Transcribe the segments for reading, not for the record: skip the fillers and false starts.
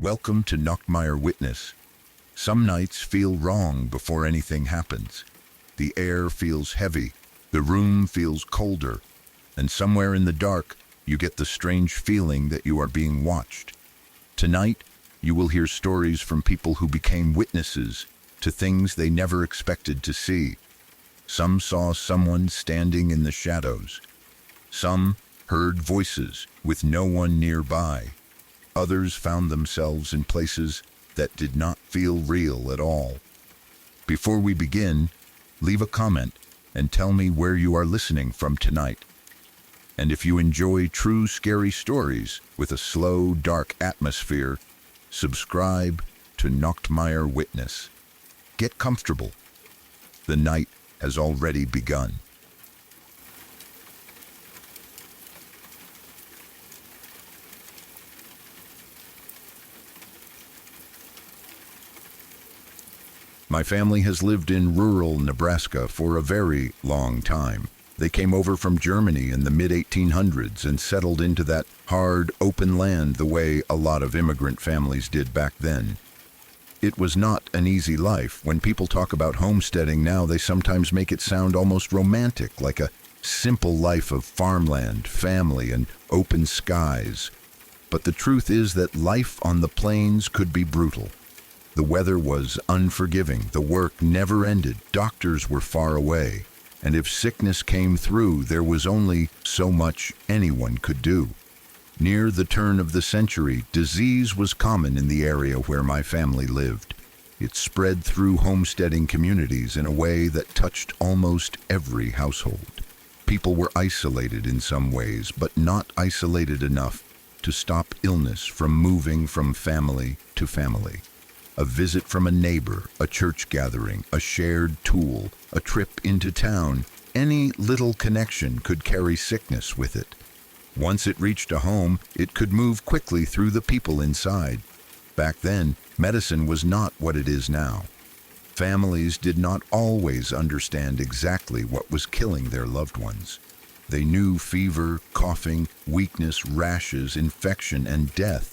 Welcome to Nachtmeier Witness. Some nights feel wrong before anything happens. The air feels heavy, the room feels colder, and somewhere in the dark, you get the strange feeling that you are being watched. Tonight, you will hear stories from people who became witnesses to things they never expected to see. Some saw someone standing in the shadows. Some heard voices with no one nearby. Others found themselves in places that did not feel real at all. Before we begin, leave a comment and tell me where you are listening from tonight. And if you enjoy true scary stories with a slow, dark atmosphere, subscribe to Nachtmeier Witness. Get comfortable. The night has already begun. My family has lived in rural Nebraska for a very long time. They came over from Germany in the mid-1800s and settled into that hard, open land the way a lot of immigrant families did back then. It was not an easy life. When people talk about homesteading now, they sometimes make it sound almost romantic, like a simple life of farmland, family, and open skies. But the truth is that life on the plains could be brutal. The weather was unforgiving, the work never ended, doctors were far away, and if sickness came through, there was only so much anyone could do. Near the turn of the century, disease was common in the area where my family lived. It spread through homesteading communities in a way that touched almost every household. People were isolated in some ways, but not isolated enough to stop illness from moving from family to family. A visit from a neighbor, a church gathering, a shared tool, a trip into town, any little connection could carry sickness with it. Once it reached a home, it could move quickly through the people inside. Back then, medicine was not what it is now. Families did not always understand exactly what was killing their loved ones. They knew fever, coughing, weakness, rashes, infection, and death.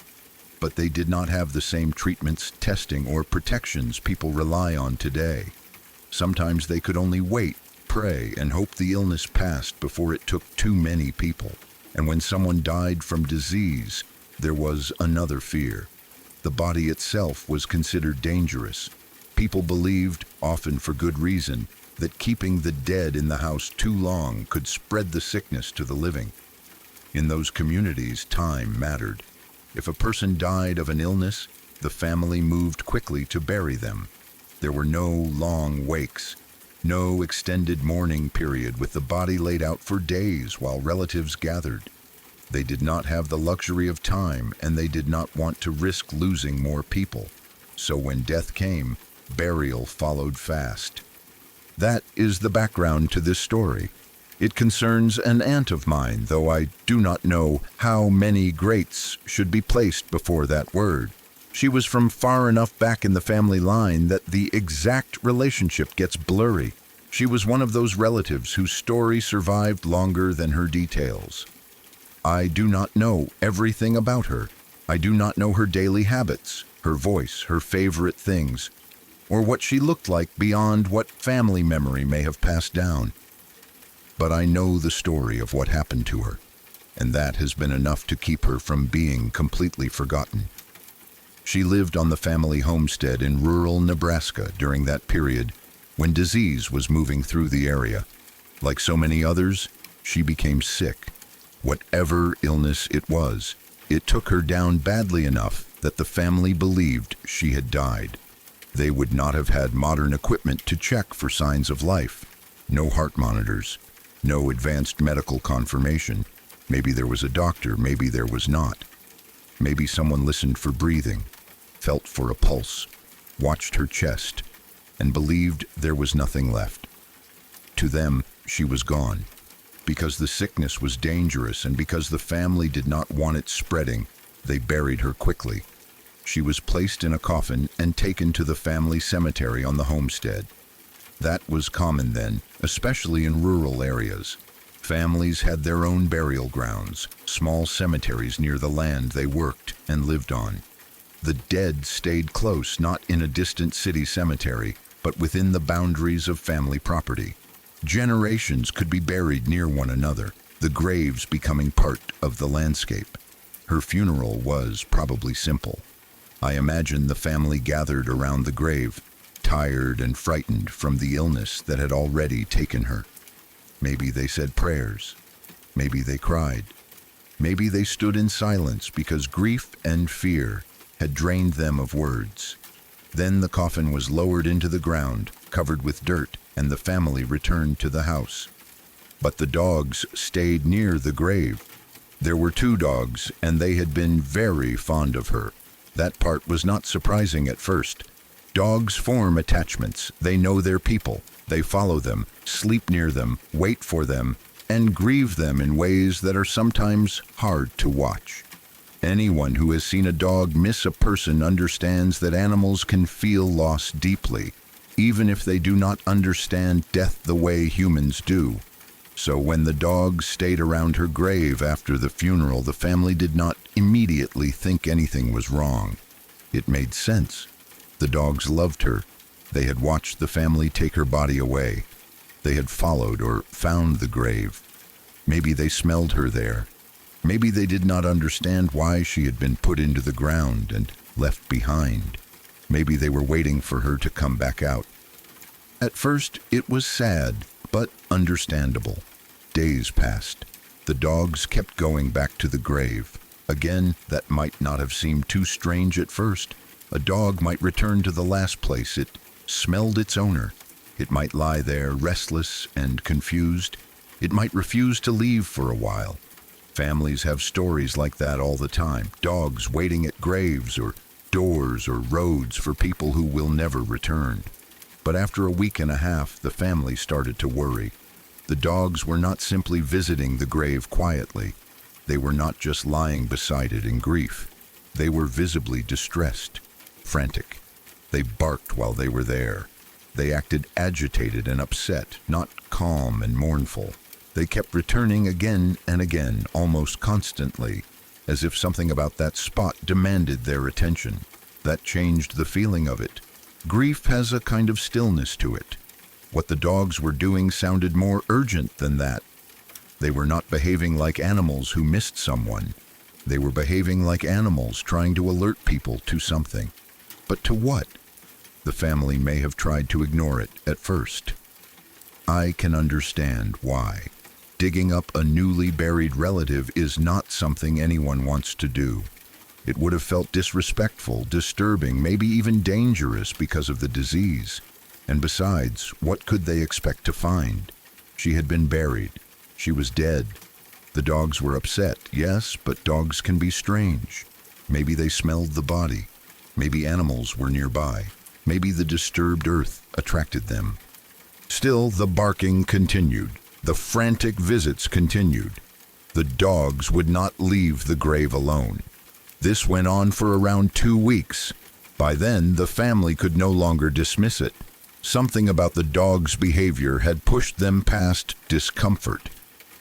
But they did not have the same treatments, testing, or protections people rely on today. Sometimes they could only wait, pray, and hope the illness passed before it took too many people. And when someone died from disease, there was another fear. The body itself was considered dangerous. People believed, often for good reason, that keeping the dead in the house too long could spread the sickness to the living. In those communities, time mattered. If a person died of an illness, the family moved quickly to bury them. There were no long wakes, no extended mourning period with the body laid out for days while relatives gathered. They did not have the luxury of time, and they did not want to risk losing more people. So when death came, burial followed fast. That is the background to this story. It concerns an aunt of mine, though I do not know how many greats should be placed before that word. She was from far enough back in the family line that the exact relationship gets blurry. She was one of those relatives whose story survived longer than her details. I do not know everything about her. I do not know her daily habits, her voice, her favorite things, or what she looked like beyond what family memory may have passed down. But I know the story of what happened to her, and that has been enough to keep her from being completely forgotten. She lived on the family homestead in rural Nebraska during that period when disease was moving through the area. Like so many others, she became sick. Whatever illness it was, it took her down badly enough that the family believed she had died. They would not have had modern equipment to check for signs of life. No heart monitors. No advanced medical confirmation. Maybe there was a doctor, maybe there was not. Maybe someone listened for breathing, felt for a pulse, watched her chest, and believed there was nothing left. To them, she was gone. Because the sickness was dangerous and because the family did not want it spreading, they buried her quickly. She was placed in a coffin and taken to the family cemetery on the homestead. That was common then, especially in rural areas. Families had their own burial grounds, small cemeteries near the land they worked and lived on. The dead stayed close, not in a distant city cemetery, but within the boundaries of family property. Generations could be buried near one another, the graves becoming part of the landscape. Her funeral was probably simple. I imagine the family gathered around the grave, tired and frightened from the illness that had already taken her. Maybe they said prayers. Maybe they cried. Maybe they stood in silence because grief and fear had drained them of words. Then the coffin was lowered into the ground, covered with dirt, and the family returned to the house. But the dogs stayed near the grave. There were 2 dogs, and they had been very fond of her. That part was not surprising at first. Dogs form attachments. They know their people. They follow them, sleep near them, wait for them, and grieve them in ways that are sometimes hard to watch. Anyone who has seen a dog miss a person understands that animals can feel loss deeply, even if they do not understand death the way humans do. So when the dogs stayed around her grave after the funeral, the family did not immediately think anything was wrong. It made sense. The dogs loved her. They had watched the family take her body away. They had followed or found the grave. Maybe they smelled her there. Maybe they did not understand why she had been put into the ground and left behind. Maybe they were waiting for her to come back out. At first, it was sad, but understandable. Days passed. The dogs kept going back to the grave. Again, that might not have seemed too strange at first. A dog might return to the last place it smelled its owner. It might lie there restless and confused. It might refuse to leave for a while. Families have stories like that all the time. Dogs waiting at graves or doors or roads for people who will never return. But after a week and a half, the family started to worry. The dogs were not simply visiting the grave quietly. They were not just lying beside it in grief. They were visibly distressed, frantic. They barked while they were there. They acted agitated and upset, not calm and mournful. They kept returning again and again, almost constantly, as if something about that spot demanded their attention. That changed the feeling of it. Grief has a kind of stillness to it. What the dogs were doing sounded more urgent than that. They were not behaving like animals who missed someone. They were behaving like animals trying to alert people to something. But to what? The family may have tried to ignore it at first. I can understand why. Digging up a newly buried relative is not something anyone wants to do. It would have felt disrespectful, disturbing, maybe even dangerous because of the disease. And besides, what could they expect to find? She had been buried. She was dead. The dogs were upset, yes, but dogs can be strange. Maybe they smelled the body. Maybe animals were nearby. Maybe the disturbed earth attracted them. Still, the barking continued. The frantic visits continued. The dogs would not leave the grave alone. This went on for around 2 weeks. By then, the family could no longer dismiss it. Something about the dogs' behavior had pushed them past discomfort.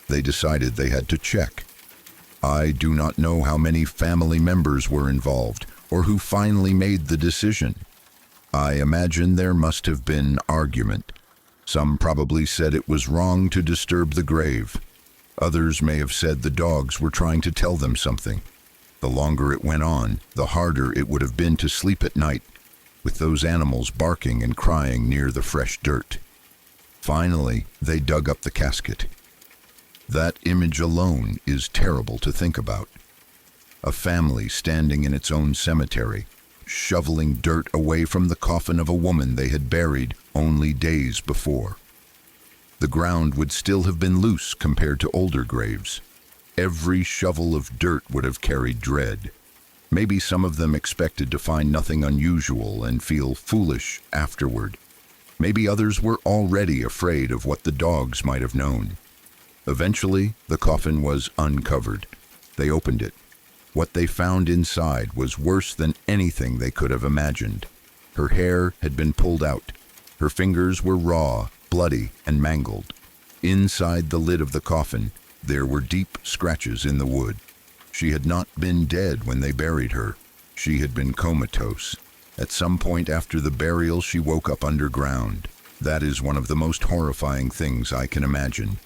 They decided they had to check. I do not know how many family members were involved or who finally made the decision. I imagine there must have been argument. Some probably said it was wrong to disturb the grave. Others may have said the dogs were trying to tell them something. The longer it went on, the harder it would have been to sleep at night, with those animals barking and crying near the fresh dirt. Finally, they dug up the casket. That image alone is terrible to think about. A family standing in its own cemetery, shoveling dirt away from the coffin of a woman they had buried only days before. The ground would still have been loose compared to older graves. Every shovel of dirt would have carried dread. Maybe some of them expected to find nothing unusual and feel foolish afterward. Maybe others were already afraid of what the dogs might have known. Eventually, the coffin was uncovered. They opened it. What they found inside was worse than anything they could have imagined. Her hair had been pulled out. Her fingers were raw, bloody, and mangled. Inside the lid of the coffin, there were deep scratches in the wood. She had not been dead when they buried her. She had been comatose. At some point after the burial, she woke up underground. That is one of the most horrifying things I can imagine.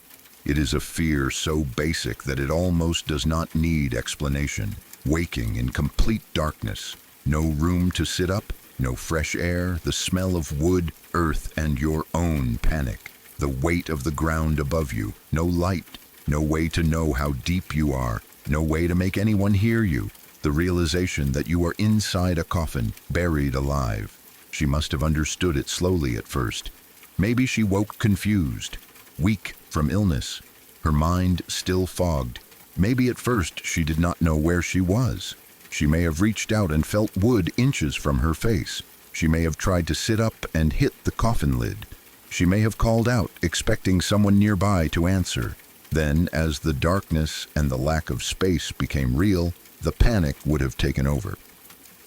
It is a fear so basic that it almost does not need explanation. Waking in complete darkness, no room to sit up, no fresh air, the smell of wood, earth, and your own panic. The weight of the ground above you, no light, no way to know how deep you are, no way to make anyone hear you. The realization that you are inside a coffin, buried alive. She must have understood it slowly at first. Maybe she woke confused, weak from illness, her mind still fogged. Maybe at first she did not know where she was. She may have reached out and felt wood inches from her face. She may have tried to sit up and hit the coffin lid. She may have called out, expecting someone nearby to answer. Then, as the darkness and the lack of space became real, the panic would have taken over.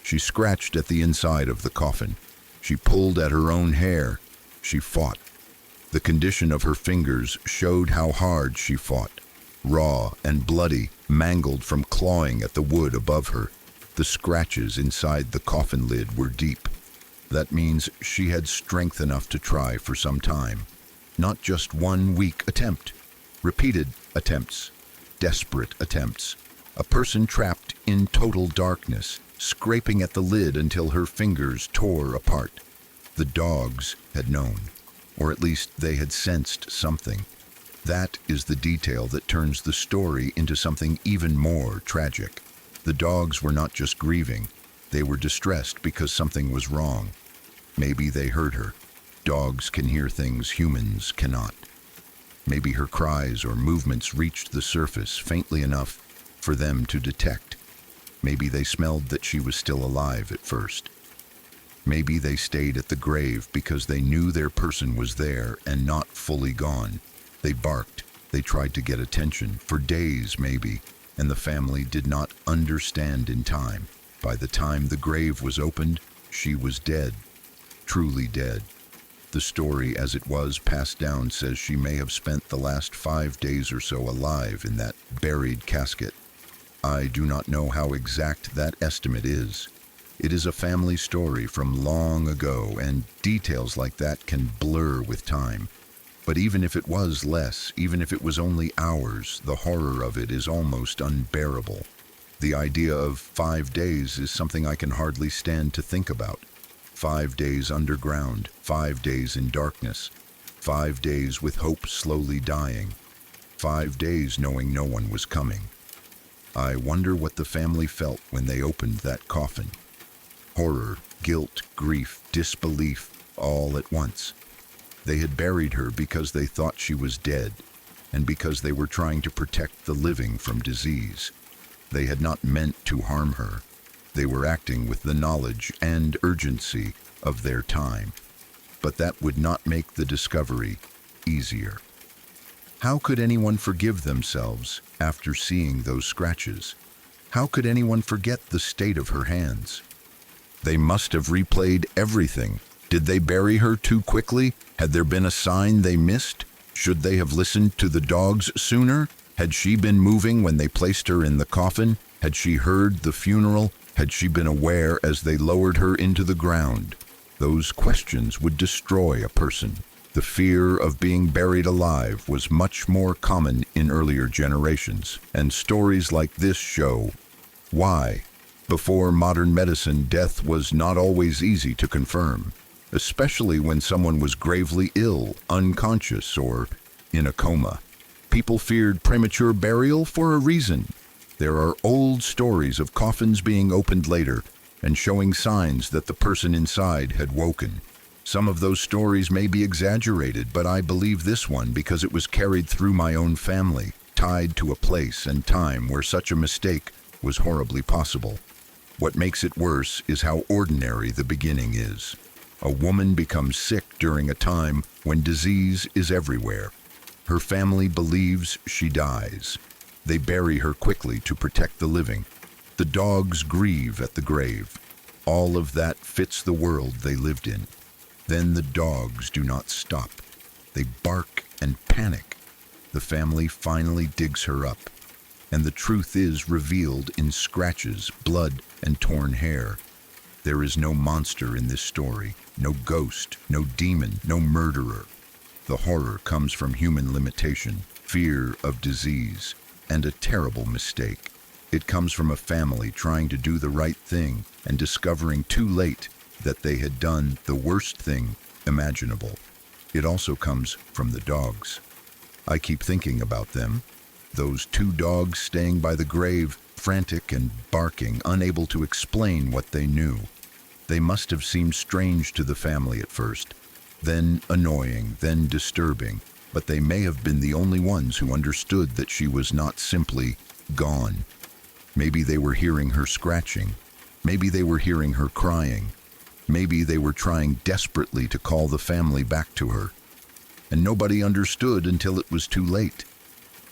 She scratched at the inside of the coffin. She pulled at her own hair. She fought. The condition of her fingers showed how hard she fought. Raw and bloody, mangled from clawing at the wood above her. The scratches inside the coffin lid were deep. That means she had strength enough to try for some time. Not just one weak attempt. Repeated attempts. Desperate attempts. A person trapped in total darkness, scraping at the lid until her fingers tore apart. The dogs had known, or at least they had sensed something. That is the detail that turns the story into something even more tragic. The dogs were not just grieving, they were distressed because something was wrong. Maybe they heard her. Dogs can hear things humans cannot. Maybe her cries or movements reached the surface faintly enough for them to detect. Maybe they smelled that she was still alive at first. Maybe they stayed at the grave because they knew their person was there and not fully gone. They barked, they tried to get attention, for days maybe, and the family did not understand in time. By the time the grave was opened, she was dead, truly dead. The story as it was passed down says she may have spent the last 5 days or so alive in that buried casket. I do not know how exact that estimate is. It is a family story from long ago, and details like that can blur with time. But even if it was less, even if it was only hours, the horror of it is almost unbearable. The idea of 5 days is something I can hardly stand to think about. 5 days underground, 5 days in darkness, 5 days with hope slowly dying, 5 days knowing no one was coming. I wonder what the family felt when they opened that coffin. Horror, guilt, grief, disbelief, all at once. They had buried her because they thought she was dead, and because they were trying to protect the living from disease. They had not meant to harm her. They were acting with the knowledge and urgency of their time. But that would not make the discovery easier. How could anyone forgive themselves after seeing those scratches? How could anyone forget the state of her hands? They must have replayed everything. Did they bury her too quickly? Had there been a sign they missed? Should they have listened to the dogs sooner? Had she been moving when they placed her in the coffin? Had she heard the funeral? Had she been aware as they lowered her into the ground? Those questions would destroy a person. The fear of being buried alive was much more common in earlier generations, and stories like this show why. Before modern medicine, death was not always easy to confirm, especially when someone was gravely ill, unconscious, or in a coma. People feared premature burial for a reason. There are old stories of coffins being opened later and showing signs that the person inside had woken. Some of those stories may be exaggerated, but I believe this one because it was carried through my own family, tied to a place and time where such a mistake was horribly possible. What makes it worse is how ordinary the beginning is. A woman becomes sick during a time when disease is everywhere. Her family believes she dies. They bury her quickly to protect the living. The dogs grieve at the grave. All of that fits the world they lived in. Then the dogs do not stop. They bark and panic. The family finally digs her up. and the truth is revealed in scratches, blood, and torn hair. There is no monster in this story, no ghost, no demon, no murderer. The horror comes from human limitation, fear of disease, and a terrible mistake. It comes from a family trying to do the right thing and discovering too late that they had done the worst thing imaginable. It also comes from the dogs. I keep thinking about them. Those two dogs staying by the grave, frantic and barking, unable to explain what they knew. They must have seemed strange to the family at first, then annoying, then disturbing, but they may have been the only ones who understood that she was not simply gone. Maybe they were hearing her scratching. Maybe they were hearing her crying. Maybe they were trying desperately to call the family back to her. And nobody understood until it was too late.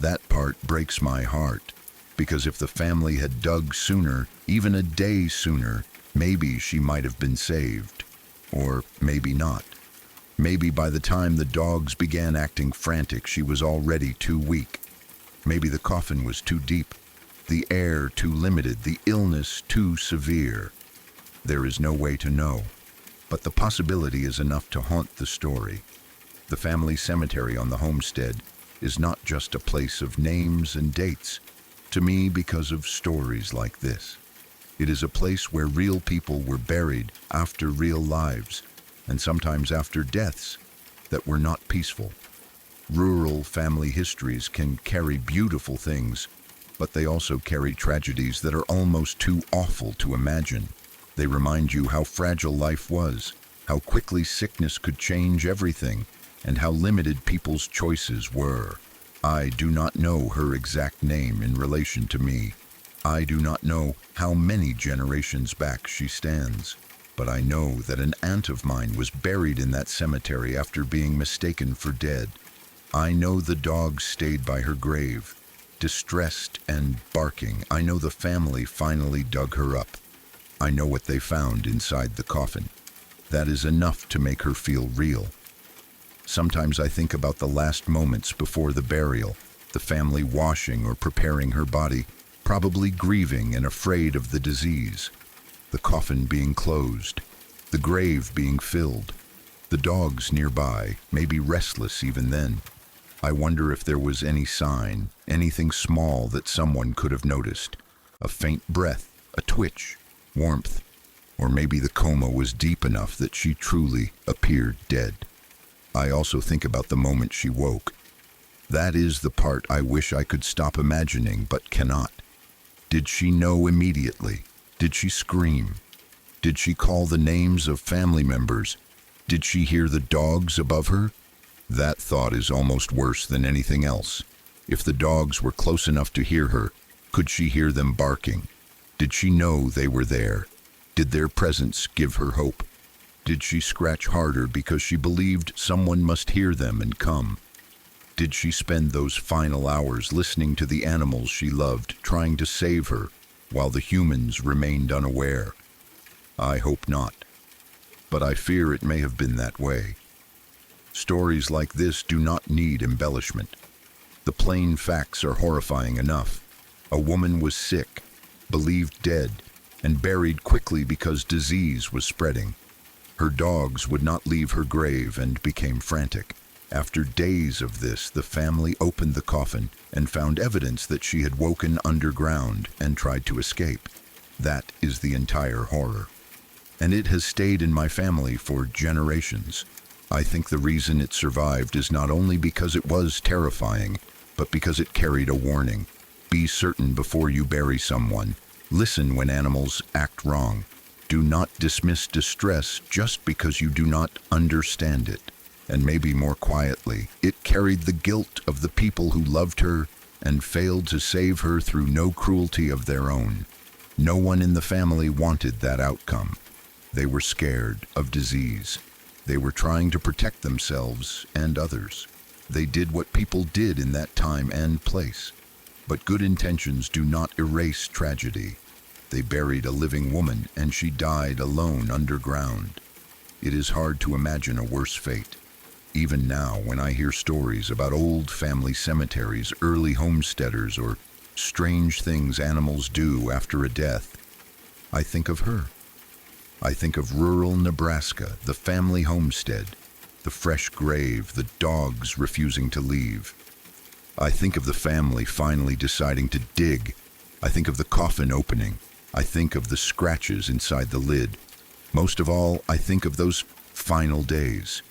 That part breaks my heart, because if the family had dug sooner, even a day sooner, maybe she might have been saved. Or maybe not. Maybe by the time the dogs began acting frantic, she was already too weak. Maybe the coffin was too deep, the air too limited, the illness too severe. There is no way to know, but the possibility is enough to haunt the story. The family cemetery on the homestead is not just a place of names and dates, to me because of stories like this. It is a place where real people were buried after real lives, and sometimes after deaths that were not peaceful. Rural family histories can carry beautiful things, but they also carry tragedies that are almost too awful to imagine. They remind you how fragile life was, how quickly sickness could change everything, and how limited people's choices were. I do not know her exact name in relation to me. I do not know how many generations back she stands, but I know that an aunt of mine was buried in that cemetery after being mistaken for dead. I know the dogs stayed by her grave, distressed and barking. I know the family finally dug her up. I know what they found inside the coffin. That is enough to make her feel real. Sometimes I think about the last moments before the burial, the family washing or preparing her body, probably grieving and afraid of the disease, the coffin being closed, the grave being filled, the dogs nearby, maybe restless even then. I wonder if there was any sign, anything small that someone could have noticed, a faint breath, a twitch, warmth, or maybe the coma was deep enough that she truly appeared dead. I also think about the moment she woke. That is the part I wish I could stop imagining but cannot. Did she know immediately? Did she scream? Did she call the names of family members? Did she hear the dogs above her? That thought is almost worse than anything else. If the dogs were close enough to hear her, could she hear them barking? Did she know they were there? Did their presence give her hope? Did she scratch harder because she believed someone must hear them and come? Did she spend those final hours listening to the animals she loved, trying to save her, while the humans remained unaware? I hope not, but I fear it may have been that way. Stories like this do not need embellishment. The plain facts are horrifying enough. A woman was sick, believed dead, and buried quickly because disease was spreading. Her dogs would not leave her grave and became frantic. After days of this, the family opened the coffin and found evidence that she had woken underground and tried to escape. That is the entire horror. And it has stayed in my family for generations. I think the reason it survived is not only because it was terrifying, but because it carried a warning. Be certain before you bury someone. Listen when animals act wrong. Do not dismiss distress just because you do not understand it. And maybe more quietly, it carried the guilt of the people who loved her and failed to save her through no cruelty of their own. No one in the family wanted that outcome. They were scared of disease. They were trying to protect themselves and others. They did what people did in that time and place. But good intentions do not erase tragedy. They buried a living woman, and she died alone underground. It is hard to imagine a worse fate. Even now, when I hear stories about old family cemeteries, early homesteaders, or strange things animals do after a death, I think of her. I think of rural Nebraska, the family homestead, the fresh grave, the dogs refusing to leave. I think of the family finally deciding to dig. I think of the coffin opening. I think of the scratches inside the lid. Most of all, I think of those final days.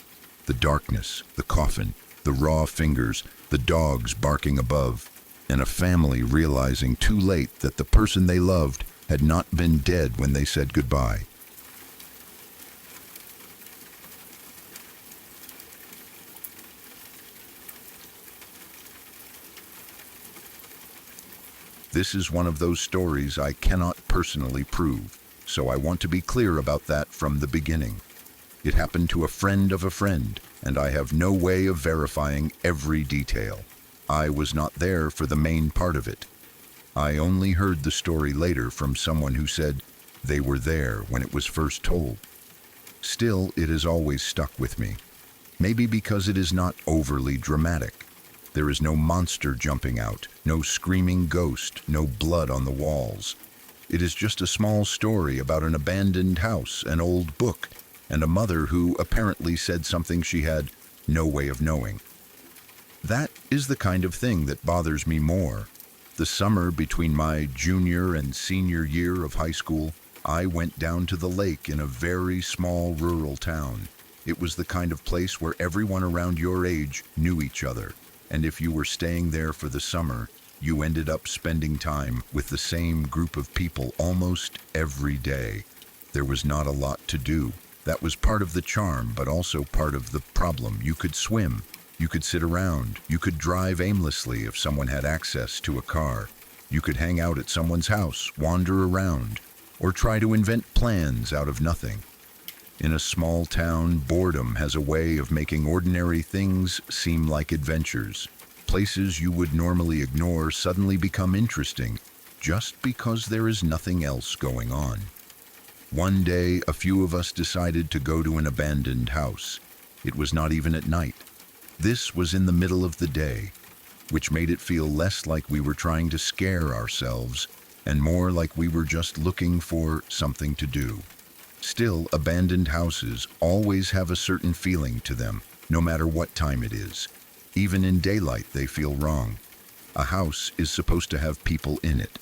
The darkness, the coffin, the raw fingers, the dogs barking above, and a family realizing too late that the person they loved had not been dead when they said goodbye. This is one of those stories I cannot personally prove, so I want to be clear about that from the beginning. It happened to a friend of a friend, and I have no way of verifying every detail. I was not there for the main part of it. I only heard the story later from someone who said they were there when it was first told. Still, it has always stuck with me. Maybe because it is not overly dramatic. There is no monster jumping out, no screaming ghost, no blood on the walls. It is just a small story about an abandoned house, an old book, and a mother who apparently said something she had no way of knowing. That is the kind of thing that bothers me more. The summer between my junior and senior year of high school, I went down to the lake in a very small rural town. It was the kind of place where everyone around your age knew each other. And if you were staying there for the summer, you ended up spending time with the same group of people almost every day. There was not a lot to do. That was part of the charm, but also part of the problem. You could swim, you could sit around, you could drive aimlessly if someone had access to a car. You could hang out at someone's house, wander around, or try to invent plans out of nothing. In a small town, boredom has a way of making ordinary things seem like adventures. Places you would normally ignore suddenly become interesting, just because there is nothing else going on. One day, a few of us decided to go to an abandoned house. It was not even at night. This was in the middle of the day, which made it feel less like we were trying to scare ourselves and more like we were just looking for something to do. Still, abandoned houses always have a certain feeling to them, no matter what time it is. Even in daylight, they feel wrong. A house is supposed to have people in it.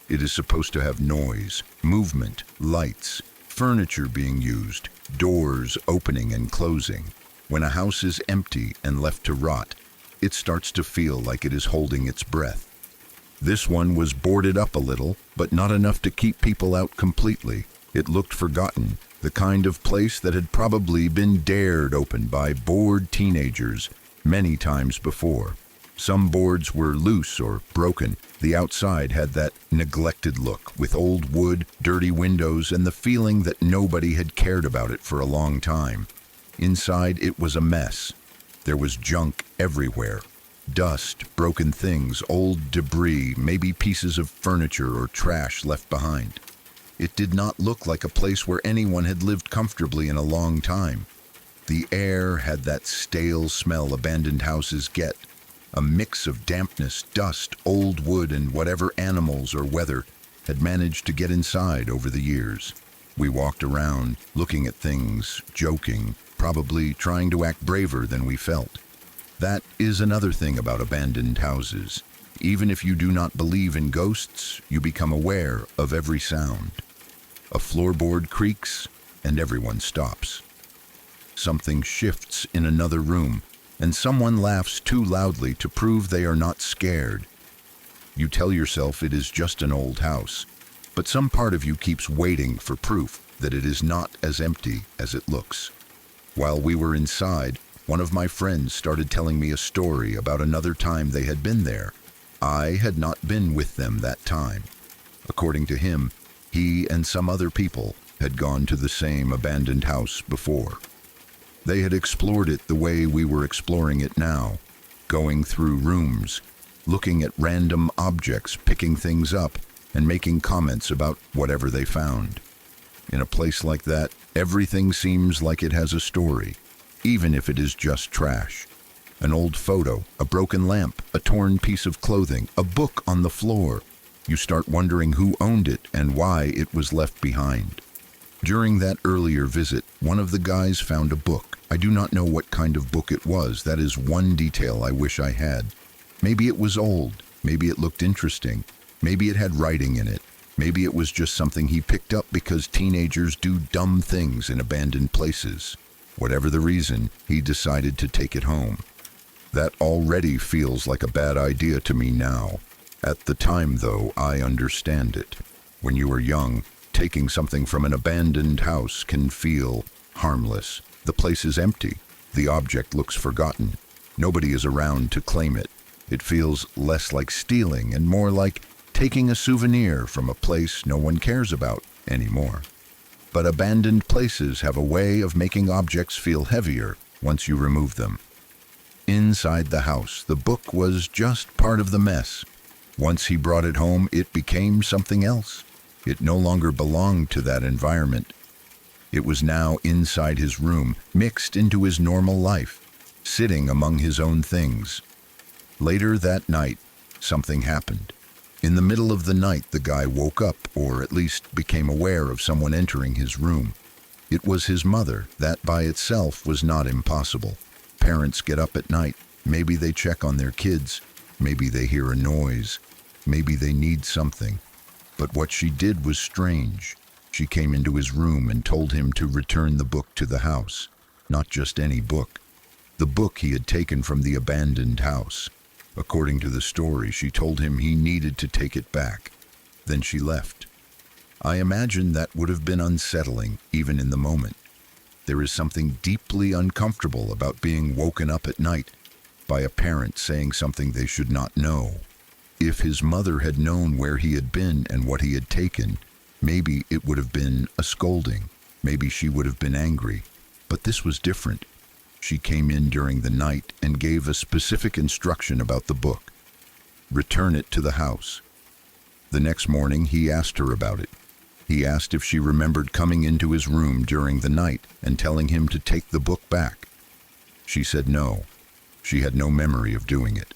It is supposed to have noise, movement, lights, furniture being used, doors opening and closing. When a house is empty and left to rot, it starts to feel like it is holding its breath. This one was boarded up a little, but not enough to keep people out completely. It looked forgotten, the kind of place that had probably been dared open by bored teenagers many times before. Some boards were loose or broken. The outside had that neglected look, with old wood, dirty windows, and the feeling that nobody had cared about it for a long time. Inside, it was a mess. There was junk everywhere. Dust, broken things, old debris, maybe pieces of furniture or trash left behind. It did not look like a place where anyone had lived comfortably in a long time. The air had that stale smell abandoned houses get, a mix of dampness, dust, old wood, and whatever animals or weather had managed to get inside over the years. We walked around, looking at things, joking, probably trying to act braver than we felt. That is another thing about abandoned houses. Even if you do not believe in ghosts, you become aware of every sound. A floorboard creaks, and everyone stops. Something shifts in another room, and someone laughs too loudly to prove they are not scared. You tell yourself it is just an old house, but some part of you keeps waiting for proof that it is not as empty as it looks. While we were inside, one of my friends started telling me a story about another time they had been there. I had not been with them that time. According to him, he and some other people had gone to the same abandoned house before. They had explored it the way we were exploring it now, going through rooms, looking at random objects, picking things up, and making comments about whatever they found. In a place like that, everything seems like it has a story, even if it is just trash. An old photo, a broken lamp, a torn piece of clothing, a book on the floor. You start wondering who owned it and why it was left behind. During that earlier visit, one of the guys found a book. I do not know what kind of book it was. That is one detail I wish I had. Maybe it was old. Maybe it looked interesting. Maybe it had writing in it. Maybe it was just something he picked up because teenagers do dumb things in abandoned places. Whatever the reason, he decided to take it home. That already feels like a bad idea to me now. At the time, though, I understand it. When you are young, taking something from an abandoned house can feel harmless. The place is empty. The object looks forgotten. Nobody is around to claim it. It feels less like stealing and more like taking a souvenir from a place no one cares about anymore. But abandoned places have a way of making objects feel heavier once you remove them. Inside the house, the book was just part of the mess. Once he brought it home, it became something else. It no longer belonged to that environment. It was now inside his room, mixed into his normal life, sitting among his own things. Later that night, something happened. In the middle of the night, the guy woke up, or at least became aware of someone entering his room. It was his mother. That by itself was not impossible. Parents get up at night. Maybe they check on their kids. Maybe they hear a noise. Maybe they need something. But what she did was strange. She came into his room and told him to return the book to the house. Not just any book. The book he had taken from the abandoned house. According to the story, she told him he needed to take it back. Then she left. I imagine that would have been unsettling, even in the moment. There is something deeply uncomfortable about being woken up at night by a parent saying something they should not know. If his mother had known where he had been and what he had taken, maybe it would have been a scolding. Maybe she would have been angry. But this was different. She came in during the night and gave a specific instruction about the book. Return it to the house. The next morning, he asked her about it. He asked if she remembered coming into his room during the night and telling him to take the book back. She said no. She had no memory of doing it.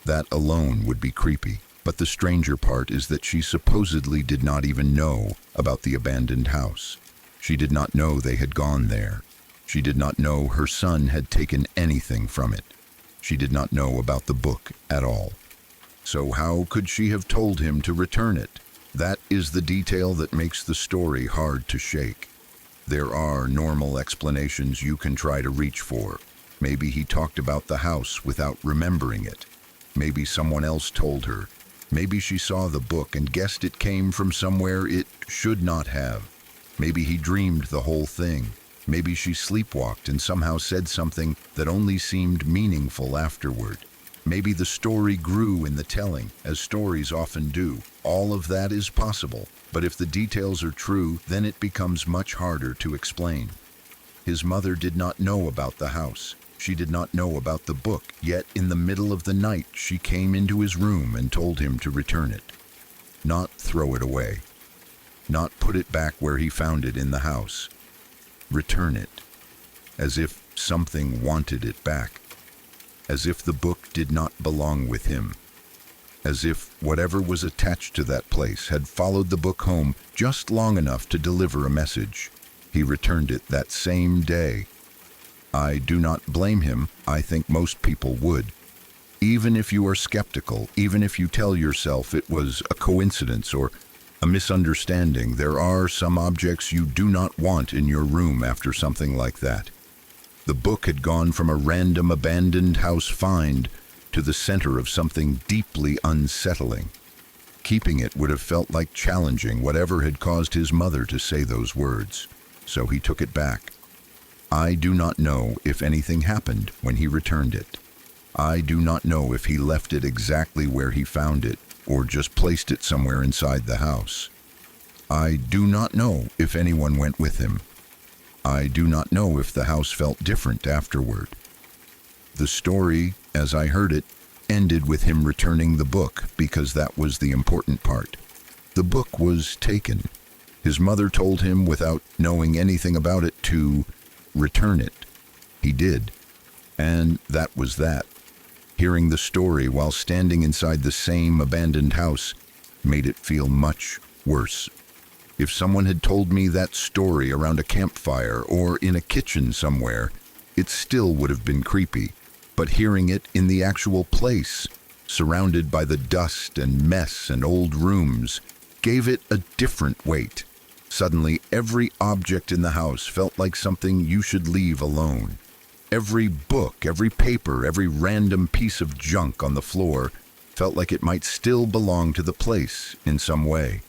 That alone would be creepy. But the stranger part is that she supposedly did not even know about the abandoned house. She did not know they had gone there. She did not know her son had taken anything from it. She did not know about the book at all. So how could she have told him to return it? That is the detail that makes the story hard to shake. There are normal explanations you can try to reach for. Maybe he talked about the house without remembering it. Maybe someone else told her. Maybe she saw the book and guessed it came from somewhere it should not have. Maybe he dreamed the whole thing. Maybe she sleepwalked and somehow said something that only seemed meaningful afterward. Maybe the story grew in the telling, as stories often do. All of that is possible, but if the details are true, then it becomes much harder to explain. His mother did not know about the house. She did not know about the book, yet in the middle of the night she came into his room and told him to return it. Not throw it away. Not put it back where he found it in the house. Return it. As if something wanted it back. As if the book did not belong with him. As if whatever was attached to that place had followed the book home just long enough to deliver a message. He returned it that same day. I do not blame him. I think most people would. Even if you are skeptical, even if you tell yourself it was a coincidence or a misunderstanding, there are some objects you do not want in your room after something like that. The book had gone from a random abandoned house find to the center of something deeply unsettling. Keeping it would have felt like challenging whatever had caused his mother to say those words. So he took it back. I do not know if anything happened when he returned it. I do not know if he left it exactly where he found it or just placed it somewhere inside the house. I do not know if anyone went with him. I do not know if the house felt different afterward. The story, as I heard it, ended with him returning the book because that was the important part. The book was taken. His mother told him without knowing anything about it to return it. He did. And that was that. Hearing the story while standing inside the same abandoned house made it feel much worse. If someone had told me that story around a campfire or in a kitchen somewhere, it still would have been creepy. But hearing it in the actual place, surrounded by the dust and mess and old rooms, gave it a different weight. Suddenly, every object in the house felt like something you should leave alone. Every book, every paper, every random piece of junk on the floor felt like it might still belong to the place in some way.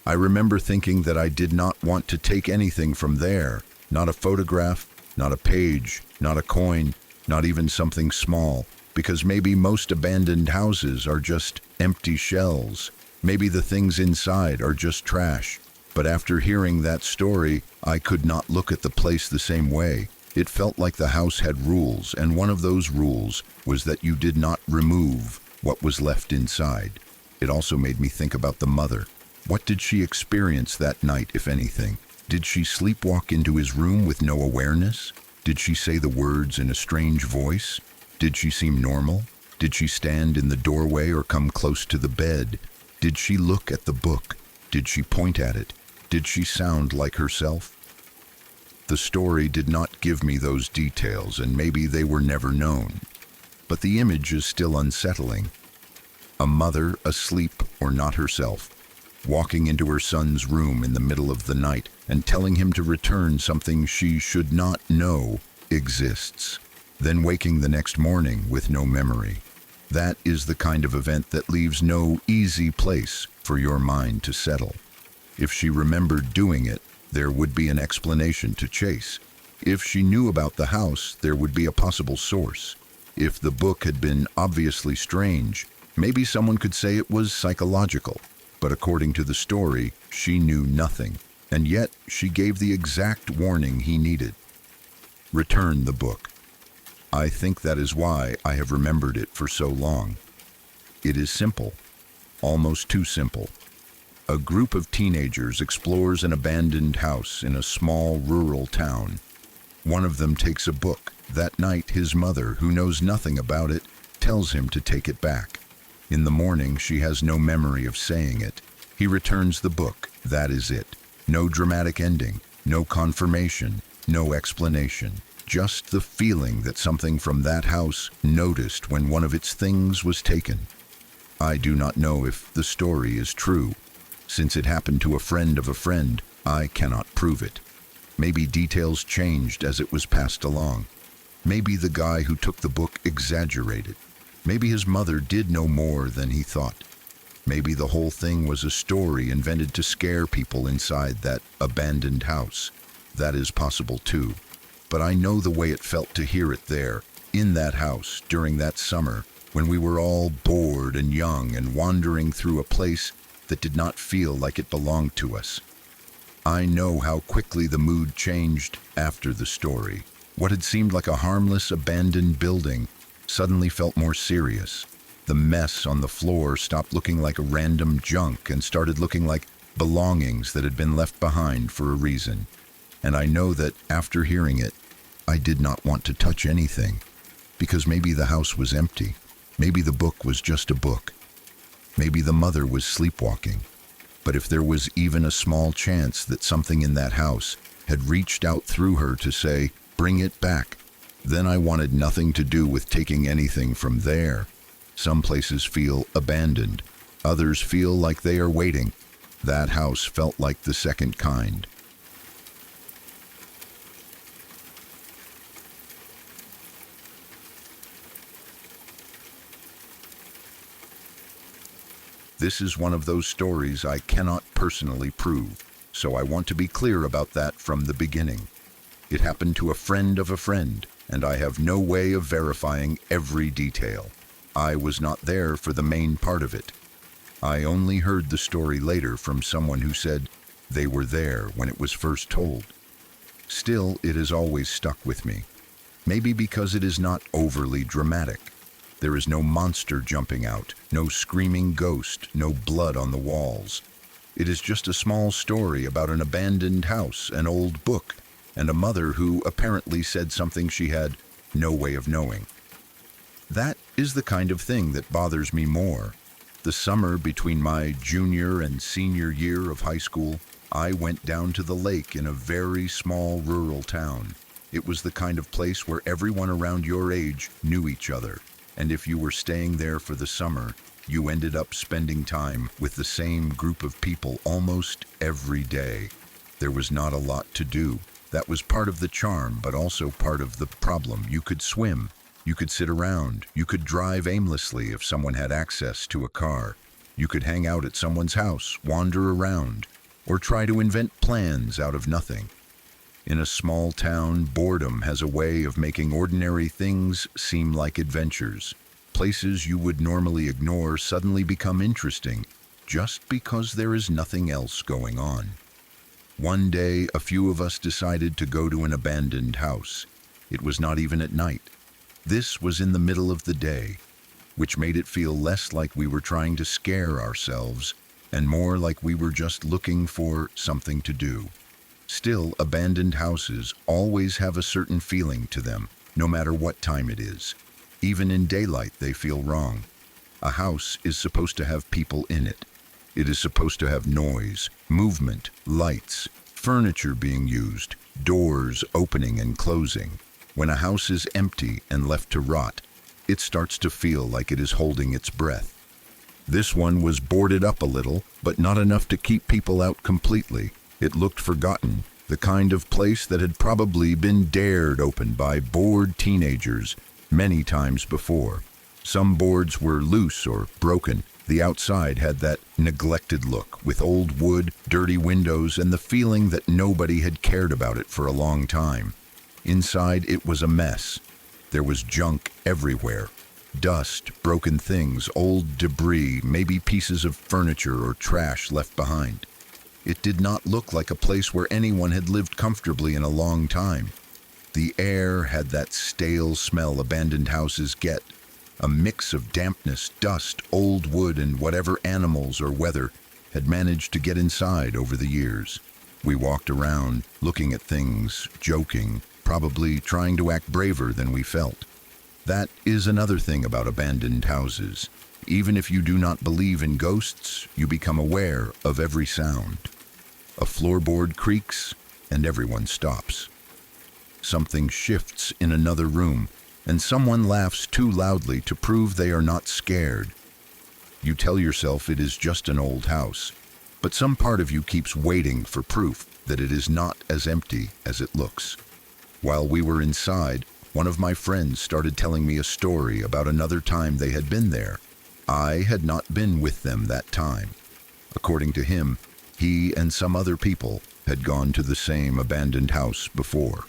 I remember thinking that I did not want to take anything from there, not a photograph, not a page, not a coin, not even something small, because maybe most abandoned houses are just empty shells. Maybe the things inside are just trash. But after hearing that story, I could not look at the place the same way. It felt like the house had rules, and one of those rules was that you did not remove what was left inside. It also made me think about the mother. What did she experience that night, if anything? Did she sleepwalk into his room with no awareness? Did she say the words in a strange voice? Did she seem normal? Did she stand in the doorway or come close to the bed? Did she look at the book? Did she point at it? Did she sound like herself? The story did not give me those details, and maybe they were never known. But the image is still unsettling. A mother asleep or not herself, walking into her son's room in the middle of the night and telling him to return something she should not know exists, then waking the next morning with no memory. That is the kind of event that leaves no easy place for your mind to settle. If she remembered doing it, there would be an explanation to chase. If she knew about the house, there would be a possible source. If the book had been obviously strange, maybe someone could say it was psychological. But according to the story, she knew nothing, and yet she gave the exact warning he needed. Return the book. I think that is why I have remembered it for so long. It is simple, almost too simple. A group of teenagers explores an abandoned house in a small rural town. One of them takes a book. That night, his mother, who knows nothing about it, tells him to take it back. In the morning, she has no memory of saying it. He returns the book. That is it. No dramatic ending, no confirmation, no explanation. Just the feeling that something from that house noticed when one of its things was taken. I do not know if the story is true. Since it happened to a friend of a friend, I cannot prove it. Maybe details changed as it was passed along. Maybe the guy who took the book exaggerated. Maybe his mother did know more than he thought. Maybe the whole thing was a story invented to scare people inside that abandoned house. That is possible too. But I know the way it felt to hear it there, in that house, during that summer, when we were all bored and young and wandering through a place that did not feel like it belonged to us. I know how quickly the mood changed after the story. What had seemed like a harmless, abandoned building suddenly felt more serious. The mess on the floor stopped looking like a random junk and started looking like belongings that had been left behind for a reason. And I know that after hearing it, I did not want to touch anything, because maybe the house was empty. Maybe the book was just a book. Maybe the mother was sleepwalking. But if there was even a small chance that something in that house had reached out through her to say, "Bring it back," then I wanted nothing to do with taking anything from there. Some places feel abandoned. Others feel like they are waiting. That house felt like the second kind. This is one of those stories I cannot personally prove, so I want to be clear about that from the beginning. It happened to a friend of a friend, and I have no way of verifying every detail. I was not there for the main part of it. I only heard the story later from someone who said they were there when it was first told. Still, it has always stuck with me. Maybe because it is not overly dramatic. There is no monster jumping out, no screaming ghost, no blood on the walls. It is just a small story about an abandoned house, an old book, and a mother who apparently said something she had no way of knowing. That is the kind of thing that bothers me more. The summer between my junior and senior year of high school, I went down to the lake in a very small rural town. It was the kind of place where everyone around your age knew each other, and if you were staying there for the summer, you ended up spending time with the same group of people almost every day. There was not a lot to do. That was part of the charm, but also part of the problem. You could swim, you could sit around, you could drive aimlessly if someone had access to a car. You could hang out at someone's house, wander around, or try to invent plans out of nothing. In a small town, boredom has a way of making ordinary things seem like adventures. Places you would normally ignore suddenly become interesting, just because there is nothing else going on. One day, a few of us decided to go to an abandoned house. It was not even at night. This was in the middle of the day, which made it feel less like we were trying to scare ourselves and more like we were just looking for something to do. Still, abandoned houses always have a certain feeling to them, no matter what time it is. Even in daylight, they feel wrong. A house is supposed to have people in it. It is supposed to have noise, movement, lights, furniture being used, doors opening and closing. When a house is empty and left to rot, it starts to feel like it is holding its breath. This one was boarded up a little, but not enough to keep people out completely. It looked forgotten, the kind of place that had probably been dared open by bored teenagers many times before. Some boards were loose or broken. The outside had that neglected look, with old wood, dirty windows, and the feeling that nobody had cared about it for a long time. Inside, it was a mess. There was junk everywhere. Dust, broken things, old debris, maybe pieces of furniture or trash left behind. It did not look like a place where anyone had lived comfortably in a long time. The air had that stale smell abandoned houses get, a mix of dampness, dust, old wood, and whatever animals or weather had managed to get inside over the years. We walked around, looking at things, joking, probably trying to act braver than we felt. That is another thing about abandoned houses. Even if you do not believe in ghosts, you become aware of every sound. A floorboard creaks, and everyone stops. Something shifts in another room, and someone laughs too loudly to prove they are not scared. You tell yourself it is just an old house, but some part of you keeps waiting for proof that it is not as empty as it looks. While we were inside, one of my friends started telling me a story about another time they had been there. I had not been with them that time. According to him, he and some other people had gone to the same abandoned house before.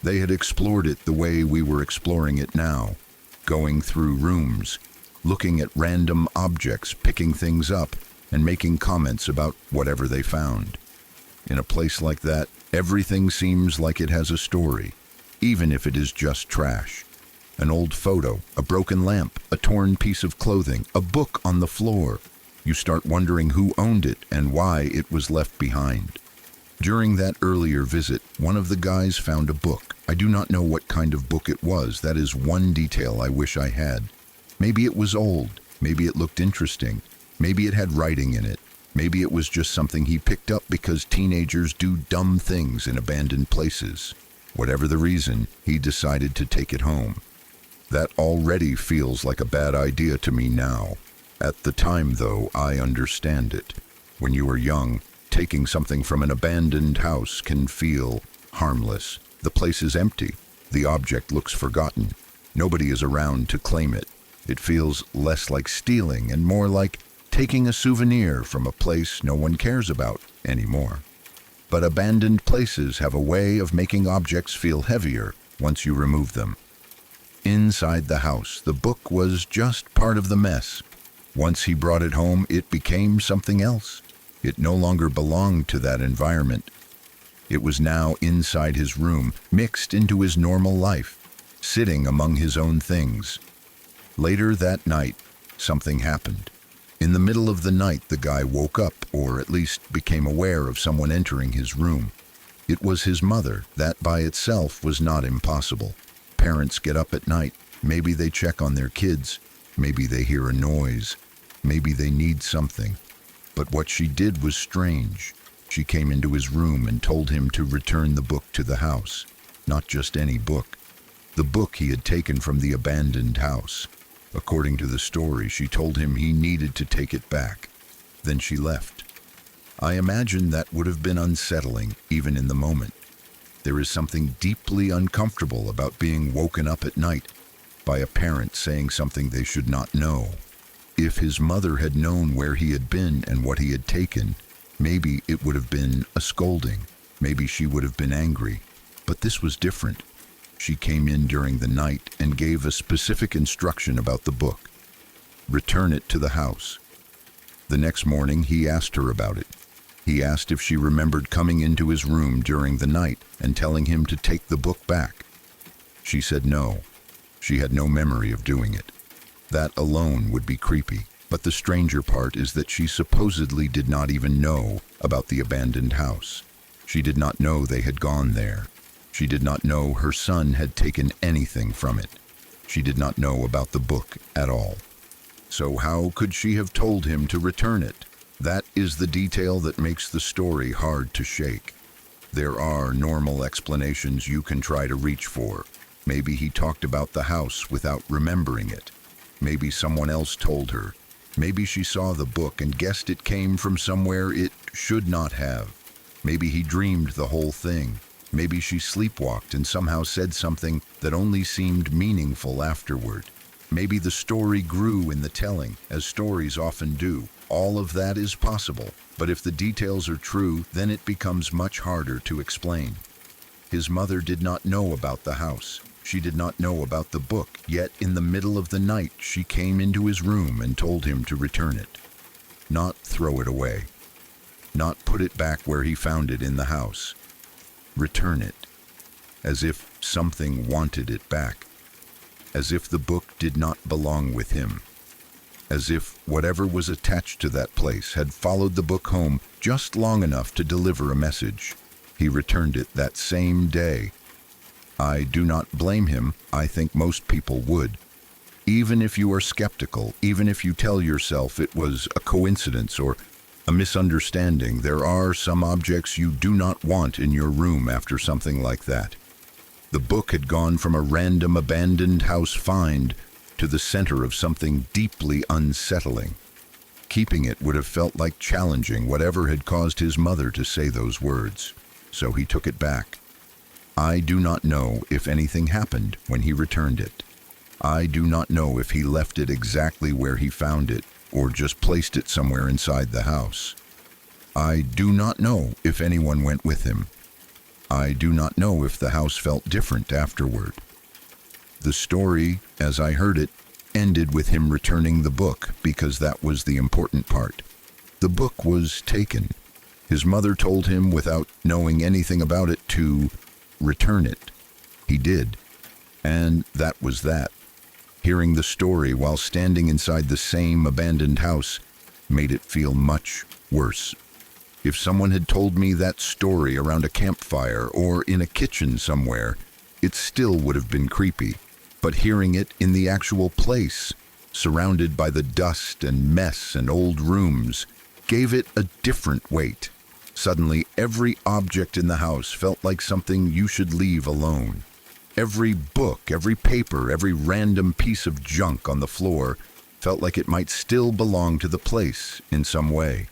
They had explored it the way we were exploring it now, going through rooms, looking at random objects, picking things up, and making comments about whatever they found. In a place like that, everything seems like it has a story, even if it is just trash. An old photo, a broken lamp, a torn piece of clothing, a book on the floor. You start wondering who owned it and why it was left behind. During that earlier visit, one of the guys found a book. I do not know what kind of book it was. That is one detail I wish I had. Maybe it was old. Maybe it looked interesting. Maybe it had writing in it. Maybe it was just something he picked up because teenagers do dumb things in abandoned places. Whatever the reason, he decided to take it home. That already feels like a bad idea to me now. At the time, though, I understand it. When you are young, taking something from an abandoned house can feel harmless. The place is empty. The object looks forgotten. Nobody is around to claim it. It feels less like stealing and more like taking a souvenir from a place no one cares about anymore. But abandoned places have a way of making objects feel heavier once you remove them. Inside the house, the book was just part of the mess. Once he brought it home, it became something else. It no longer belonged to that environment. It was now inside his room, mixed into his normal life, sitting among his own things. Later that night, something happened. In the middle of the night, the guy woke up, or at least became aware of someone entering his room. It was his mother. That by itself was not impossible. parents get up at night. Maybe they check on their kids. Maybe they hear a noise. Maybe they need something. But what she did was strange. She came into his room and told him to return the book to the house. Not just any book. The book he had taken from the abandoned house. According to the story, she told him he needed to take it back. Then she left. I imagine that would have been unsettling, even in the moment. There is something deeply uncomfortable about being woken up at night by a parent saying something they should not know. If his mother had known where he had been and what he had taken, maybe it would have been a scolding. Maybe she would have been angry. But this was different. She came in during the night and gave a specific instruction about the book. Return it to the house. The next morning, he asked her about it. He asked if she remembered coming into his room during the night and telling him to take the book back. She said no. She had no memory of doing it. That alone would be creepy, but the stranger part is that she supposedly did not even know about the abandoned house. She did not know they had gone there. She did not know her son had taken anything from it. She did not know about the book at all. So how could she have told him to return it? That is the detail that makes the story hard to shake. There are normal explanations you can try to reach for. Maybe he talked about the house without remembering it. Maybe someone else told her. Maybe she saw the book and guessed it came from somewhere it should not have. Maybe he dreamed the whole thing. Maybe she sleepwalked and somehow said something that only seemed meaningful afterward. Maybe the story grew in the telling, as stories often do. All of that is possible, but if the details are true, then it becomes much harder to explain. His mother did not know about the house. She did not know about the book, yet in the middle of the night she came into his room and told him to return it. Not throw it away. Not put it back where he found it in the house. Return it. As if something wanted it back. As if the book did not belong with him. As if whatever was attached to that place had followed the book home just long enough to deliver a message. He returned it that same day. I do not blame him. I think most people would. Even if you are skeptical, even if you tell yourself it was a coincidence or a misunderstanding, there are some objects you do not want in your room after something like that. The book had gone from a random abandoned house find to the center of something deeply unsettling. Keeping it would have felt like challenging whatever had caused his mother to say those words. So he took it back. I do not know if anything happened when he returned it. I do not know if he left it exactly where he found it or just placed it somewhere inside the house. I do not know if anyone went with him. I do not know if the house felt different afterward. The story, as I heard it, ended with him returning the book because that was the important part. The book was taken. His mother told him, without knowing anything about it, to return it. He did. And that was that. Hearing the story while standing inside the same abandoned house made it feel much worse. If someone had told me that story around a campfire or in a kitchen somewhere, it still would have been creepy. But hearing it in the actual place, surrounded by the dust and mess and old rooms, gave it a different weight. Suddenly, every object in the house felt like something you should leave alone. Every book, every paper, every random piece of junk on the floor felt like it might still belong to the place in some way.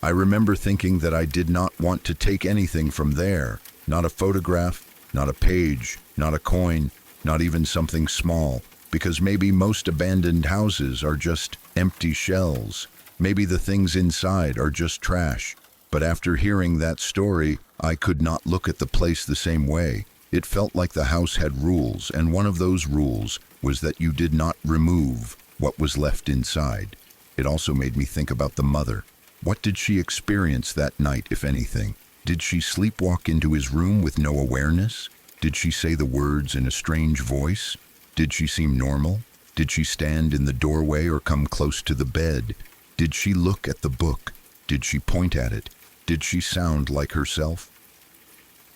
I remember thinking that I did not want to take anything from there, not a photograph, not a page, not a coin, not even something small, because maybe most abandoned houses are just empty shells. Maybe the things inside are just trash. But after hearing that story, I could not look at the place the same way. It felt like the house had rules, and one of those rules was that you did not remove what was left inside. It also made me think about the mother. What did she experience that night, if anything? Did she sleepwalk into his room with no awareness? Did she say the words in a strange voice? Did she seem normal? Did she stand in the doorway or come close to the bed? Did she look at the book? Did she point at it? Did she sound like herself?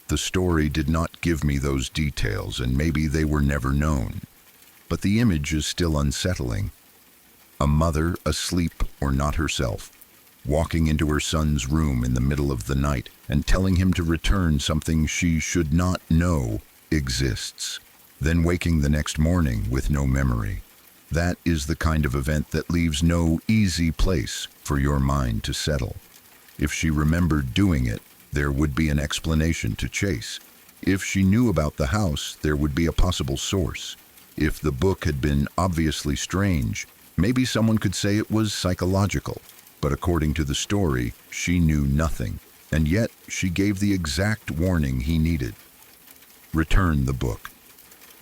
The story did not give me those details, and maybe they were never known. But the image is still unsettling. A mother asleep or not herself, walking into her son's room in the middle of the night and telling him to return something she should not know exists, then waking the next morning with no memory. That is the kind of event that leaves no easy place for your mind to settle. If she remembered doing it, there would be an explanation to chase. If she knew about the house, there would be a possible source. If the book had been obviously strange, maybe someone could say it was psychological. But according to the story, she knew nothing, and yet she gave the exact warning he needed. Return the book.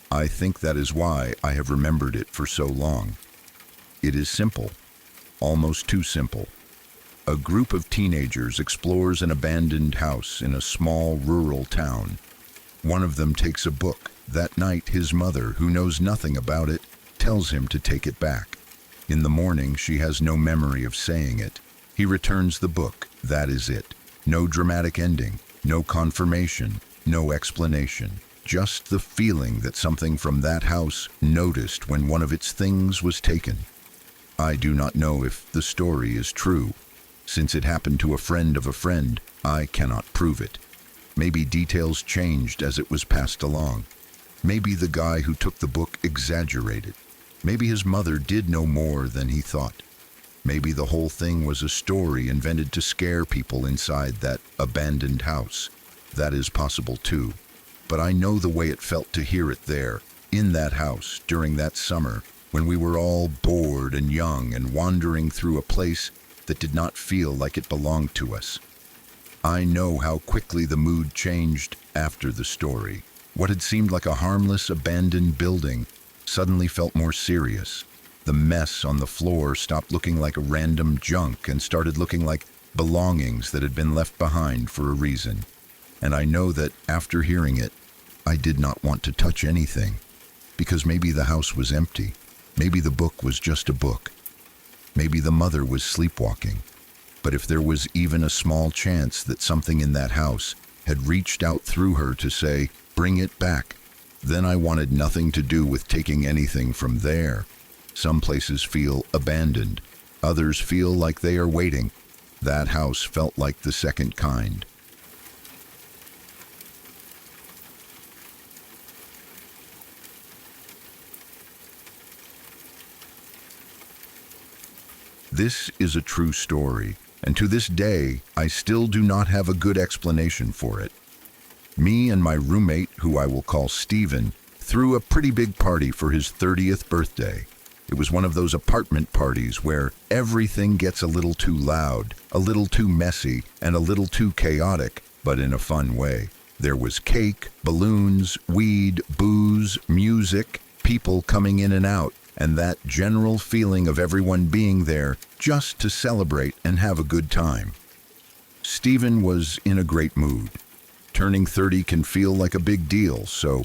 I think that is why I have remembered it for so long. It is simple, almost too simple. A group of teenagers explores an abandoned house in a small rural town. One of them takes a book. That night, his mother, who knows nothing about it, tells him to take it back. In the morning, she has no memory of saying it. He returns the book. That is it. No dramatic ending, no confirmation, no explanation. Just the feeling that something from that house noticed when one of its things was taken. I do not know if the story is true. Since it happened to a friend of a friend, I cannot prove it. Maybe details changed as it was passed along. Maybe the guy who took the book exaggerated. Maybe his mother did know more than he thought. Maybe the whole thing was a story invented to scare people inside that abandoned house. That is possible too. But I know the way it felt to hear it there, in that house, during that summer, when we were all bored and young and wandering through a place that did not feel like it belonged to us. I know how quickly the mood changed after the story. What had seemed like a harmless, abandoned building suddenly felt more serious. The mess on the floor stopped looking like a random junk and started looking like belongings that had been left behind for a reason. And I know that after hearing it, I did not want to touch anything, because maybe the house was empty. Maybe the book was just a book. Maybe the mother was sleepwalking. But if there was even a small chance that something in that house had reached out through her to say, "Bring it back," then I wanted nothing to do with taking anything from there. Some places feel abandoned. Others feel like they are waiting. That house felt like the second kind. This is a true story, and to this day, I still do not have a good explanation for it. Me and my roommate, who I will call Steven, threw a pretty big party for his 30th birthday. It was one of those apartment parties where everything gets a little too loud, a little too messy, and a little too chaotic, but in a fun way. There was cake, balloons, weed, booze, music, people coming in and out, and that general feeling of everyone being there just to celebrate and have a good time. Steven was in a great mood. Turning 30 can feel like a big deal, so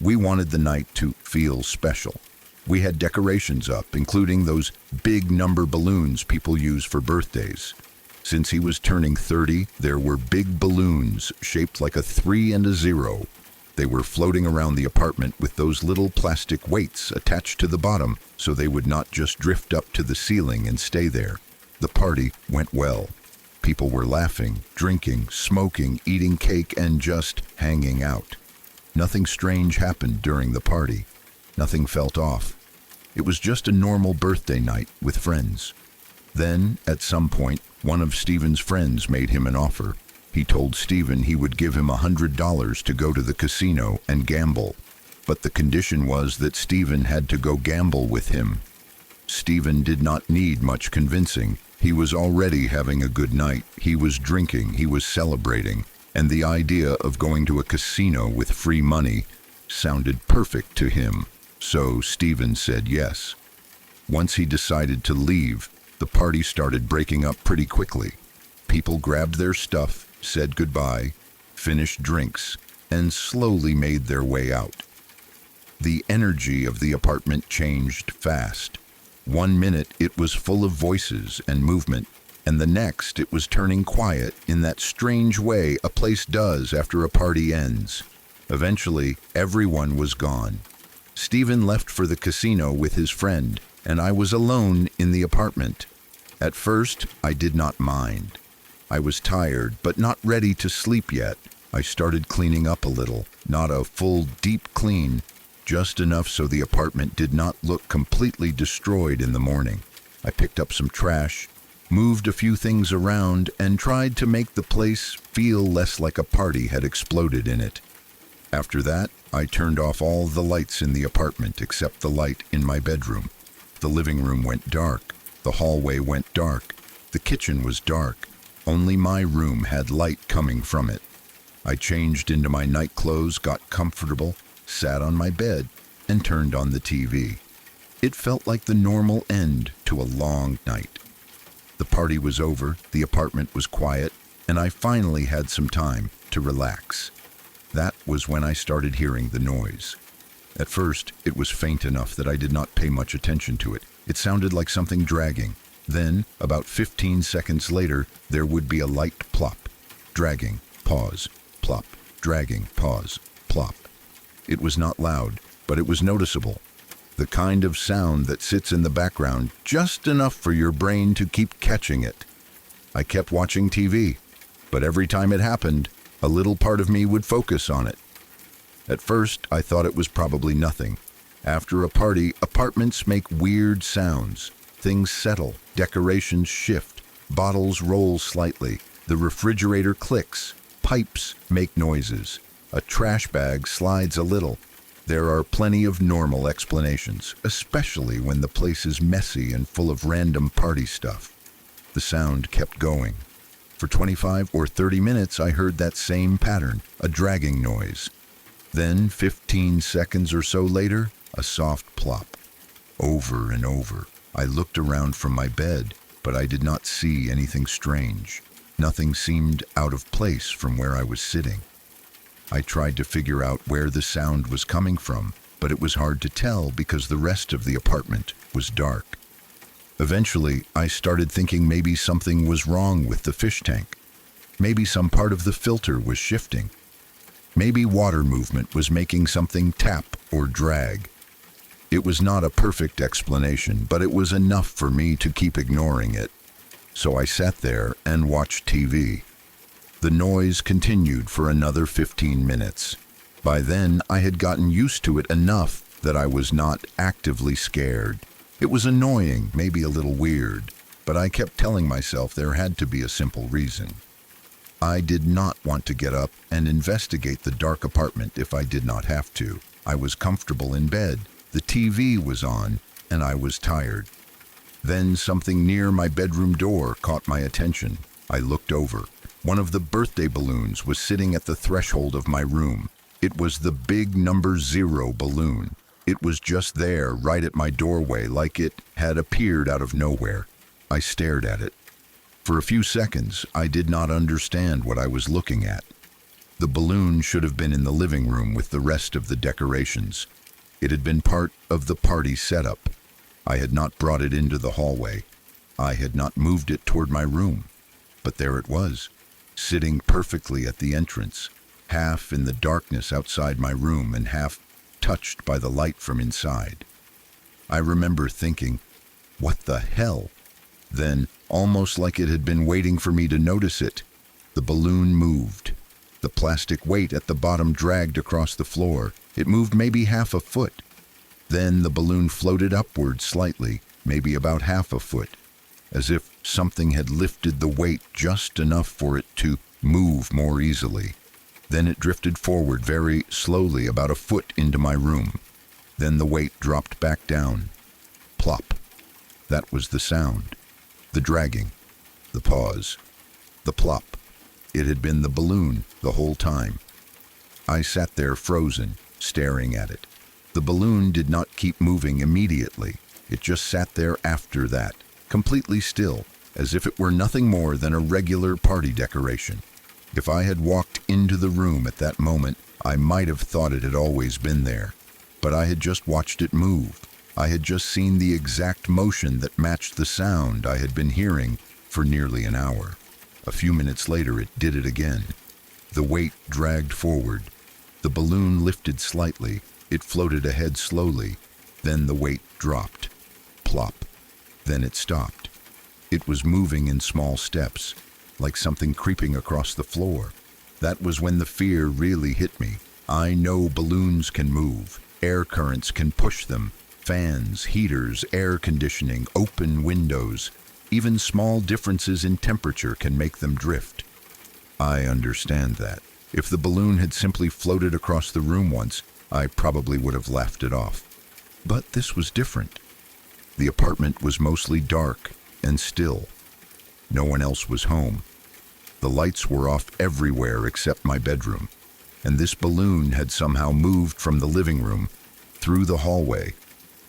we wanted the night to feel special. We had decorations up, including those big number balloons people use for birthdays. Since he was turning 30, there were big balloons shaped like a 3 and a 0. They were floating around the apartment with those little plastic weights attached to the bottom so they would not just drift up to the ceiling and stay there. The party went well. People were laughing, drinking, smoking, eating cake, and just hanging out. Nothing strange happened during the party. Nothing felt off. It was just a normal birthday night with friends. Then, at some point, one of Steven's friends made him an offer. He told Steven he would give him $100 to go to the casino and gamble. But the condition was that Steven had to go gamble with him. Steven did not need much convincing. He was already having a good night. He was drinking, he was celebrating, and the idea of going to a casino with free money sounded perfect to him. So Steven said yes. Once he decided to leave, the party started breaking up pretty quickly. People grabbed their stuff, said goodbye, finished drinks, and slowly made their way out. The energy of the apartment changed fast. 1 minute it was full of voices and movement. and the next it was turning quiet in that strange way a place does after a party ends. Eventually, everyone was gone. Stephen left for the casino with his friend, and I was alone in the apartment. At first, I did not mind. I was tired, but not ready to sleep yet. I started cleaning up a little, not a full, deep clean, just enough so the apartment did not look completely destroyed in the morning. I picked up some trash, moved a few things around, and tried to make the place feel less like a party had exploded in it. After that, I turned off all the lights in the apartment except the light in my bedroom. The living room went dark. The hallway went dark. The kitchen was dark. Only my room had light coming from it. I changed into my night clothes, got comfortable, sat on my bed, and turned on the TV. It felt like the normal end to a long night. The party was over, the apartment was quiet, and I finally had some time to relax. That was when I started hearing the noise. At first, it was faint enough that I did not pay much attention to it. It sounded like something dragging. Then, about 15 seconds later, there would be a light plop. Dragging, pause, plop, dragging, pause, plop. It was not loud, but it was noticeable. The kind of sound that sits in the background just enough for your brain to keep catching it. I kept watching TV, but every time it happened, a little part of me would focus on it. At first, I thought it was probably nothing. After a party, apartments make weird sounds. Things settle, decorations shift, bottles roll slightly, the refrigerator clicks, pipes make noises, a trash bag slides a little. There are plenty of normal explanations, especially when the place is messy and full of random party stuff. The sound kept going. For 25 or 30 minutes, I heard that same pattern, a dragging noise. Then, 15 seconds or so later, a soft plop. Over and over. I looked around from my bed, but I did not see anything strange. Nothing seemed out of place from where I was sitting. I tried to figure out where the sound was coming from, but it was hard to tell because the rest of the apartment was dark. Eventually, I started thinking maybe something was wrong with the fish tank. Maybe some part of the filter was shifting. Maybe water movement was making something tap or drag. It was not a perfect explanation, but it was enough for me to keep ignoring it. So I sat there and watched TV. The noise continued for another 15 minutes. By then, I had gotten used to it enough that I was not actively scared. It was annoying, maybe a little weird, but I kept telling myself there had to be a simple reason. I did not want to get up and investigate the dark apartment if I did not have to. I was comfortable in bed, the TV was on, and I was tired. Then something near my bedroom door caught my attention. I looked over. One of the birthday balloons was sitting at the threshold of my room. It was the big number 0 balloon. It was just there, right at my doorway, like it had appeared out of nowhere. I stared at it. For a few seconds, I did not understand what I was looking at. The balloon should have been in the living room with the rest of the decorations. It had been part of the party setup. I had not brought it into the hallway. I had not moved it toward my room. But there it was, sitting perfectly at the entrance, half in the darkness outside my room and half touched by the light from inside. I remember thinking, what the hell? Then, almost like it had been waiting for me to notice it, the balloon moved. The plastic weight at the bottom dragged across the floor. It moved maybe half a foot. Then the balloon floated upward slightly, maybe about half a foot, as if something had lifted the weight just enough for it to move more easily. Then it drifted forward very slowly about a foot into my room. Then the weight dropped back down. Plop. That was the sound. The dragging. The pause. The plop. It had been the balloon the whole time. I sat there frozen, staring at it. The balloon did not keep moving immediately. It just sat there after that, completely still, as if it were nothing more than a regular party decoration. If I had walked into the room at that moment, I might have thought it had always been there. But I had just watched it move. I had just seen the exact motion that matched the sound I had been hearing for nearly an hour. A few minutes later, it did it again. The weight dragged forward. The balloon lifted slightly. It floated ahead slowly. Then the weight dropped. Plop. Then it stopped. It was moving in small steps, like something creeping across the floor. That was when the fear really hit me. I know balloons can move. Air currents can push them. Fans, heaters, air conditioning, open windows. Even small differences in temperature can make them drift. I understand that. If the balloon had simply floated across the room once, I probably would have laughed it off. But this was different. The apartment was mostly dark and still. No one else was home. The lights were off everywhere except my bedroom, and this balloon had somehow moved from the living room, through the hallway,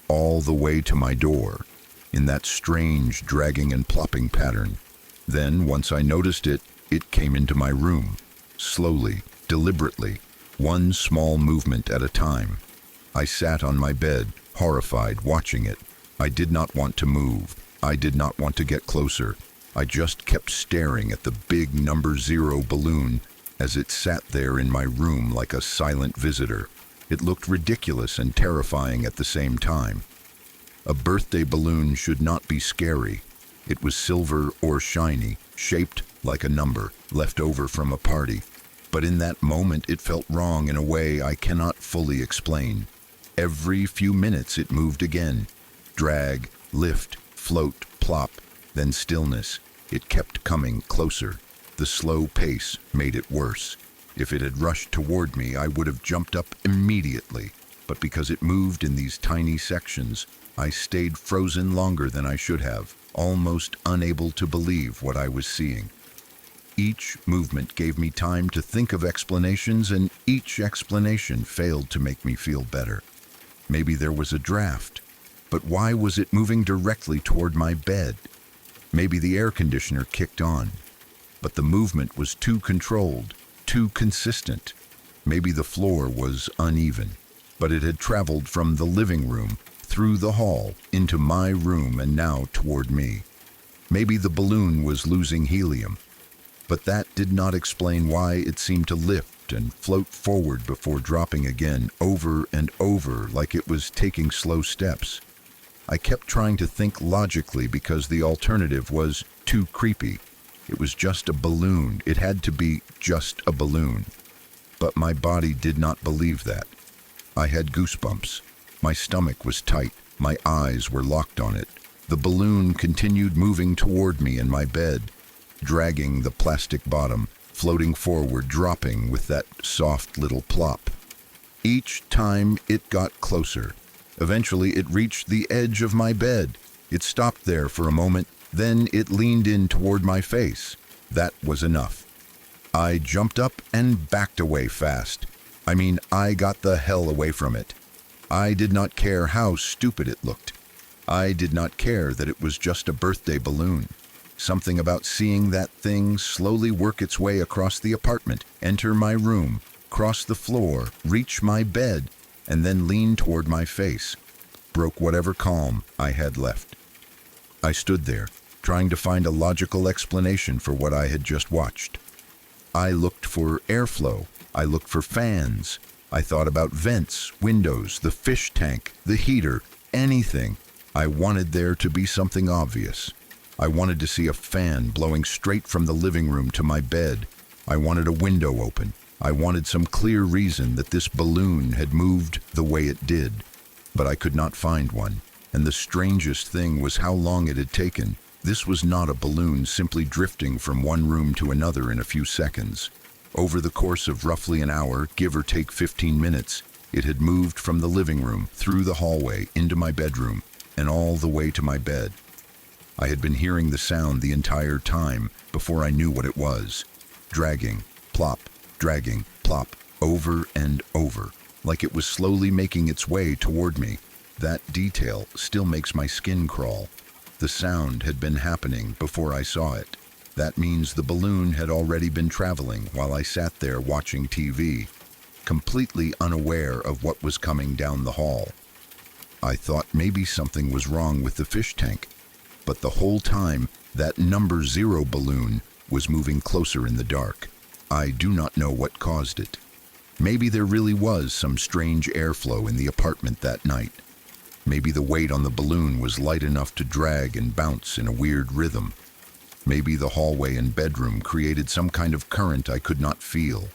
all the way to my door, in that strange dragging and plopping pattern. Then, once I noticed it, it came into my room, slowly, deliberately, one small movement at a time. I sat on my bed, horrified, watching it. I did not want to move. I did not want to get closer. I just kept staring at the big number 0 balloon as it sat there in my room like a silent visitor. It looked ridiculous and terrifying at the same time. A birthday balloon should not be scary. It was silver or shiny, shaped like a number, left over from a party. But in that moment it felt wrong in a way I cannot fully explain. Every few minutes it moved again. Drag, lift, float, plop, then stillness. It kept coming closer. The slow pace made it worse. If it had rushed toward me, I would have jumped up immediately. But because it moved in these tiny sections, I stayed frozen longer than I should have, almost unable to believe what I was seeing. Each movement gave me time to think of explanations, and each explanation failed to make me feel better. Maybe there was a draft, but why was it moving directly toward my bed? Maybe the air conditioner kicked on, but the movement was too controlled, too consistent. Maybe the floor was uneven, but it had traveled from the living room, through the hall, into my room, and now toward me. Maybe the balloon was losing helium, but that did not explain why it seemed to lift and float forward before dropping again, over and over, like it was taking slow steps. I kept trying to think logically because the alternative was too creepy. It was just a balloon. It had to be just a balloon. But my body did not believe that. I had goosebumps. My stomach was tight. My eyes were locked on it. The balloon continued moving toward me in my bed, dragging the plastic bottom, floating forward, dropping with that soft little plop. Each time it got closer. Eventually it reached the edge of my bed. It stopped there for a moment, then it leaned in toward my face. That was enough. I jumped up and backed away fast. I got the hell away from it. I did not care how stupid it looked. I did not care that it was just a birthday balloon. Something about seeing that thing slowly work its way across the apartment, enter my room, cross the floor, reach my bed, and then lean toward my face, broke whatever calm I had left. I stood there, trying to find a logical explanation for what I had just watched. I looked for airflow. I looked for fans. I thought about vents, windows, the fish tank, the heater, anything. I wanted there to be something obvious. I wanted to see a fan blowing straight from the living room to my bed. I wanted a window open. I wanted some clear reason that this balloon had moved the way it did. But I could not find one. And the strangest thing was how long it had taken. This was not a balloon simply drifting from one room to another in a few seconds. Over the course of roughly an hour, give or take 15 minutes, it had moved from the living room, through the hallway, into my bedroom, and all the way to my bed. I had been hearing the sound the entire time before I knew what it was. Dragging, plop, dragging, plop, over and over, like it was slowly making its way toward me. That detail still makes my skin crawl. The sound had been happening before I saw it. That means the balloon had already been traveling while I sat there watching TV, completely unaware of what was coming down the hall. I thought maybe something was wrong with the fish tank, but the whole time That number 0 balloon was moving closer in the dark. I do not know what caused it. Maybe there really was some strange airflow in the apartment that night. Maybe the weight on the balloon was light enough to drag and bounce in a weird rhythm. Maybe the hallway and bedroom created some kind of current I could not feel.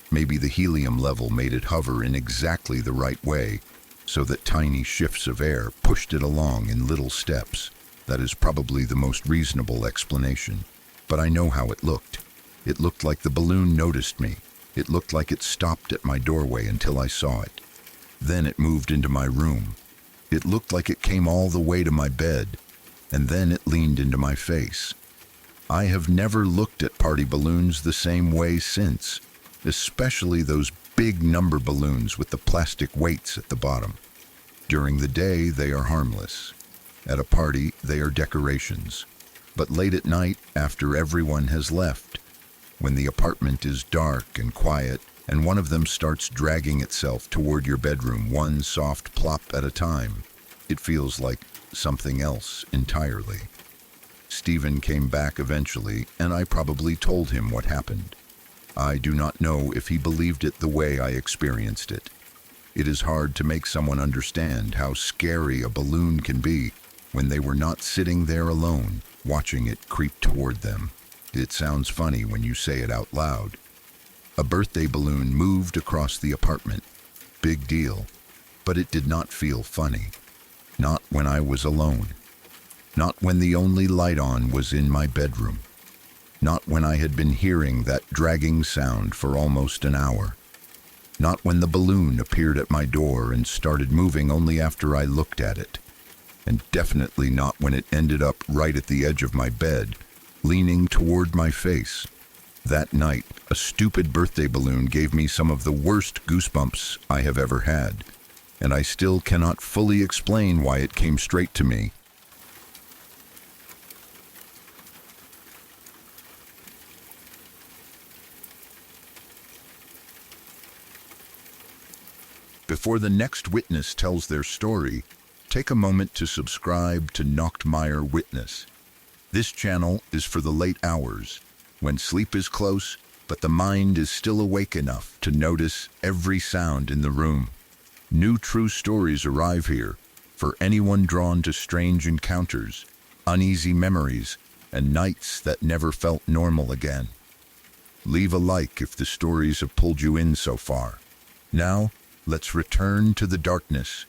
Maybe the helium level made it hover in exactly the right way, so that tiny shifts of air pushed it along in little steps. That is probably the most reasonable explanation. But I know how it looked. It looked like the balloon noticed me. It looked like it stopped at my doorway until I saw it. Then it moved into my room. It looked like it came all the way to my bed, and then it leaned into my face. I have never looked at party balloons the same way since, especially those big number balloons with the plastic weights at the bottom. During the day, they are harmless. At a party, they are decorations. But late at night, after everyone has left, when the apartment is dark and quiet, and one of them starts dragging itself toward your bedroom one soft plop at a time, it feels like something else entirely. Stephen came back eventually, and I probably told him what happened. I do not know if he believed it the way I experienced it. It is hard to make someone understand how scary a balloon can be when they were not sitting there alone, watching it creep toward them. It sounds funny when you say it out loud. A birthday balloon moved across the apartment. Big deal. But it did not feel funny. Not when I was alone. Not when the only light on was in my bedroom. Not when I had been hearing that dragging sound for almost an hour. Not when the balloon appeared at my door and started moving only after I looked at it. And definitely not when it ended up right at the edge of my bed, leaning toward my face. That night, a stupid birthday balloon gave me some of the worst goosebumps I have ever had, and I still cannot fully explain why it came straight to me. Before the next witness tells their story, take a moment to subscribe to Nachtmayer Witness. This channel is for the late hours, when sleep is close, but the mind is still awake enough to notice every sound in the room. New true stories arrive here for anyone drawn to strange encounters, uneasy memories, and nights that never felt normal again. Leave a like if the stories have pulled you in so far. Now, let's return to the darkness.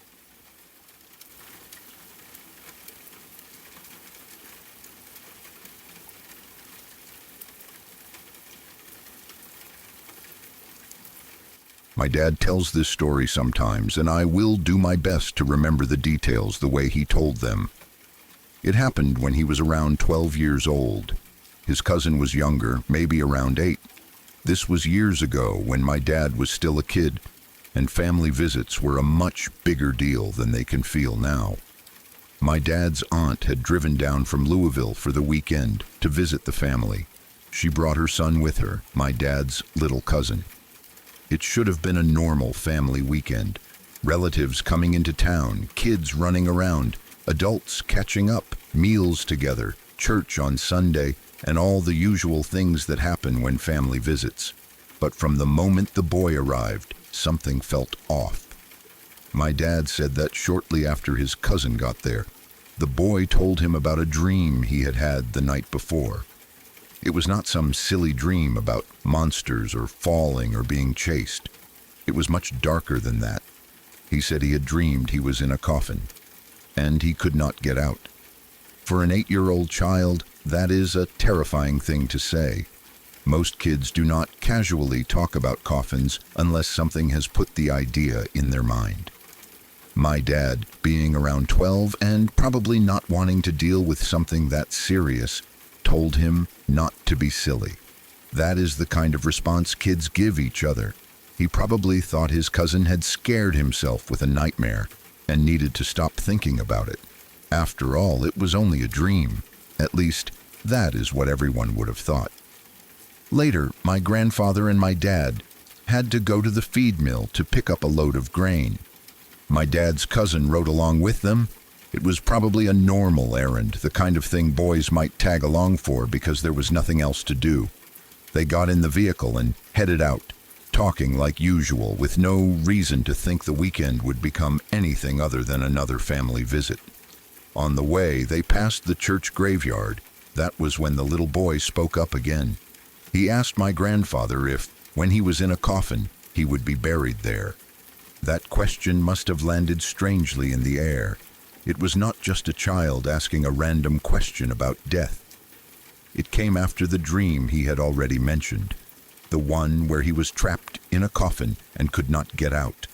My dad tells this story sometimes, and I will do my best to remember the details the way he told them. It happened when he was around 12 years old. His cousin was younger, maybe around 8. This was years ago when my dad was still a kid, and family visits were a much bigger deal than they can feel now. My dad's aunt had driven down from Louisville for the weekend to visit the family. She brought her son with her, my dad's little cousin. It should have been a normal family weekend. Relatives coming into town, kids running around, adults catching up, meals together, church on Sunday, and all the usual things that happen when family visits. But from the moment the boy arrived, something felt off. My dad said that shortly after his cousin got there, the boy told him about a dream he had had the night before. It was not some silly dream about monsters or falling or being chased. It was much darker than that. He said he had dreamed he was in a coffin, and he could not get out. For an 8-year-old child, that is a terrifying thing to say. Most kids do not casually talk about coffins unless something has put the idea in their mind. My dad, being around 12 and probably not wanting to deal with something that serious, told him not to be silly. That is the kind of response kids give each other. He probably thought his cousin had scared himself with a nightmare and needed to stop thinking about it. After all, it was only a dream. At least, that is what everyone would have thought. Later, my grandfather and my dad had to go to the feed mill to pick up a load of grain. My dad's cousin rode along with them, It was probably a normal errand, the kind of thing boys might tag along for because there was nothing else to do. They got in the vehicle and headed out, talking like usual, with no reason to think the weekend would become anything other than another family visit. On the way, they passed the church graveyard. That was when the little boy spoke up again. He asked my grandfather if, when he was in a coffin, he would be buried there. That question must have landed strangely in the air. It was not just a child asking a random question about death. It came after the dream he had already mentioned, the one where he was trapped in a coffin and could not get out.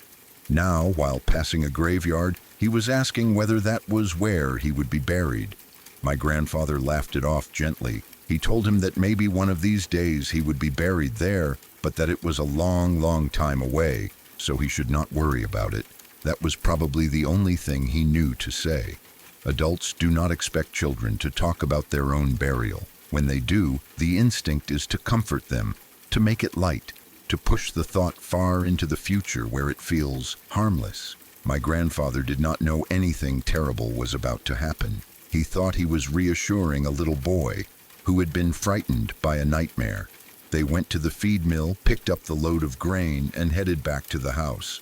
Now, while passing a graveyard, he was asking whether that was where he would be buried. My grandfather laughed it off gently. He told him that maybe one of these days he would be buried there, but that it was a long, long time away, so he should not worry about it. That was probably the only thing he knew to say. Adults do not expect children to talk about their own burial. When they do, the instinct is to comfort them, to make it light, to push the thought far into the future where it feels harmless. My grandfather did not know anything terrible was about to happen. He thought he was reassuring a little boy who had been frightened by a nightmare. They went to the feed mill, picked up the load of grain, and headed back to the house.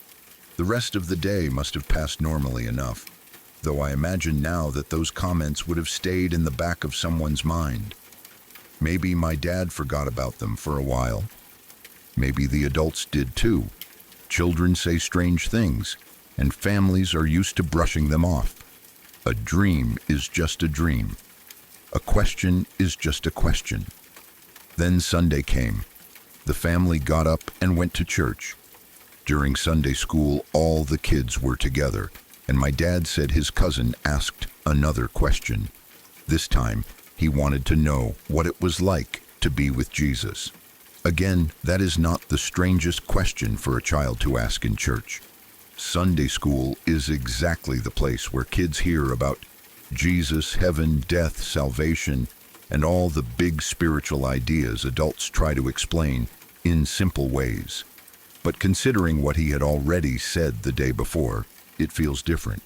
The rest of the day must have passed normally enough, though I imagine now that those comments would have stayed in the back of someone's mind. Maybe my dad forgot about them for a while. Maybe the adults did too. Children say strange things, and families are used to brushing them off. A dream is just a dream. A question is just a question. Then Sunday came. The family got up and went to church. During Sunday school, all the kids were together, and my dad said his cousin asked another question. This time, he wanted to know what it was like to be with Jesus. Again, that is not the strangest question for a child to ask in church. Sunday school is exactly the place where kids hear about Jesus, heaven, death, salvation, and all the big spiritual ideas adults try to explain in simple ways. But considering what he had already said the day before, it feels different.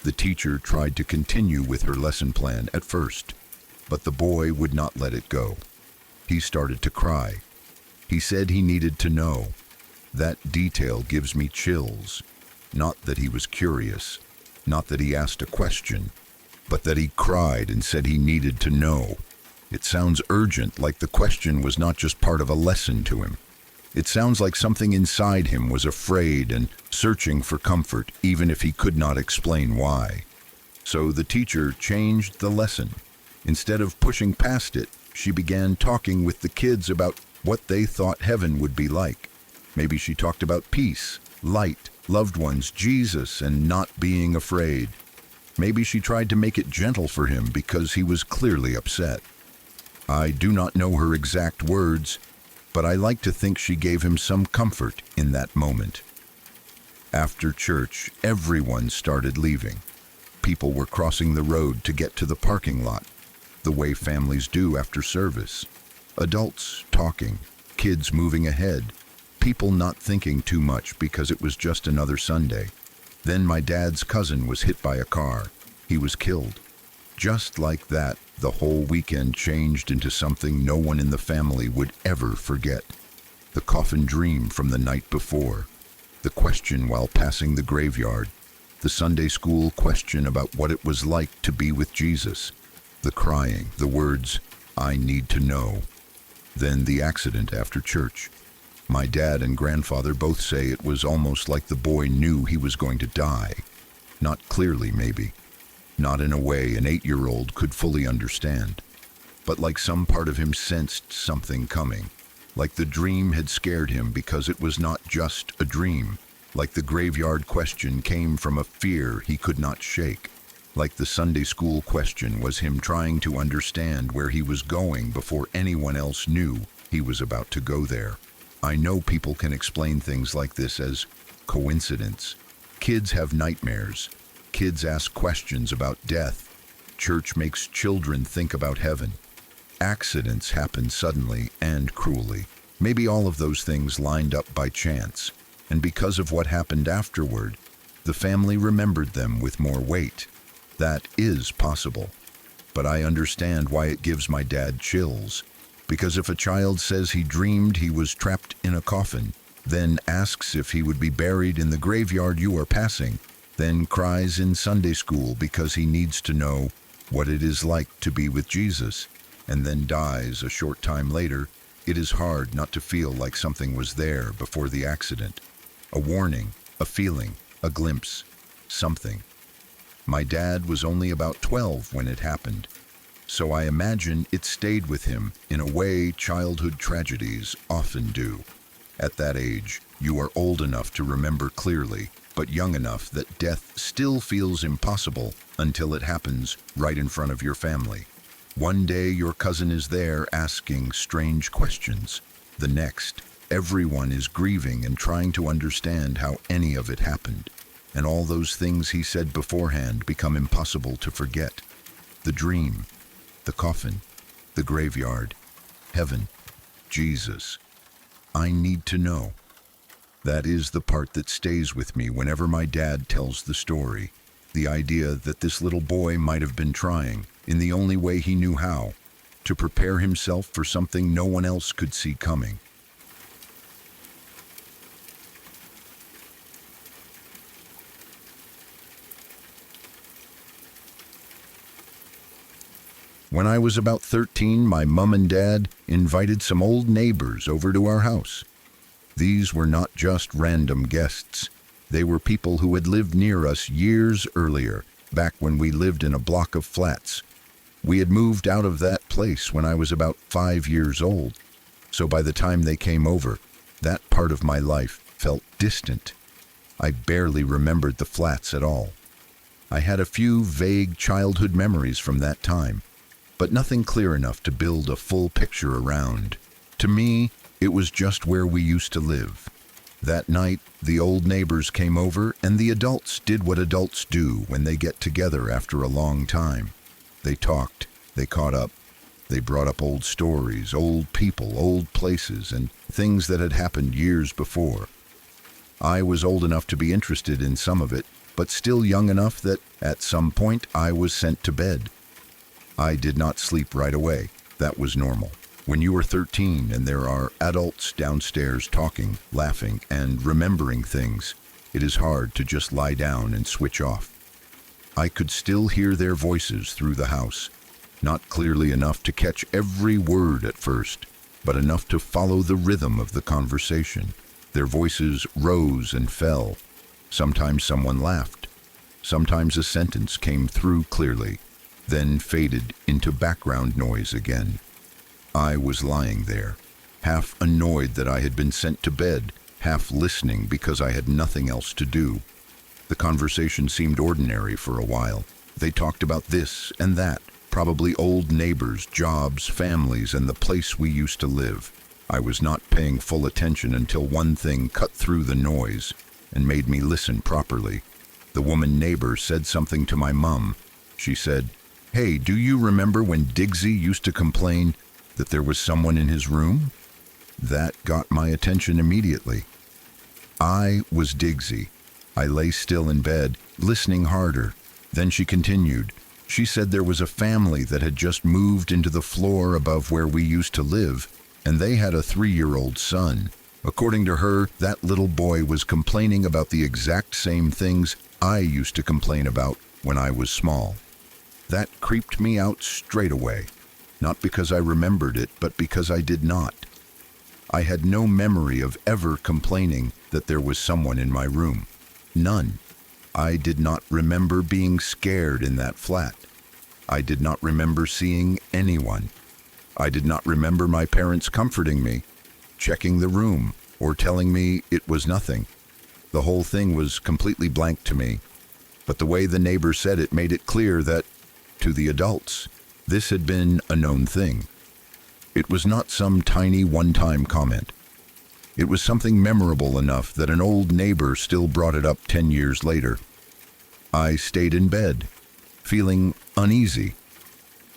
The teacher tried to continue with her lesson plan at first, but the boy would not let it go. He started to cry. He said he needed to know. That detail gives me chills. Not that he was curious, not that he asked a question, but that he cried and said he needed to know. It sounds urgent, like the question was not just part of a lesson to him. It sounds like something inside him was afraid and searching for comfort, even if he could not explain why. So the teacher changed the lesson. Instead of pushing past it, she began talking with the kids about what they thought heaven would be like. Maybe she talked about peace, light, loved ones, Jesus, and not being afraid. Maybe she tried to make it gentle for him because he was clearly upset. I do not know her exact words, but I like to think she gave him some comfort in that moment. After church, everyone started leaving. People were crossing the road to get to the parking lot, the way families do after service. Adults talking, kids moving ahead, people not thinking too much because it was just another Sunday. Then my dad's cousin was hit by a car. He was killed. Just like that, the whole weekend changed into something no one in the family would ever forget. The coffin dream from the night before, the question while passing the graveyard, the Sunday school question about what it was like to be with Jesus, the crying, the words, "I need to know." Then the accident after church. My dad and grandfather both say it was almost like the boy knew he was going to die. Not clearly, maybe. Not in a way an 8-year-old could fully understand. But like some part of him sensed something coming. Like the dream had scared him because it was not just a dream. Like the graveyard question came from a fear he could not shake. Like the Sunday school question was him trying to understand where he was going before anyone else knew he was about to go there. I know people can explain things like this as coincidence. Kids have nightmares. Kids ask questions about death. Church makes children think about heaven. Accidents happen suddenly and cruelly. Maybe all of those things lined up by chance. And because of what happened afterward, the family remembered them with more weight. That is possible. But I understand why it gives my dad chills. Because if a child says he dreamed he was trapped in a coffin, then asks if he would be buried in the graveyard you are passing, then cries in Sunday school because he needs to know what it is like to be with Jesus, and then dies a short time later, it is hard not to feel like something was there before the accident. A warning, a feeling, a glimpse, something. My dad was only about 12 when it happened, so I imagine it stayed with him in a way childhood tragedies often do. At that age, you are old enough to remember clearly, but young enough that death still feels impossible until it happens right in front of your family. One day your cousin is there asking strange questions. The next, everyone is grieving and trying to understand how any of it happened. And all those things he said beforehand become impossible to forget. The dream, the coffin, the graveyard, heaven, Jesus. I need to know. That is the part that stays with me whenever my dad tells the story. The idea that this little boy might have been trying, in the only way he knew how, to prepare himself for something no one else could see coming. When I was about 13, my mom and dad invited some old neighbors over to our house. These were not just random guests. They were people who had lived near us years earlier, back when we lived in a block of flats. We had moved out of that place when I was about 5 years old, so by the time they came over, that part of my life felt distant. I barely remembered the flats at all. I had a few vague childhood memories from that time, but nothing clear enough to build a full picture around. To me, it was just where we used to live. That night, the old neighbors came over, and the adults did what adults do when they get together after a long time. They talked, they caught up, they brought up old stories, old people, old places, and things that had happened years before. I was old enough to be interested in some of it, but still young enough that, at some point, I was sent to bed. I did not sleep right away. That was normal. When you are 13 and there are adults downstairs talking, laughing, and remembering things, it is hard to just lie down and switch off. I could still hear their voices through the house, not clearly enough to catch every word at first, but enough to follow the rhythm of the conversation. Their voices rose and fell. Sometimes someone laughed. Sometimes a sentence came through clearly, then faded into background noise again. I was lying there, half annoyed that I had been sent to bed, half listening because I had nothing else to do. The conversation seemed ordinary for a while. They talked about this and that, probably old neighbors, jobs, families, and the place we used to live. I was not paying full attention until one thing cut through the noise and made me listen properly. The woman neighbor said something to my mum. She said, "Hey, do you remember when Diggsy used to complain that there was someone in his room?" That got my attention immediately. I was Diggsy. I lay still in bed, listening harder. Then she continued. She said there was a family that had just moved into the floor above where we used to live, and they had a 3-year-old son. According to her, that little boy was complaining about the exact same things I used to complain about when I was small. That creeped me out straight away, not because I remembered it, but because I did not. I had no memory of ever complaining that there was someone in my room. None. I did not remember being scared in that flat. I did not remember seeing anyone. I did not remember my parents comforting me, checking the room, or telling me it was nothing. The whole thing was completely blank to me, but the way the neighbor said it made it clear that, to the adults, this had been a known thing. It was not some tiny one-time comment. It was something memorable enough that an old neighbor still brought it up 10 years later. I stayed in bed, feeling uneasy.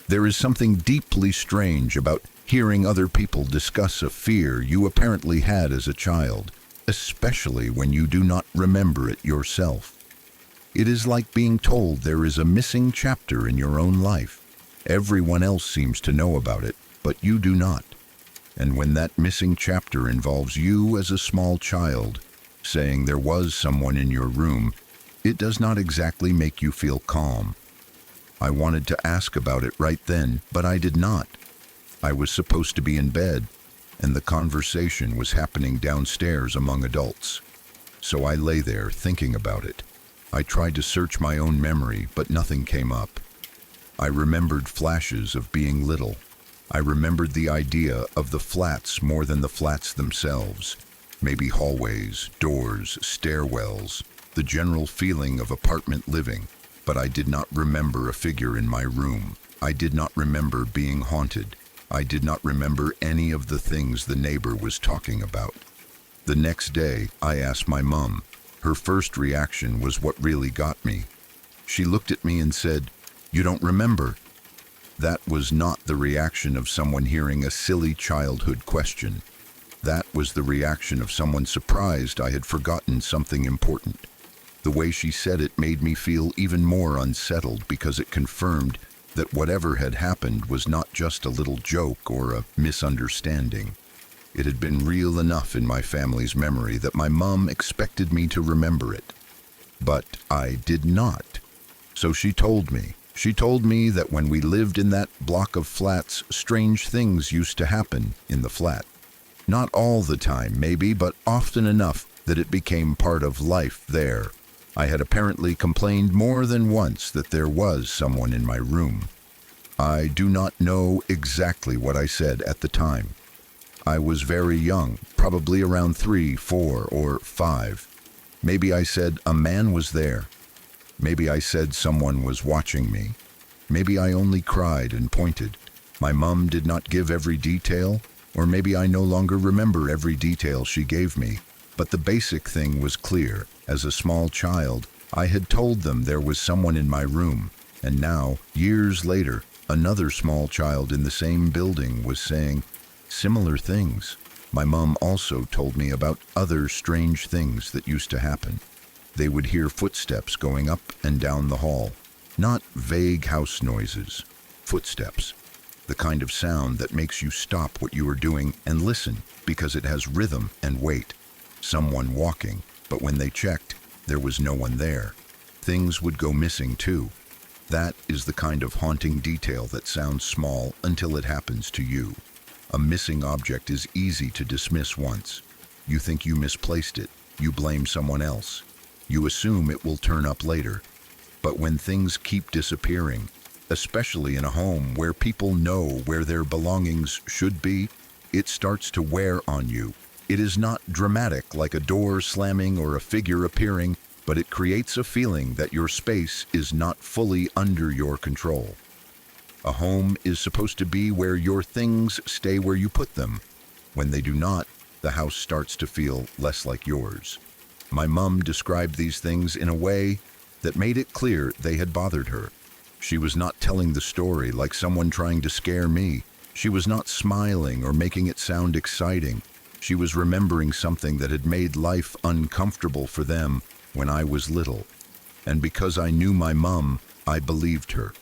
There is something deeply strange about hearing other people discuss a fear you apparently had as a child, especially when you do not remember it yourself. It is like being told there is a missing chapter in your own life. Everyone else seems to know about it, but you do not. And when that missing chapter involves you as a small child, saying there was someone in your room, it does not exactly make you feel calm. I wanted to ask about it right then, but I did not. I was supposed to be in bed, and the conversation was happening downstairs among adults. So I lay there thinking about it. I tried to search my own memory, but nothing came up. I remembered flashes of being little. I remembered the idea of the flats more than the flats themselves. Maybe hallways, doors, stairwells, the general feeling of apartment living. But I did not remember a figure in my room. I did not remember being haunted. I did not remember any of the things the neighbor was talking about. The next day, I asked my mom. Her first reaction was what really got me. She looked at me and said, "You don't remember?" That was not the reaction of someone hearing a silly childhood question. That was the reaction of someone surprised I had forgotten something important. The way she said it made me feel even more unsettled because it confirmed that whatever had happened was not just a little joke or a misunderstanding. It had been real enough in my family's memory that my mom expected me to remember it. But I did not. So she told me. She told me that when we lived in that block of flats, strange things used to happen in the flat. Not all the time, maybe, but often enough that it became part of life there. I had apparently complained more than once that there was someone in my room. I do not know exactly what I said at the time. I was very young, probably around 3, 4, or 5. Maybe I said a man was there. Maybe I said someone was watching me. Maybe I only cried and pointed. My mom did not give every detail, or maybe I no longer remember every detail she gave me. But the basic thing was clear. As a small child, I had told them there was someone in my room, and now, years later, another small child in the same building was saying similar things. My mom also told me about other strange things that used to happen. They would hear footsteps going up and down the hall. Not vague house noises. Footsteps. The kind of sound that makes you stop what you are doing and listen because it has rhythm and weight. Someone walking, but when they checked, there was no one there. Things would go missing too. That is the kind of haunting detail that sounds small until it happens to you. A missing object is easy to dismiss once. You think you misplaced it. You blame someone else. You assume it will turn up later. But when things keep disappearing, especially in a home where people know where their belongings should be, it starts to wear on you. It is not dramatic like a door slamming or a figure appearing, but it creates a feeling that your space is not fully under your control. A home is supposed to be where your things stay where you put them. When they do not, the house starts to feel less like yours. My mom described these things in a way that made it clear they had bothered her. She was not telling the story like someone trying to scare me. She was not smiling or making it sound exciting. She was remembering something that had made life uncomfortable for them when I was little. And because I knew my mom, I believed her.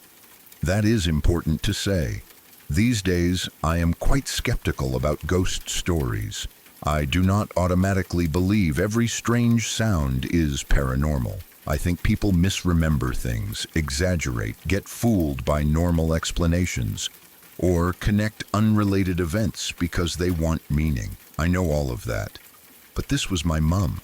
That is important to say. These days, I am quite skeptical about ghost stories. I do not automatically believe every strange sound is paranormal. I think people misremember things, exaggerate, get fooled by normal explanations, or connect unrelated events because they want meaning. I know all of that. But this was my mom.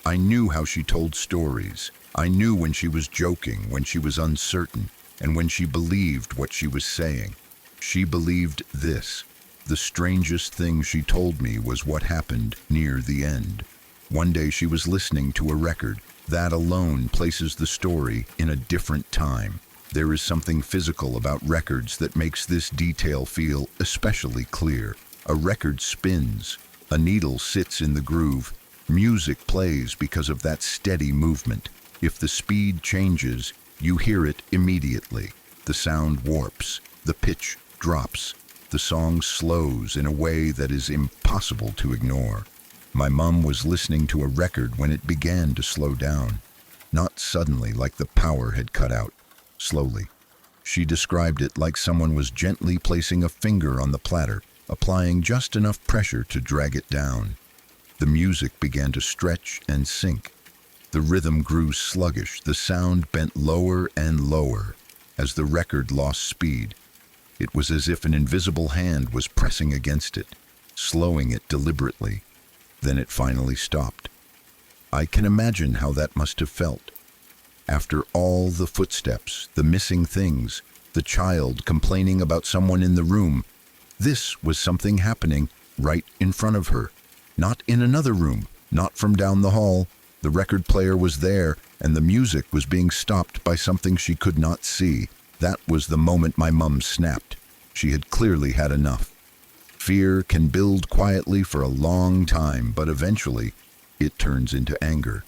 I knew how she told stories. I knew when she was joking, when she was uncertain, and when she believed what she was saying. She believed this. The strangest thing she told me was what happened near the end. One day she was listening to a record. That alone places the story in a different time. There is something physical about records that makes this detail feel especially clear. A record spins. A needle sits in the groove. Music plays because of that steady movement. If the speed changes, you hear it immediately. The sound warps. The pitch drops. The song slows in a way that is impossible to ignore. My mom was listening to a record when it began to slow down. Not suddenly, like the power had cut out. Slowly. She described it like someone was gently placing a finger on the platter, applying just enough pressure to drag it down. The music began to stretch and sink. The rhythm grew sluggish, the sound bent lower and lower as the record lost speed. It was as if an invisible hand was pressing against it, slowing it deliberately. Then it finally stopped. I can imagine how that must have felt. After all the footsteps, the missing things, the child complaining about someone in the room, this was something happening right in front of her. Not in another room, not from down the hall. The record player was there, and the music was being stopped by something she could not see. That was the moment my mum snapped. She had clearly had enough. Fear can build quietly for a long time, but eventually it turns into anger.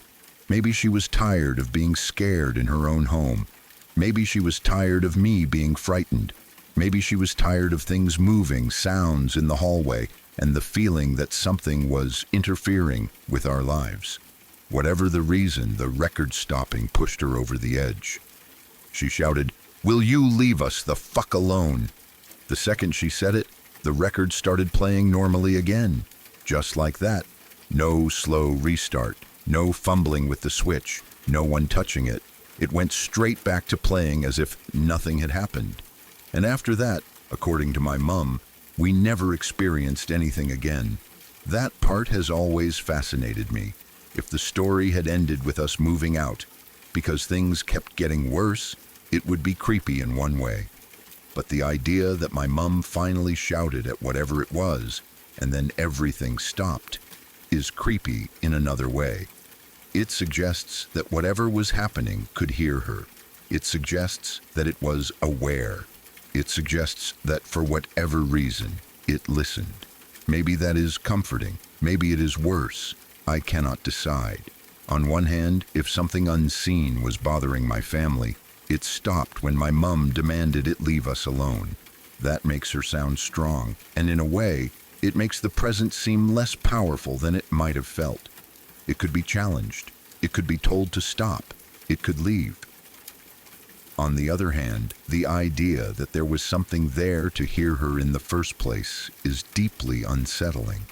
Maybe she was tired of being scared in her own home. Maybe she was tired of me being frightened. Maybe she was tired of things moving, sounds in the hallway, and the feeling that something was interfering with our lives. Whatever the reason, the record stopping pushed her over the edge. She shouted, "Will you leave us the fuck alone?" The second she said it, the record started playing normally again. Just like that. No slow restart, no fumbling with the switch, no one touching it. It went straight back to playing as if nothing had happened. And after that, according to my mum, we never experienced anything again. That part has always fascinated me. If the story had ended with us moving out, because things kept getting worse, it would be creepy in one way. But the idea that my mum finally shouted at whatever it was, and then everything stopped, is creepy in another way. It suggests that whatever was happening could hear her. It suggests that it was aware. It suggests that for whatever reason, it listened. Maybe that is comforting. Maybe it is worse. I cannot decide. On one hand, if something unseen was bothering my family, it stopped when my mum demanded it leave us alone. That makes her sound strong, and in a way, it makes the present seem less powerful than it might have felt. It could be challenged. It could be told to stop. It could leave. On the other hand, the idea that there was something there to hear her in the first place is deeply unsettling.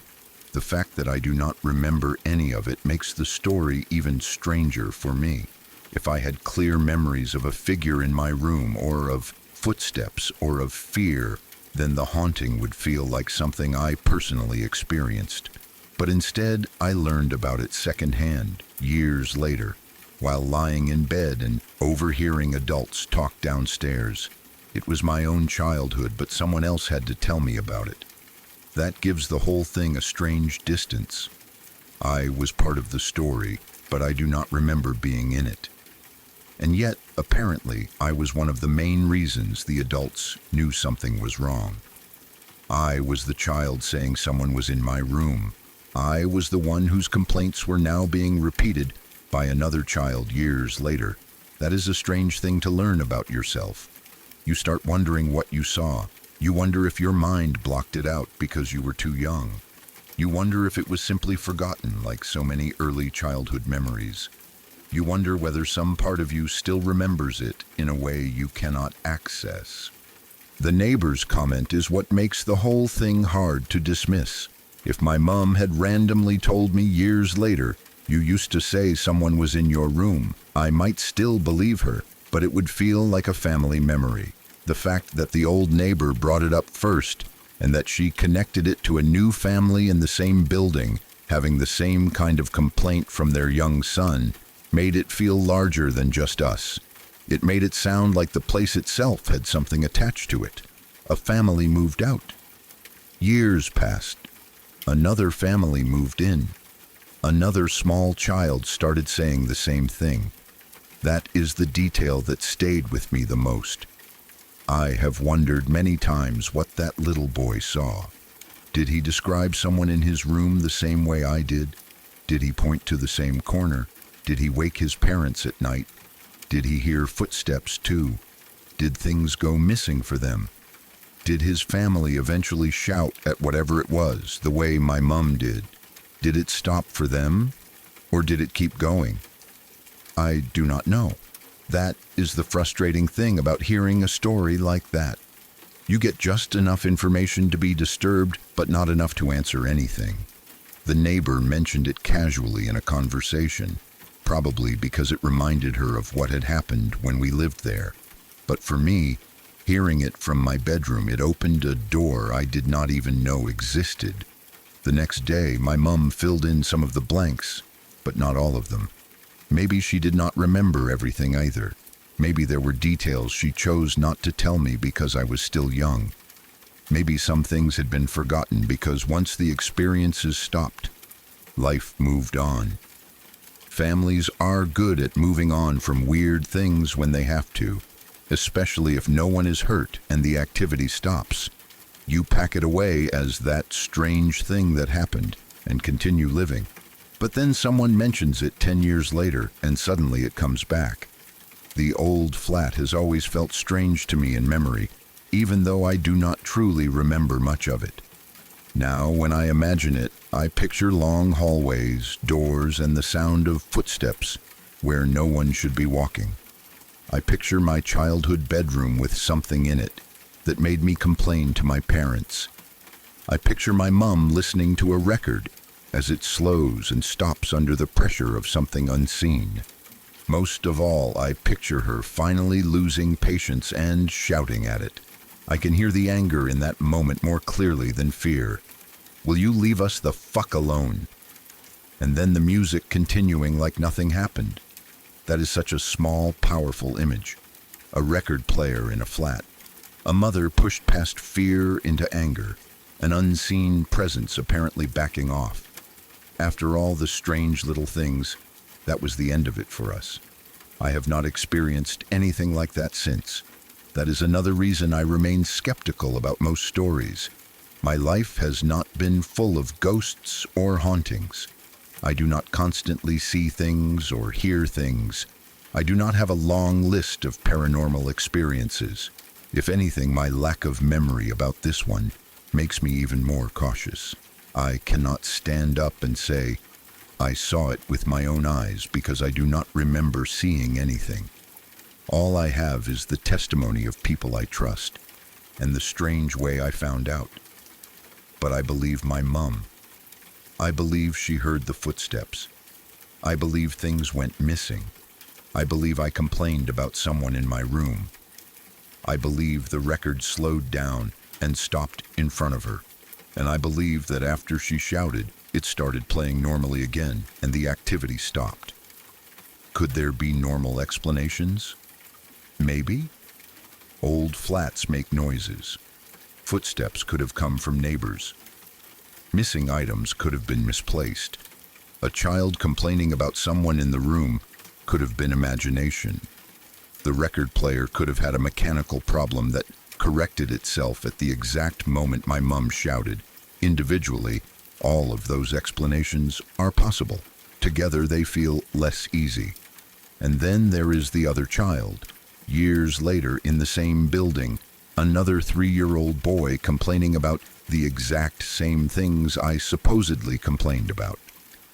The fact that I do not remember any of it makes the story even stranger for me. If I had clear memories of a figure in my room, or of footsteps, or of fear, then the haunting would feel like something I personally experienced. But instead, I learned about it secondhand, years later, while lying in bed and overhearing adults talk downstairs. It was my own childhood, but someone else had to tell me about it. That gives the whole thing a strange distance. I was part of the story, but I do not remember being in it. And yet, apparently, I was one of the main reasons the adults knew something was wrong. I was the child saying someone was in my room. I was the one whose complaints were now being repeated by another child years later. That is a strange thing to learn about yourself. You start wondering what you saw. You wonder if your mind blocked it out because you were too young. You wonder if it was simply forgotten, like so many early childhood memories. You wonder whether some part of you still remembers it in a way you cannot access. The neighbor's comment is what makes the whole thing hard to dismiss. If my mom had randomly told me years later, "You used to say someone was in your room," I might still believe her, but it would feel like a family memory. The fact that the old neighbor brought it up first, and that she connected it to a new family in the same building, having the same kind of complaint from their young son, made it feel larger than just us. It made it sound like the place itself had something attached to it. A family moved out. Years passed. Another family moved in. Another small child started saying the same thing. That is the detail that stayed with me the most. I have wondered many times what that little boy saw. Did he describe someone in his room the same way I did? Did he point to the same corner? Did he wake his parents at night? Did he hear footsteps too? Did things go missing for them? Did his family eventually shout at whatever it was, the way my mum did? Did it stop for them? Or did it keep going? I do not know. That is the frustrating thing about hearing a story like that. You get just enough information to be disturbed, but not enough to answer anything. The neighbor mentioned it casually in a conversation, probably because it reminded her of what had happened when we lived there. But for me, hearing it from my bedroom, it opened a door I did not even know existed. The next day, my mum filled in some of the blanks, but not all of them. Maybe she did not remember everything either. Maybe there were details she chose not to tell me because I was still young. Maybe some things had been forgotten because once the experiences stopped, life moved on. Families are good at moving on from weird things when they have to, especially if no one is hurt and the activity stops. You pack it away as that strange thing that happened and continue living. But then someone mentions it 10 years later and suddenly it comes back. The old flat has always felt strange to me in memory, even though I do not truly remember much of it. Now, when I imagine it, I picture long hallways, doors, and the sound of footsteps where no one should be walking. I picture my childhood bedroom with something in it that made me complain to my parents. I picture my mum listening to a record as it slows and stops under the pressure of something unseen. Most of all, I picture her finally losing patience and shouting at it. I can hear the anger in that moment more clearly than fear. Will you leave us the fuck alone? And then the music continuing like nothing happened. That is such a small, powerful image. A record player in a flat. A mother pushed past fear into anger. An unseen presence apparently backing off. After all the strange little things, that was the end of it for us. I have not experienced anything like that since. That is another reason I remain skeptical about most stories. My life has not been full of ghosts or hauntings. I do not constantly see things or hear things. I do not have a long list of paranormal experiences. If anything, my lack of memory about this one makes me even more cautious. I cannot stand up and say, I saw it with my own eyes because I do not remember seeing anything. All I have is the testimony of people I trust and the strange way I found out. But I believe my mum. I believe she heard the footsteps. I believe things went missing. I believe I complained about someone in my room. I believe the record slowed down and stopped in front of her. And I believe that after she shouted, it started playing normally again and the activity stopped. Could there be normal explanations? Maybe. Old flats make noises. Footsteps could have come from neighbors. Missing items could have been misplaced. A child complaining about someone in the room could have been imagination. The record player could have had a mechanical problem that corrected itself at the exact moment my mum shouted. Individually, all of those explanations are possible. Together they feel less easy. And then there is the other child. Years later, in the same building, another 3-year-old boy complaining about the exact same things I supposedly complained about.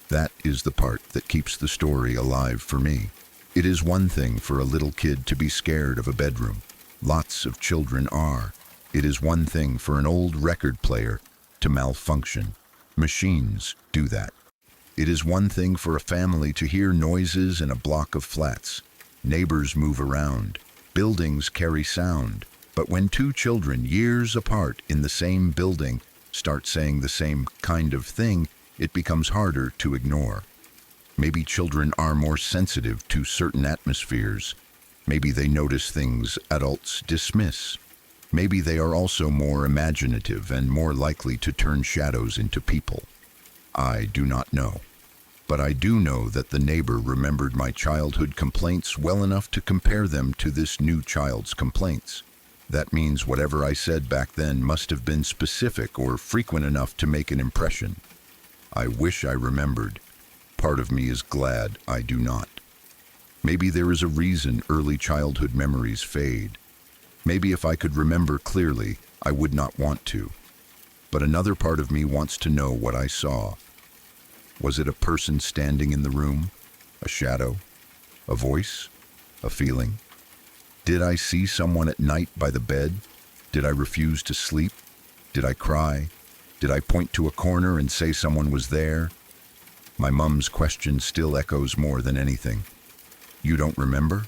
That is the part that keeps the story alive for me. It is one thing for a little kid to be scared of a bedroom. Lots of children are. It is one thing for an old record player to malfunction. Machines do that. It is one thing for a family to hear noises in a block of flats. Neighbors move around. Buildings carry sound. But when two children years apart in the same building start saying the same kind of thing, it becomes harder to ignore. Maybe children are more sensitive to certain atmospheres. Maybe they notice things adults dismiss. Maybe they are also more imaginative and more likely to turn shadows into people. I do not know. But I do know that the neighbor remembered my childhood complaints well enough to compare them to this new child's complaints. That means whatever I said back then must have been specific or frequent enough to make an impression. I wish I remembered. Part of me is glad I do not. Maybe there is a reason early childhood memories fade. Maybe if I could remember clearly, I would not want to. But another part of me wants to know what I saw. Was it a person standing in the room? A shadow? A voice? A feeling? Did I see someone at night by the bed? Did I refuse to sleep? Did I cry? Did I point to a corner and say someone was there? My mum's question still echoes more than anything. You don't remember?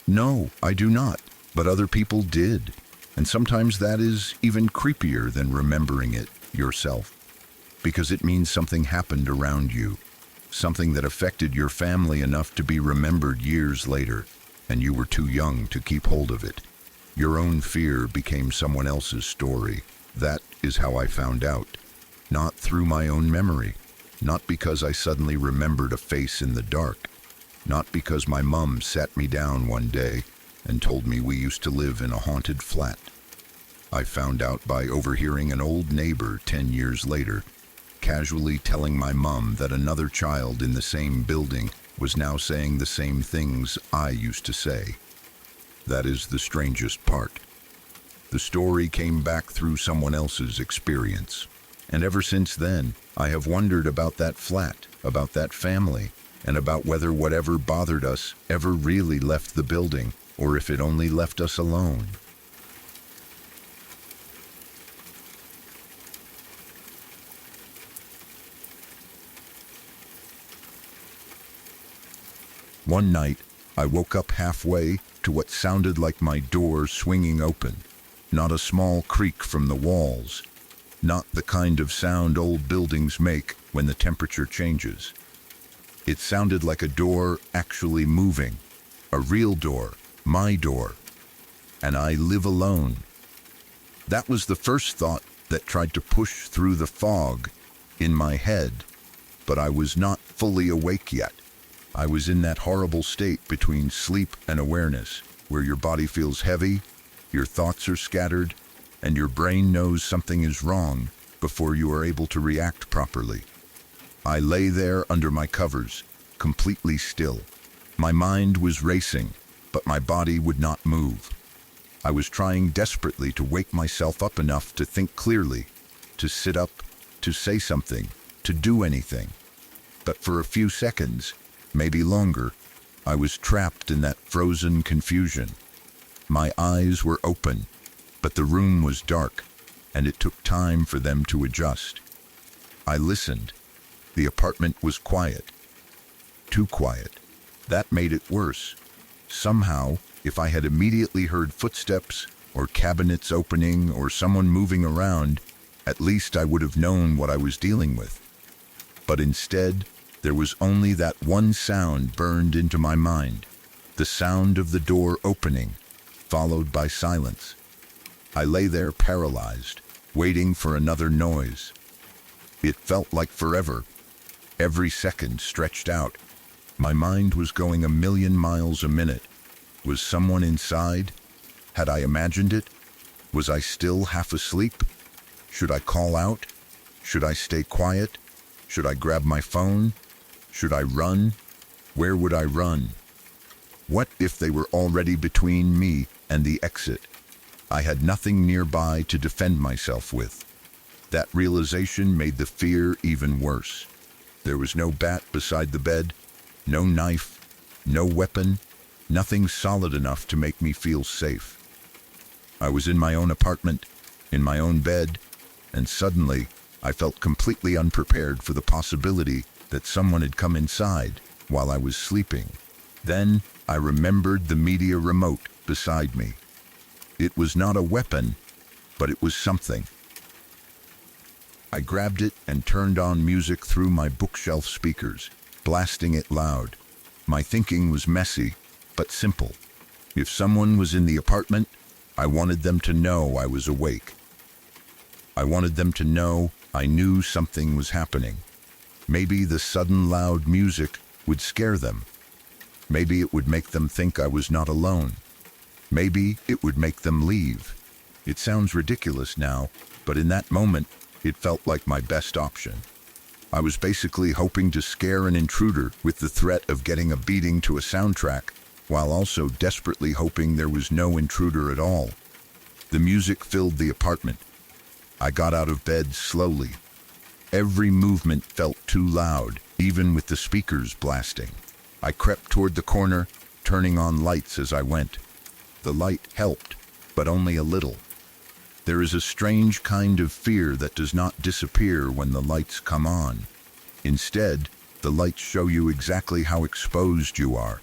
No, I do not, but other people did. And sometimes that is even creepier than remembering it yourself, because it means something happened around you, something that affected your family enough to be remembered years later, and you were too young to keep hold of it. Your own fear became someone else's story. That is how I found out. Not through my own memory, not because I suddenly remembered a face in the dark, not because my mum sat me down one day and told me we used to live in a haunted flat. I found out by overhearing an old neighbor 10 years later casually telling my mum that another child in the same building was now saying the same things I used to say. That is the strangest part. The story came back through someone else's experience. And ever since then, I have wondered about that flat, about that family, and about whether whatever bothered us ever really left the building, or if it only left us alone. One night, I woke up halfway to what sounded like my door swinging open. Not a small creak from the walls. Not the kind of sound old buildings make when the temperature changes. It sounded like a door actually moving. A real door. My door. And I live alone. That was the first thought that tried to push through the fog in my head. But I was not fully awake yet. I was in that horrible state between sleep and awareness, where your body feels heavy, your thoughts are scattered, and your brain knows something is wrong before you are able to react properly. I lay there under my covers, completely still. My mind was racing, but my body would not move. I was trying desperately to wake myself up enough to think clearly, to sit up, to say something, to do anything. But for a few seconds, maybe longer, I was trapped in that frozen confusion. My eyes were open, but the room was dark, and it took time for them to adjust. I listened. The apartment was quiet. Too quiet. That made it worse. Somehow, if I had immediately heard footsteps, or cabinets opening, or someone moving around, at least I would have known what I was dealing with. But instead, there was only that one sound burned into my mind, the sound of the door opening, followed by silence. I lay there paralyzed, waiting for another noise. It felt like forever. Every second stretched out. My mind was going 1,000,000 miles a minute. Was someone inside? Had I imagined it? Was I still half asleep? Should I call out? Should I stay quiet? Should I grab my phone? Should I run? Where would I run? What if they were already between me and the exit? I had nothing nearby to defend myself with. That realization made the fear even worse. There was no bat beside the bed, no knife, no weapon, nothing solid enough to make me feel safe. I was in my own apartment, in my own bed, and suddenly I felt completely unprepared for the possibility that someone had come inside while I was sleeping. Then I remembered the media remote beside me. It was not a weapon, but it was something. I grabbed it and turned on music through my bookshelf speakers, blasting it loud. My thinking was messy, but simple. If someone was in the apartment, I wanted them to know I was awake. I wanted them to know I knew something was happening. Maybe the sudden loud music would scare them. Maybe it would make them think I was not alone. Maybe it would make them leave. It sounds ridiculous now, but in that moment, it felt like my best option. I was basically hoping to scare an intruder with the threat of getting a beating to a soundtrack, while also desperately hoping there was no intruder at all. The music filled the apartment. I got out of bed slowly. Every movement felt too loud, even with the speakers blasting. I crept toward the corner, turning on lights as I went. The light helped, but only a little. There is a strange kind of fear that does not disappear when the lights come on. Instead, the lights show you exactly how exposed you are.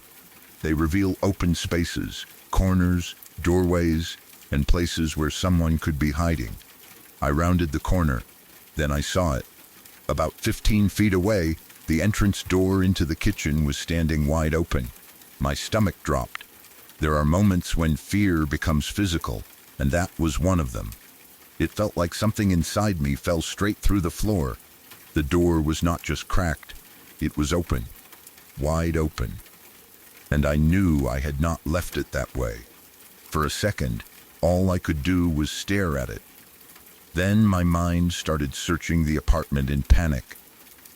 They reveal open spaces, corners, doorways, and places where someone could be hiding. I rounded the corner. Then I saw it. About 15 feet away, the entrance door into the kitchen was standing wide open. My stomach dropped. There are moments when fear becomes physical, and that was one of them. It felt like something inside me fell straight through the floor. The door was not just cracked, it was open, wide open. And I knew I had not left it that way. For a second, all I could do was stare at it. Then my mind started searching the apartment in panic.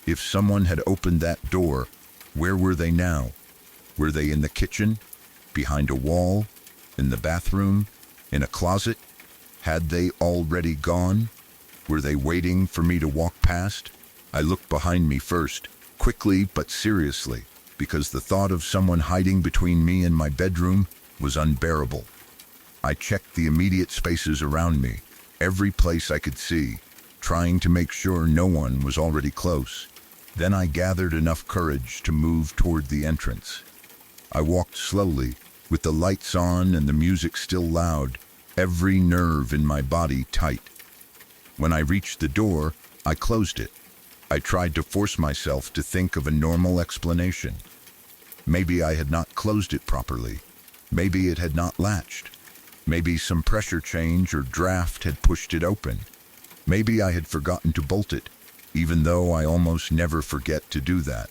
If someone had opened that door, where were they now? Were they in the kitchen? Behind a wall? In the bathroom? In a closet? Had they already gone? Were they waiting for me to walk past? I looked behind me first, quickly but seriously, because the thought of someone hiding between me and my bedroom was unbearable. I checked the immediate spaces around me, every place I could see, trying to make sure no one was already close. Then I gathered enough courage to move toward the entrance. I walked slowly, with the lights on and the music still loud, every nerve in my body tight. When I reached the door, I closed it. I tried to force myself to think of a normal explanation. Maybe I had not closed it properly. Maybe it had not latched. Maybe some pressure change or draft had pushed it open. Maybe I had forgotten to bolt it, even though I almost never forget to do that.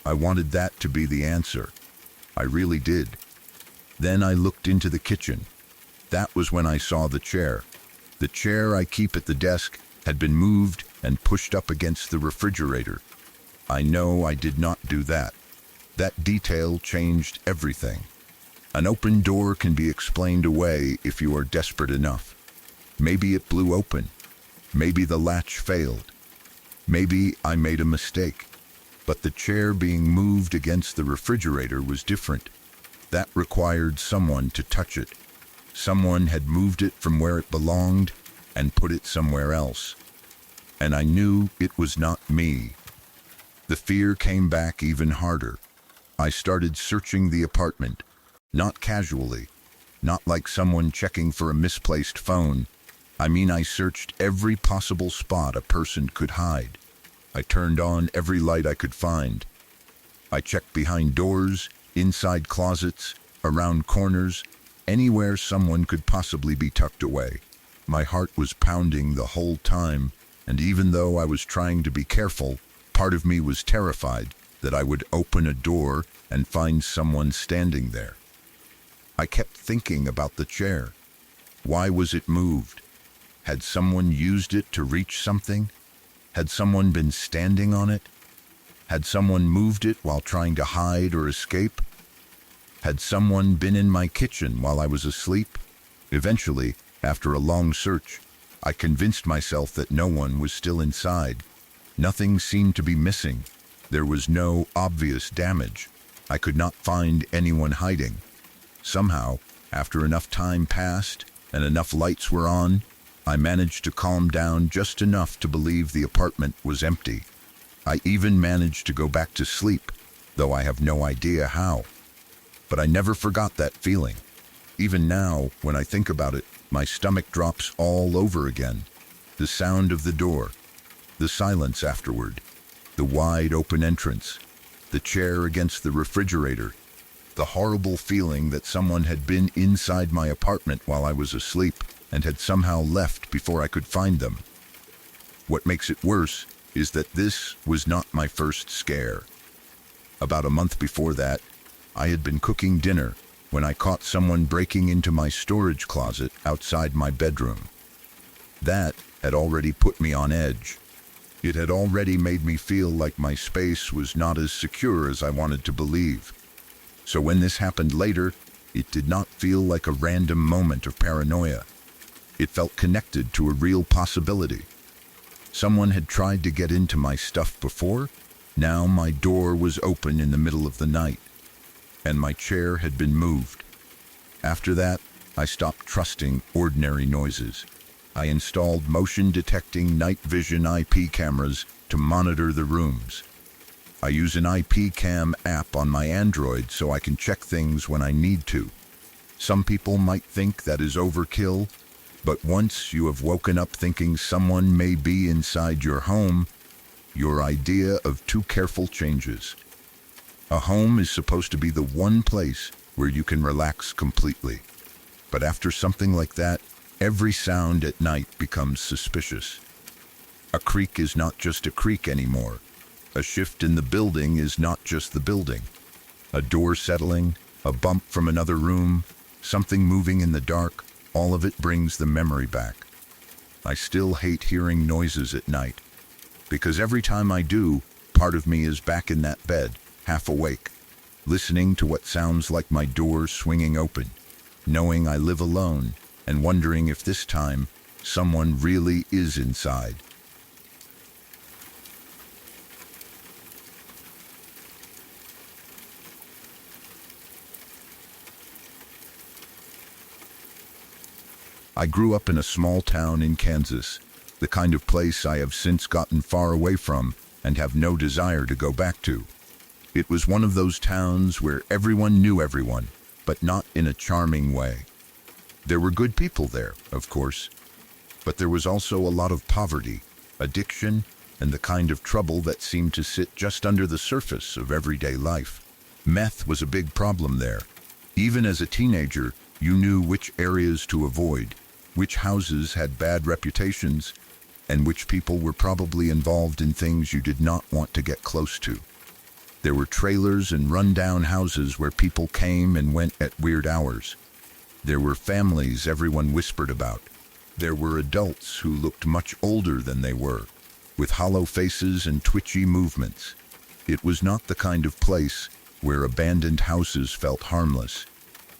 I wanted that to be the answer. I really did. Then I looked into the kitchen. That was when I saw the chair. The chair I keep at the desk had been moved and pushed up against the refrigerator. I know I did not do that. That detail changed everything. An open door can be explained away if you are desperate enough. Maybe it blew open. Maybe the latch failed. Maybe I made a mistake. But the chair being moved against the refrigerator was different. That required someone to touch it. Someone had moved it from where it belonged and put it somewhere else. And I knew it was not me. The fear came back even harder. I started searching the apartment, not casually, not like someone checking for a misplaced phone. I searched every possible spot a person could hide. I turned on every light I could find. I checked behind doors, inside closets, around corners, anywhere someone could possibly be tucked away. My heart was pounding the whole time, and even though I was trying to be careful, part of me was terrified that I would open a door and find someone standing there. I kept thinking about the chair. Why was it moved? Had someone used it to reach something? Had someone been standing on it? Had someone moved it while trying to hide or escape? Had someone been in my kitchen while I was asleep? Eventually, after a long search, I convinced myself that no one was still inside. Nothing seemed to be missing. There was no obvious damage. I could not find anyone hiding. Somehow, after enough time passed and enough lights were on, I managed to calm down just enough to believe the apartment was empty. I even managed to go back to sleep, though I have no idea how. But I never forgot that feeling. Even now, when I think about it, my stomach drops all over again. The sound of the door, the silence afterward, the wide open entrance, the chair against the refrigerator, the horrible feeling that someone had been inside my apartment while I was asleep and had somehow left before I could find them. What makes it worse is that this was not my first scare. About a month before that, I had been cooking dinner when I caught someone breaking into my storage closet outside my bedroom. That had already put me on edge. It had already made me feel like my space was not as secure as I wanted to believe. So when this happened later, it did not feel like a random moment of paranoia. It felt connected to a real possibility. Someone had tried to get into my stuff before, Now my door was open in the middle of the night, and my chair had been moved. After that, I stopped trusting ordinary noises. I installed motion-detecting night vision IP cameras to monitor the rooms. I use an IP cam app on my Android so I can check things when I need to. Some people might think that is overkill, but once you have woken up thinking someone may be inside your home, your idea of too careful changes. A home is supposed to be the one place where you can relax completely. But after something like that, every sound at night becomes suspicious. A creak is not just a creak anymore. A shift in the building is not just the building. A door settling, a bump from another room, something moving in the dark, all of it brings the memory back. I still hate hearing noises at night, because every time I do, part of me is back in that bed, half awake, listening to what sounds like my door swinging open, knowing I live alone, and wondering if this time someone really is inside. I grew up in a small town in Kansas, the kind of place I have since gotten far away from and have no desire to go back to. It was one of those towns where everyone knew everyone, but not in a charming way. There were good people there, of course, but there was also a lot of poverty, addiction, and the kind of trouble that seemed to sit just under the surface of everyday life. Meth was a big problem there. Even as a teenager, you knew which areas to avoid, which houses had bad reputations, and which people were probably involved in things you did not want to get close to. There were trailers and run-down houses where people came and went at weird hours. There were families everyone whispered about. There were adults who looked much older than they were, with hollow faces and twitchy movements. It was not the kind of place where abandoned houses felt harmless.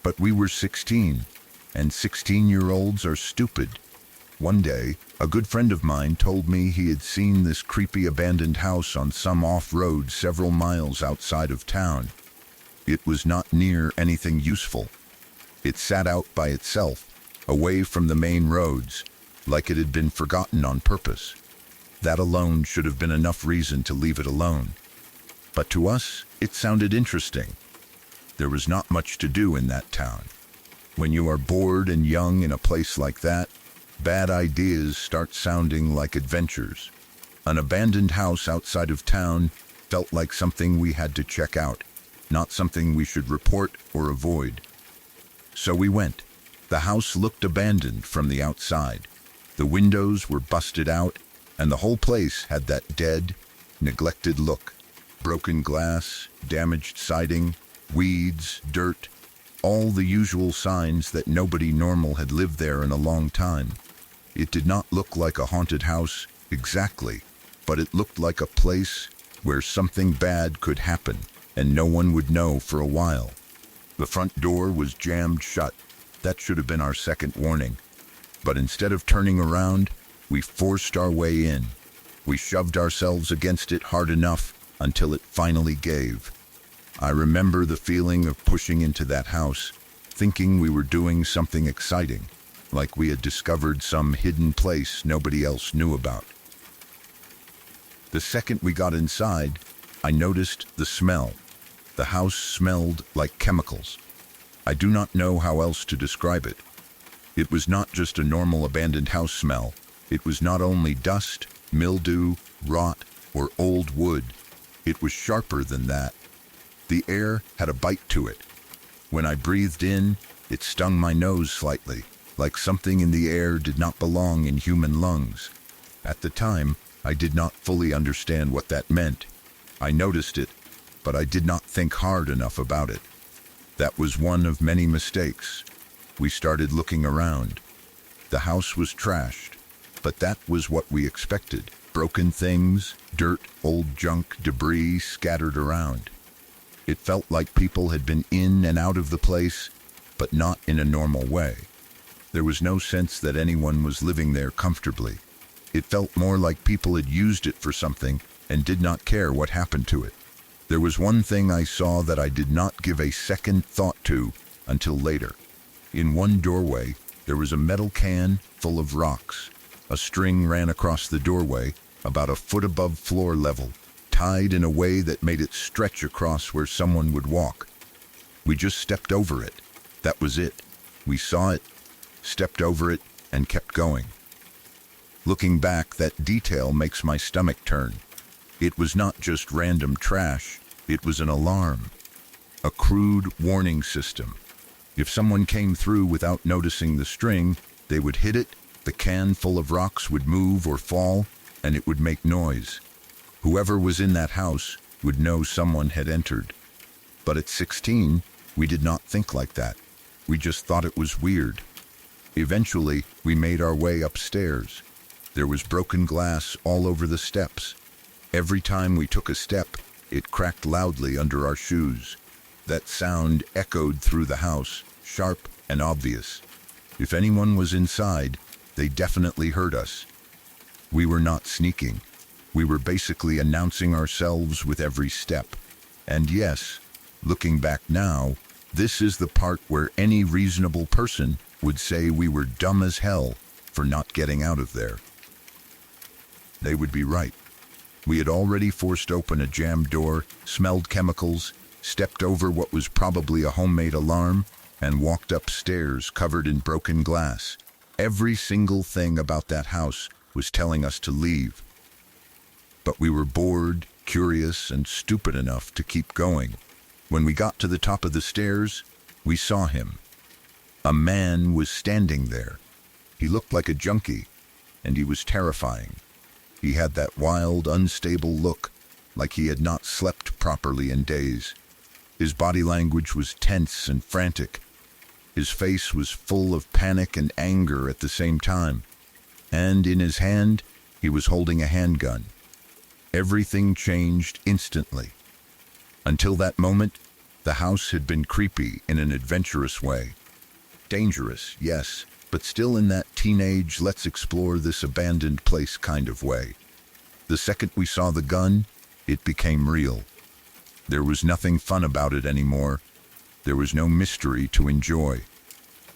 But we were 16, and 16-year-olds are stupid. One day, a good friend of mine told me he had seen this creepy abandoned house on some off-road several miles outside of town. It was not near anything useful. It sat out by itself, away from the main roads, like it had been forgotten on purpose. That alone should have been enough reason to leave it alone. But to us, it sounded interesting. There was not much to do in that town. When you are bored and young in a place like that, bad ideas start sounding like adventures. An abandoned house outside of town felt like something we had to check out, not something we should report or avoid. So we went. The house looked abandoned from the outside. The windows were busted out, and the whole place had that dead, neglected look. Broken glass, damaged siding, weeds, dirt, all the usual signs that nobody normal had lived there in a long time. It did not look like a haunted house exactly, but it looked like a place where something bad could happen and no one would know for a while. The front door was jammed shut. That should have been our second warning. But instead of turning around, we forced our way in. We shoved ourselves against it hard enough until it finally gave. I remember the feeling of pushing into that house, thinking we were doing something exciting, like we had discovered some hidden place nobody else knew about. The second we got inside, I noticed the smell. The house smelled like chemicals. I do not know how else to describe it. It was not just a normal abandoned house smell. It was not only dust, mildew, rot, or old wood. It was sharper than that. The air had a bite to it. When I breathed in, it stung my nose slightly, like something in the air did not belong in human lungs. At the time, I did not fully understand what that meant. I noticed it, but I did not think hard enough about it. That was one of many mistakes. We started looking around. The house was trashed, but that was what we expected. Broken things, dirt, old junk, debris scattered around. It felt like people had been in and out of the place, but not in a normal way. There was no sense that anyone was living there comfortably. It felt more like people had used it for something and did not care what happened to it. There was one thing I saw that I did not give a second thought to until later. In one doorway, there was a metal can full of rocks. A string ran across the doorway, about a foot above floor level, tied in a way that made it stretch across where someone would walk. We just stepped over it. That was it. We saw it, stepped over it, and kept going. Looking back, that detail makes my stomach turn. It was not just random trash, it was an alarm. A crude warning system. If someone came through without noticing the string, they would hit it, the can full of rocks would move or fall, and it would make noise. Whoever was in that house would know someone had entered. But at 16, we did not think like that. We just thought it was weird. Eventually, we made our way upstairs. There was broken glass all over the steps. Every time we took a step, it cracked loudly under our shoes. That sound echoed through the house, sharp and obvious. If anyone was inside, they definitely heard us. We were not sneaking. We were basically announcing ourselves with every step. And yes, looking back now, this is the part where any reasonable person would say we were dumb as hell for not getting out of there. They would be right. We had already forced open a jammed door, smelled chemicals, stepped over what was probably a homemade alarm, and walked upstairs covered in broken glass. Every single thing about that house was telling us to leave. But we were bored, curious, and stupid enough to keep going. When we got to the top of the stairs, we saw him. A man was standing there. He looked like a junkie, and he was terrifying. He had that wild, unstable look, like he had not slept properly in days. His body language was tense and frantic. His face was full of panic and anger at the same time. And in his hand, he was holding a handgun. Everything changed instantly. Until that moment, the house had been creepy in an adventurous way. Dangerous, yes, but still in that teenage, let's explore this abandoned place kind of way. The second we saw the gun, it became real. There was nothing fun about it anymore. There was no mystery to enjoy.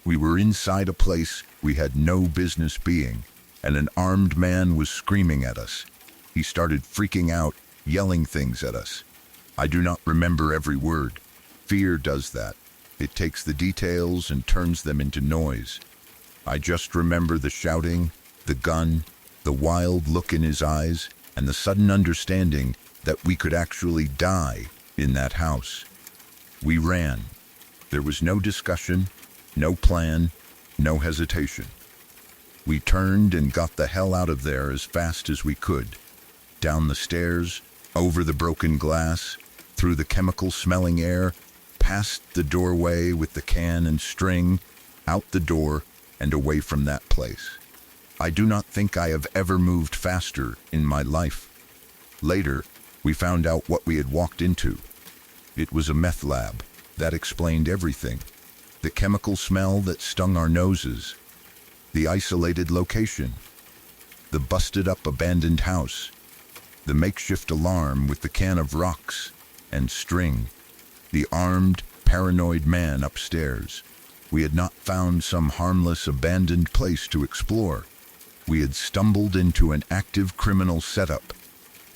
We were inside a place we had no business being, and an armed man was screaming at us. He started freaking out, yelling things at us. I do not remember every word. Fear does that. It takes the details and turns them into noise. I just remember the shouting, the gun, the wild look in his eyes, and the sudden understanding that we could actually die in that house. We ran. There was no discussion, no plan, no hesitation. We turned and got the hell out of there as fast as we could. Down the stairs, over the broken glass, through the chemical-smelling air, past the doorway with the can and string, out the door, and away from that place. I do not think I have ever moved faster in my life. Later, we found out what we had walked into. It was a meth lab. That explained everything. The chemical smell that stung our noses. The isolated location. The busted-up abandoned house. The makeshift alarm with the can of rocks and string. The armed, paranoid man upstairs. We had not found some harmless, abandoned place to explore. We had stumbled into an active criminal setup,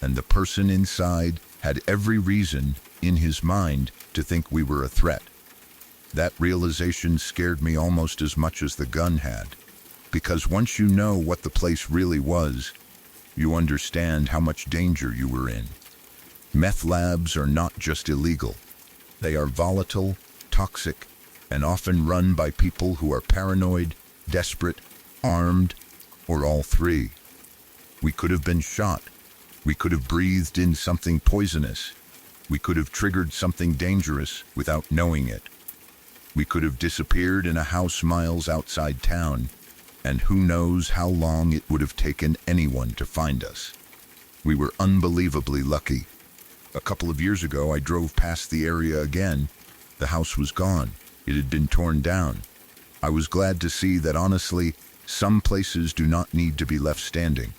and the person inside had every reason, in his mind, to think we were a threat. That realization scared me almost as much as the gun had, because once you know what the place really was, you understand how much danger you were in. Meth labs are not just illegal. They are volatile, toxic, and often run by people who are paranoid, desperate, armed, or all three. We could have been shot. We could have breathed in something poisonous. We could have triggered something dangerous without knowing it. We could have disappeared in a house miles outside town, and who knows how long it would have taken anyone to find us. We were unbelievably lucky. A couple of years ago, I drove past the area again. The house was gone. It had been torn down. I was glad to see that, honestly, some places do not need to be left standing.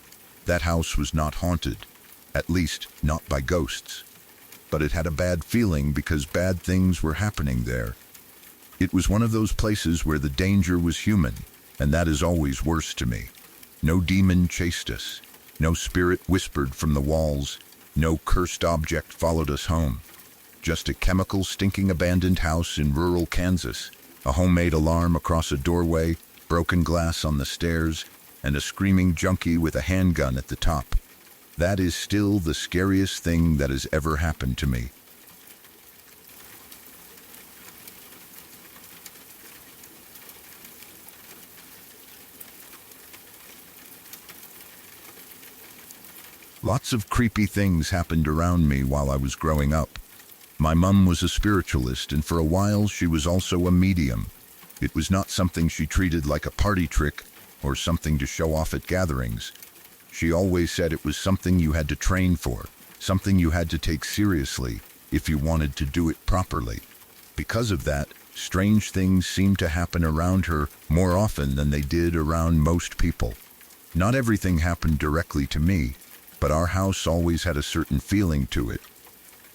That house was not haunted. at least not by ghosts. But it had a bad feeling because bad things were happening there. It was one of those places where the danger was human, and that is always worse to me. No demon chased us. No spirit whispered from the walls. No cursed object followed us home. Just a chemical stinking abandoned house in rural Kansas, a homemade alarm across a doorway, broken glass on the stairs, and a screaming junkie with a handgun at the top. That is still the scariest thing that has ever happened to me. Lots of creepy things happened around me while I was growing up. My mum was a spiritualist, and for a while she was also a medium. It was not something she treated like a party trick or something to show off at gatherings. She always said it was something you had to train for, something you had to take seriously if you wanted to do it properly. Because of that, strange things seemed to happen around her more often than they did around most people. Not everything happened directly to me, but our house always had a certain feeling to it.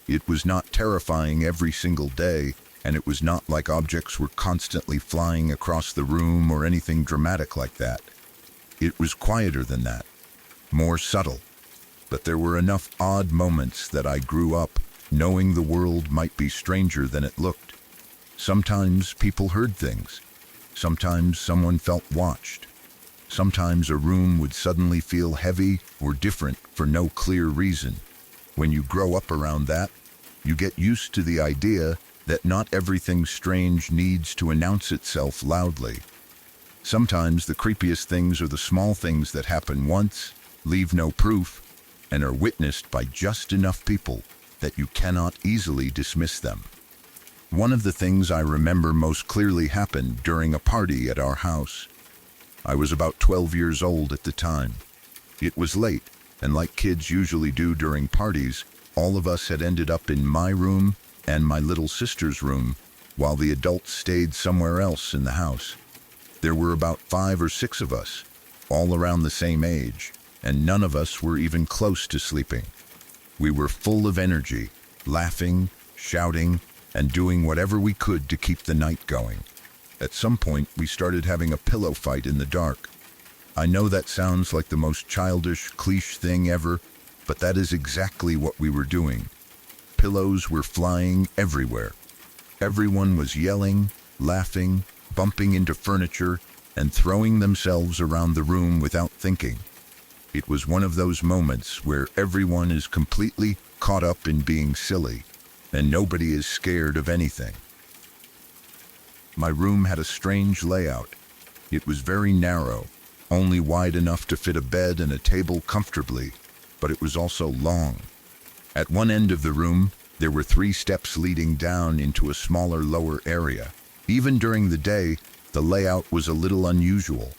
It was not terrifying every single day, and it was not like objects were constantly flying across the room or anything dramatic like that. It was quieter than that, more subtle. But there were enough odd moments that I grew up knowing the world might be stranger than it looked. Sometimes people heard things. Sometimes someone felt watched. Sometimes a room would suddenly feel heavy or different for no clear reason. When you grow up around that, you get used to the idea that not everything strange needs to announce itself loudly. Sometimes the creepiest things are the small things that happen once, leave no proof, and are witnessed by just enough people that you cannot easily dismiss them. One of the things I remember most clearly happened during a party at our house. I was about 12 years old at the time. It was late, and like kids usually do during parties, all of us had ended up in my room and my little sister's room, while the adults stayed somewhere else in the house. There were about 5 or 6 of us, all around the same age, and none of us were even close to sleeping. We were full of energy, laughing, shouting, and doing whatever we could to keep the night going. At some point, we started having a pillow fight in the dark. I know that sounds like the most childish, cliché thing ever, but that is exactly what we were doing. Pillows were flying everywhere. Everyone was yelling, laughing, bumping into furniture, and throwing themselves around the room without thinking. It was one of those moments where everyone is completely caught up in being silly, and nobody is scared of anything. My room had a strange layout. It was very narrow, only wide enough to fit a bed and a table comfortably, but it was also long. At one end of the room, there were 3 steps leading down into a smaller lower area. Even during the day, the layout was a little unusual.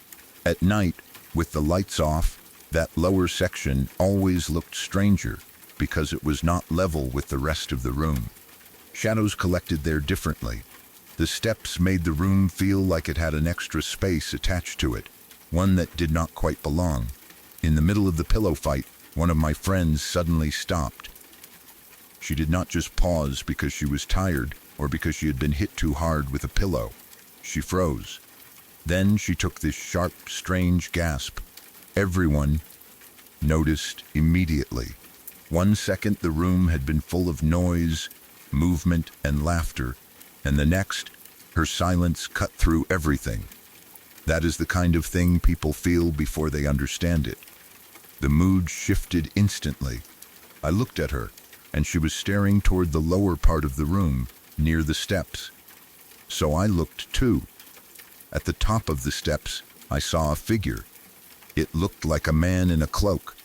At night, with the lights off, that lower section always looked stranger because it was not level with the rest of the room. Shadows collected there differently. The steps made the room feel like it had an extra space attached to it, one that did not quite belong. In the middle of the pillow fight, one of my friends suddenly stopped. She did not just pause because she was tired or because she had been hit too hard with a pillow. She froze. Then she took this sharp, strange gasp. Everyone noticed immediately. 1 second the room had been full of noise, movement, and laughter, and the next, her silence cut through everything. That is the kind of thing people feel before they understand it. The mood shifted instantly. I looked at her, and she was staring toward the lower part of the room, near the steps. So I looked too. At the top of the steps, I saw a figure. It looked like a man in a cloak.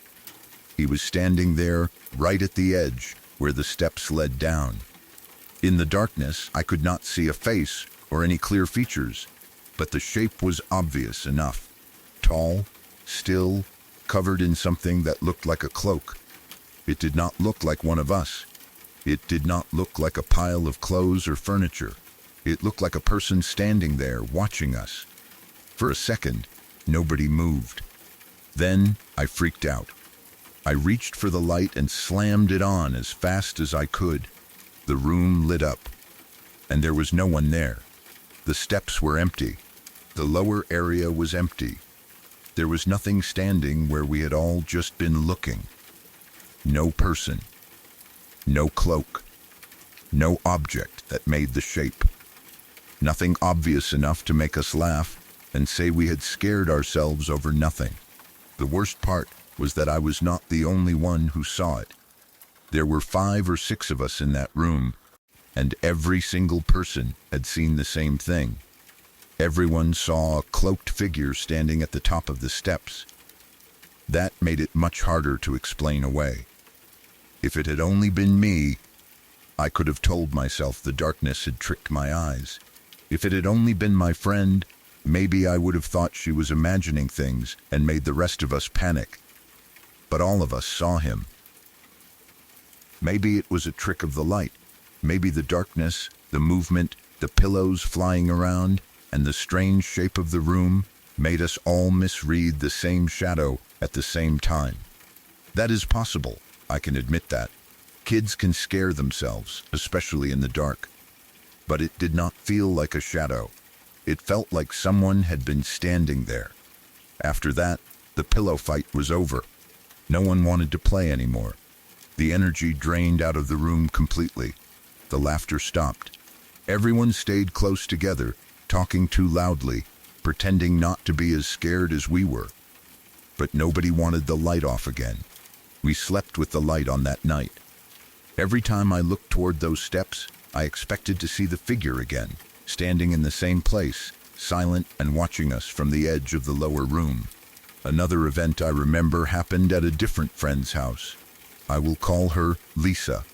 He was standing there, right at the edge, where the steps led down. In the darkness, I could not see a face or any clear features, but the shape was obvious enough. Tall, still, covered in something that looked like a cloak. It did not look like one of us. It did not look like a pile of clothes or furniture. It looked like a person standing there watching us. For a second, nobody moved. Then I freaked out. I reached for the light and slammed it on as fast as I could. The room lit up, and there was no one there. The steps were empty. The lower area was empty. There was nothing standing where we had all just been looking. No person. No cloak. No object that made the shape. Nothing obvious enough to make us laugh and say we had scared ourselves over nothing. The worst part was that I was not the only one who saw it. There were 5 or 6 of us in that room, and every single person had seen the same thing. Everyone saw a cloaked figure standing at the top of the steps. That made it much harder to explain away. If it had only been me, I could have told myself the darkness had tricked my eyes. If it had only been my friend, maybe I would have thought she was imagining things and made the rest of us panic. But all of us saw him. Maybe it was a trick of the light. Maybe the darkness, the movement, the pillows flying around, and the strange shape of the room made us all misread the same shadow at the same time. That is possible, I can admit that. Kids can scare themselves, especially in the dark. But it did not feel like a shadow. It felt like someone had been standing there. After that, the pillow fight was over. No one wanted to play anymore. The energy drained out of the room completely. The laughter stopped. Everyone stayed close together, talking too loudly, pretending not to be as scared as we were. But nobody wanted the light off again. We slept with the light on that night. Every time I looked toward those steps, I expected to see the figure again, standing in the same place, silent and watching us from the edge of the lower room. Another event I remember happened at a different friend's house. I will call her Lisa.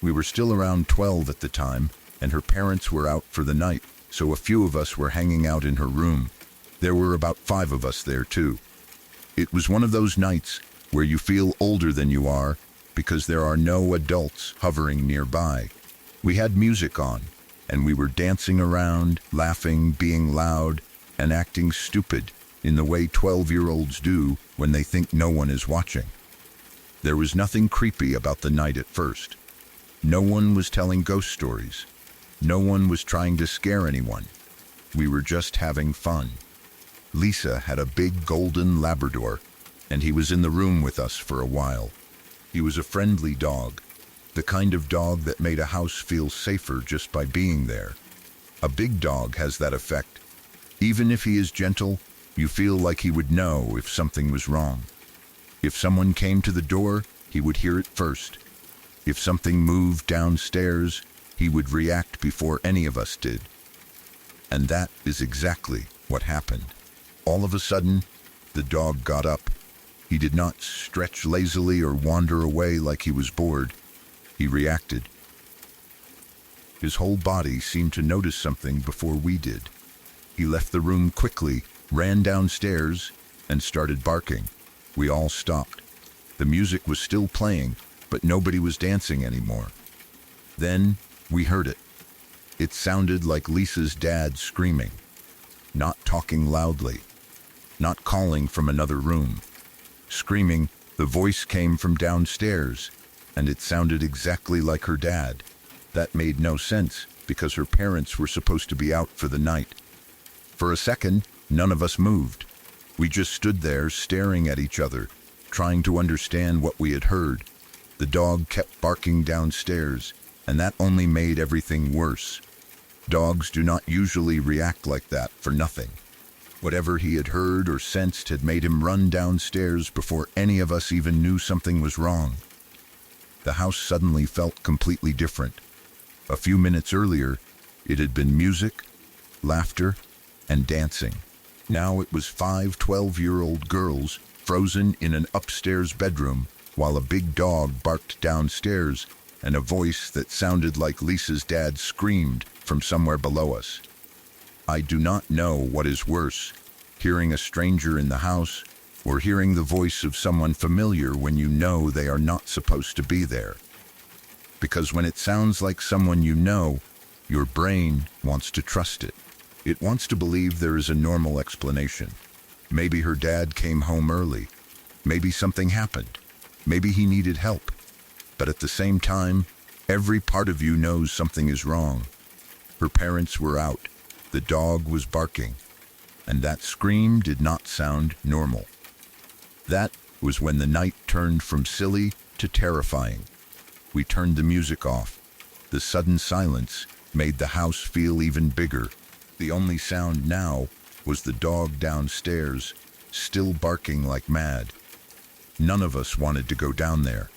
We were still around 12 at the time, and her parents were out for the night, so a few of us were hanging out in her room. There were about 5 of us there too. It was one of those nights where you feel older than you are because there are no adults hovering nearby. We had music on, and we were dancing around, laughing, being loud, and acting stupid in the way 12-year-olds do when they think no one is watching. There was nothing creepy about the night at first. No one was telling ghost stories. No one was trying to scare anyone. We were just having fun. Lisa had a big golden Labrador, and he was in the room with us for a while. He was a friendly dog, the kind of dog that made a house feel safer just by being there. A big dog has that effect. Even if he is gentle, you feel like he would know if something was wrong. If someone came to the door, he would hear it first. If something moved downstairs, he would react before any of us did. And that is exactly what happened. All of a sudden, the dog got up. He did not stretch lazily or wander away like he was bored. He reacted. His whole body seemed to notice something before we did. He left the room quickly, ran downstairs, and started barking. We all stopped. The music was still playing, but nobody was dancing anymore. Then we heard it. It sounded like Lisa's dad screaming, not talking loudly, not calling from another room. Screaming, the voice came from downstairs, and it sounded exactly like her dad. That made no sense, because her parents were supposed to be out for the night. For a second, none of us moved. We just stood there staring at each other, trying to understand what we had heard. The dog kept barking downstairs, and that only made everything worse. Dogs do not usually react like that for nothing. Whatever he had heard or sensed had made him run downstairs before any of us even knew something was wrong. The house suddenly felt completely different. A few minutes earlier, it had been music, laughter, and dancing. Now it was 5 12-year-old girls frozen in an upstairs bedroom while a big dog barked downstairs and a voice that sounded like Lisa's dad screamed from somewhere below us. I do not know what is worse, hearing a stranger in the house or hearing the voice of someone familiar when you know they are not supposed to be there. Because when it sounds like someone you know, your brain wants to trust it. It wants to believe there is a normal explanation. Maybe her dad came home early. Maybe something happened. Maybe he needed help. But at the same time, every part of you knows something is wrong. Her parents were out. The dog was barking. And that scream did not sound normal. That was when the night turned from silly to terrifying. We turned the music off. The sudden silence made the house feel even bigger. The only sound now was the dog downstairs, still barking like mad. None of us wanted to go down there.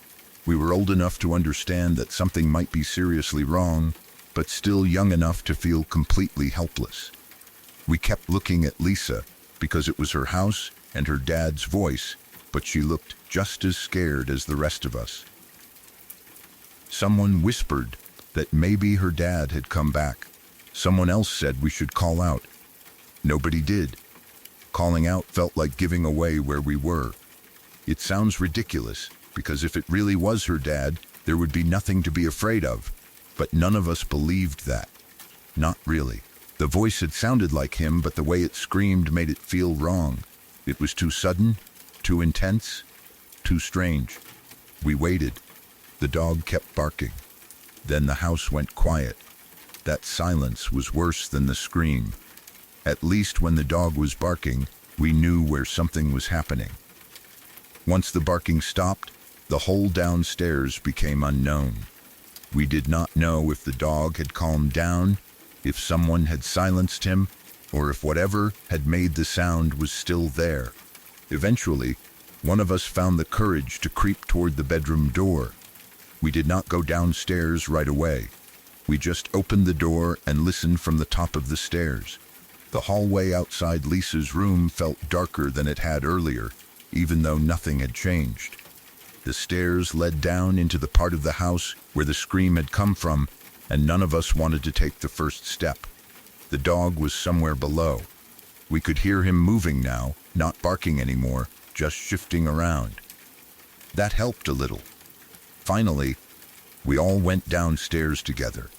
We were old enough to understand that something might be seriously wrong, but still young enough to feel completely helpless. We kept looking at Lisa because it was her house and her dad's voice, but she looked just as scared as the rest of us. Someone whispered that maybe her dad had come back. Someone else said we should call out. Nobody did. Calling out felt like giving away where we were. It sounds ridiculous, because if it really was her dad, there would be nothing to be afraid of. But none of us believed that. Not really. The voice had sounded like him, but the way it screamed made it feel wrong. It was too sudden, too intense, too strange. We waited. The dog kept barking. Then the house went quiet. That silence was worse than the scream. At least when the dog was barking, we knew where something was happening. Once the barking stopped, the whole downstairs became unknown. We did not know if the dog had calmed down, if someone had silenced him, or if whatever had made the sound was still there. Eventually, one of us found the courage to creep toward the bedroom door. We did not go downstairs right away. We just opened the door and listened from the top of the stairs. The hallway outside Lisa's room felt darker than it had earlier, even though nothing had changed. The stairs led down into the part of the house where the scream had come from, and none of us wanted to take the first step. The dog was somewhere below. We could hear him moving now, not barking anymore, just shifting around. That helped a little. Finally, we all went downstairs together.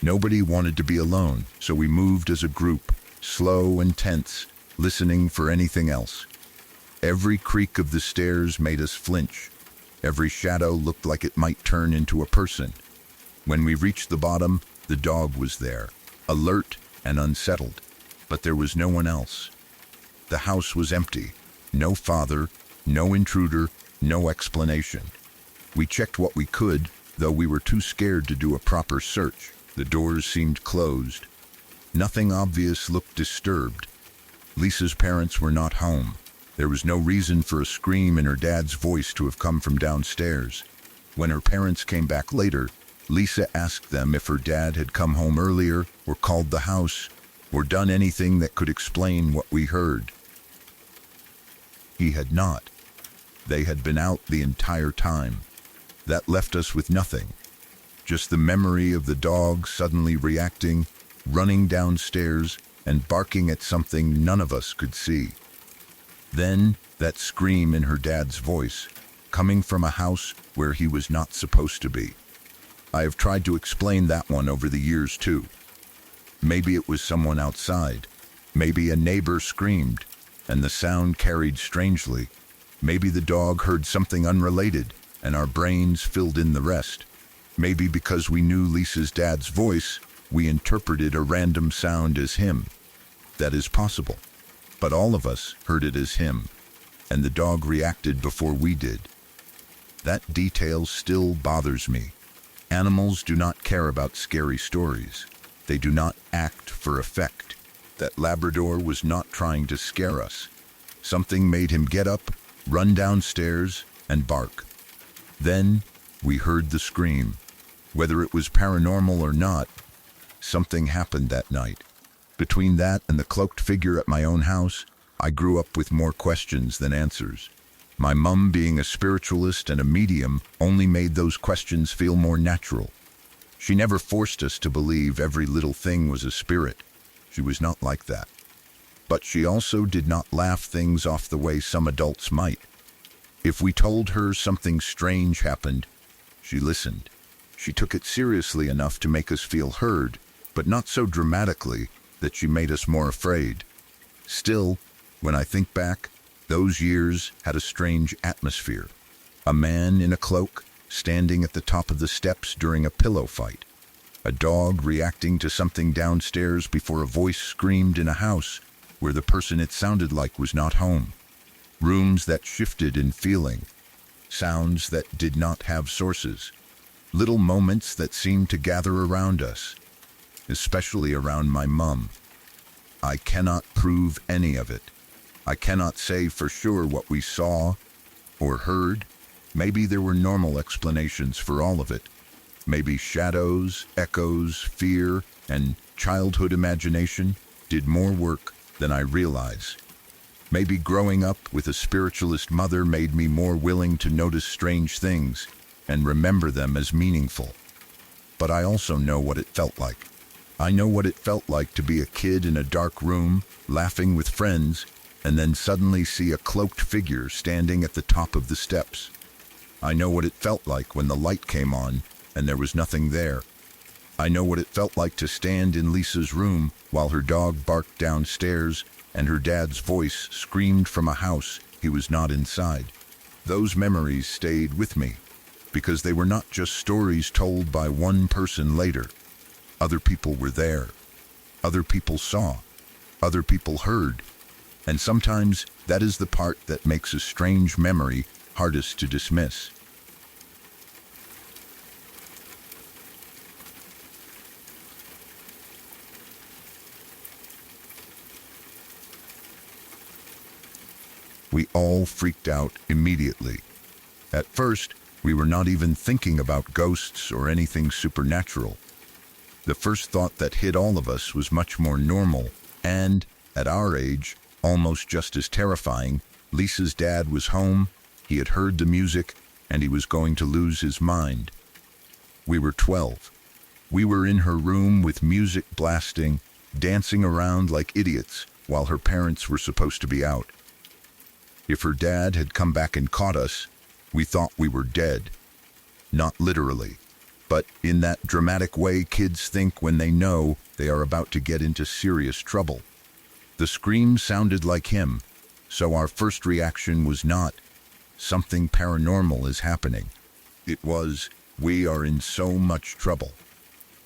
Nobody wanted to be alone, so we moved as a group, slow and tense, listening for anything else. Every creak of the stairs made us flinch. Every shadow looked like it might turn into a person. When we reached the bottom, the dog was there, alert and unsettled, but there was no one else. The house was empty. No father, no intruder, no explanation. We checked what we could, though we were too scared to do a proper search. The doors seemed closed. Nothing obvious looked disturbed. Lisa's parents were not home. There was no reason for a scream in her dad's voice to have come from downstairs. When her parents came back later, Lisa asked them if her dad had come home earlier, or called the house, or done anything that could explain what we heard. He had not. They had been out the entire time. That left us with nothing. Just the memory of the dog suddenly reacting, running downstairs, and barking at something none of us could see. Then, that scream in her dad's voice, coming from a house where he was not supposed to be. I have tried to explain that one over the years too. Maybe it was someone outside. Maybe a neighbor screamed, and the sound carried strangely. Maybe the dog heard something unrelated, and our brains filled in the rest. Maybe because we knew Lisa's dad's voice, we interpreted a random sound as him. That is possible. But all of us heard it as him, and the dog reacted before we did. That detail still bothers me. Animals do not care about scary stories. They do not act for effect. That Labrador was not trying to scare us. Something made him get up, run downstairs, and bark. Then we heard the scream. Whether it was paranormal or not, something happened that night. Between that and the cloaked figure at my own house, I grew up with more questions than answers. My mum, being a spiritualist and a medium, only made those questions feel more natural. She never forced us to believe every little thing was a spirit. She was not like that. But she also did not laugh things off the way some adults might. If we told her something strange happened, she listened. She took it seriously enough to make us feel heard, but not so dramatically that she made us more afraid. Still, when I think back, those years had a strange atmosphere. A man in a cloak standing at the top of the steps during a pillow fight. A dog reacting to something downstairs before a voice screamed in a house where the person it sounded like was not home. Rooms that shifted in feeling. Sounds that did not have sources. Little moments that seemed to gather around us, especially around my mum. I cannot prove any of it. I cannot say for sure what we saw or heard. Maybe there were normal explanations for all of it. Maybe shadows, echoes, fear, and childhood imagination did more work than I realize. Maybe growing up with a spiritualist mother made me more willing to notice strange things and remember them as meaningful. But I also know what it felt like. I know what it felt like to be a kid in a dark room, laughing with friends, and then suddenly see a cloaked figure standing at the top of the steps. I know what it felt like when the light came on and there was nothing there. I know what it felt like to stand in Lisa's room while her dog barked downstairs and her dad's voice screamed from a house he was not inside. Those memories stayed with me because they were not just stories told by one person later. Other people were there. Other people saw. Other people heard. And sometimes that is the part that makes a strange memory hardest to dismiss. We all freaked out immediately. At first, we were not even thinking about ghosts or anything supernatural. The first thought that hit all of us was much more normal and, at our age, almost just as terrifying. Lisa's dad was home, he had heard the music, and he was going to lose his mind. We were 12. We were in her room with music blasting, dancing around like idiots while her parents were supposed to be out. If her dad had come back and caught us, we thought we were dead. Not literally, but in that dramatic way kids think when they know they are about to get into serious trouble. The scream sounded like him, so our first reaction was not, something paranormal is happening. It was, we are in so much trouble.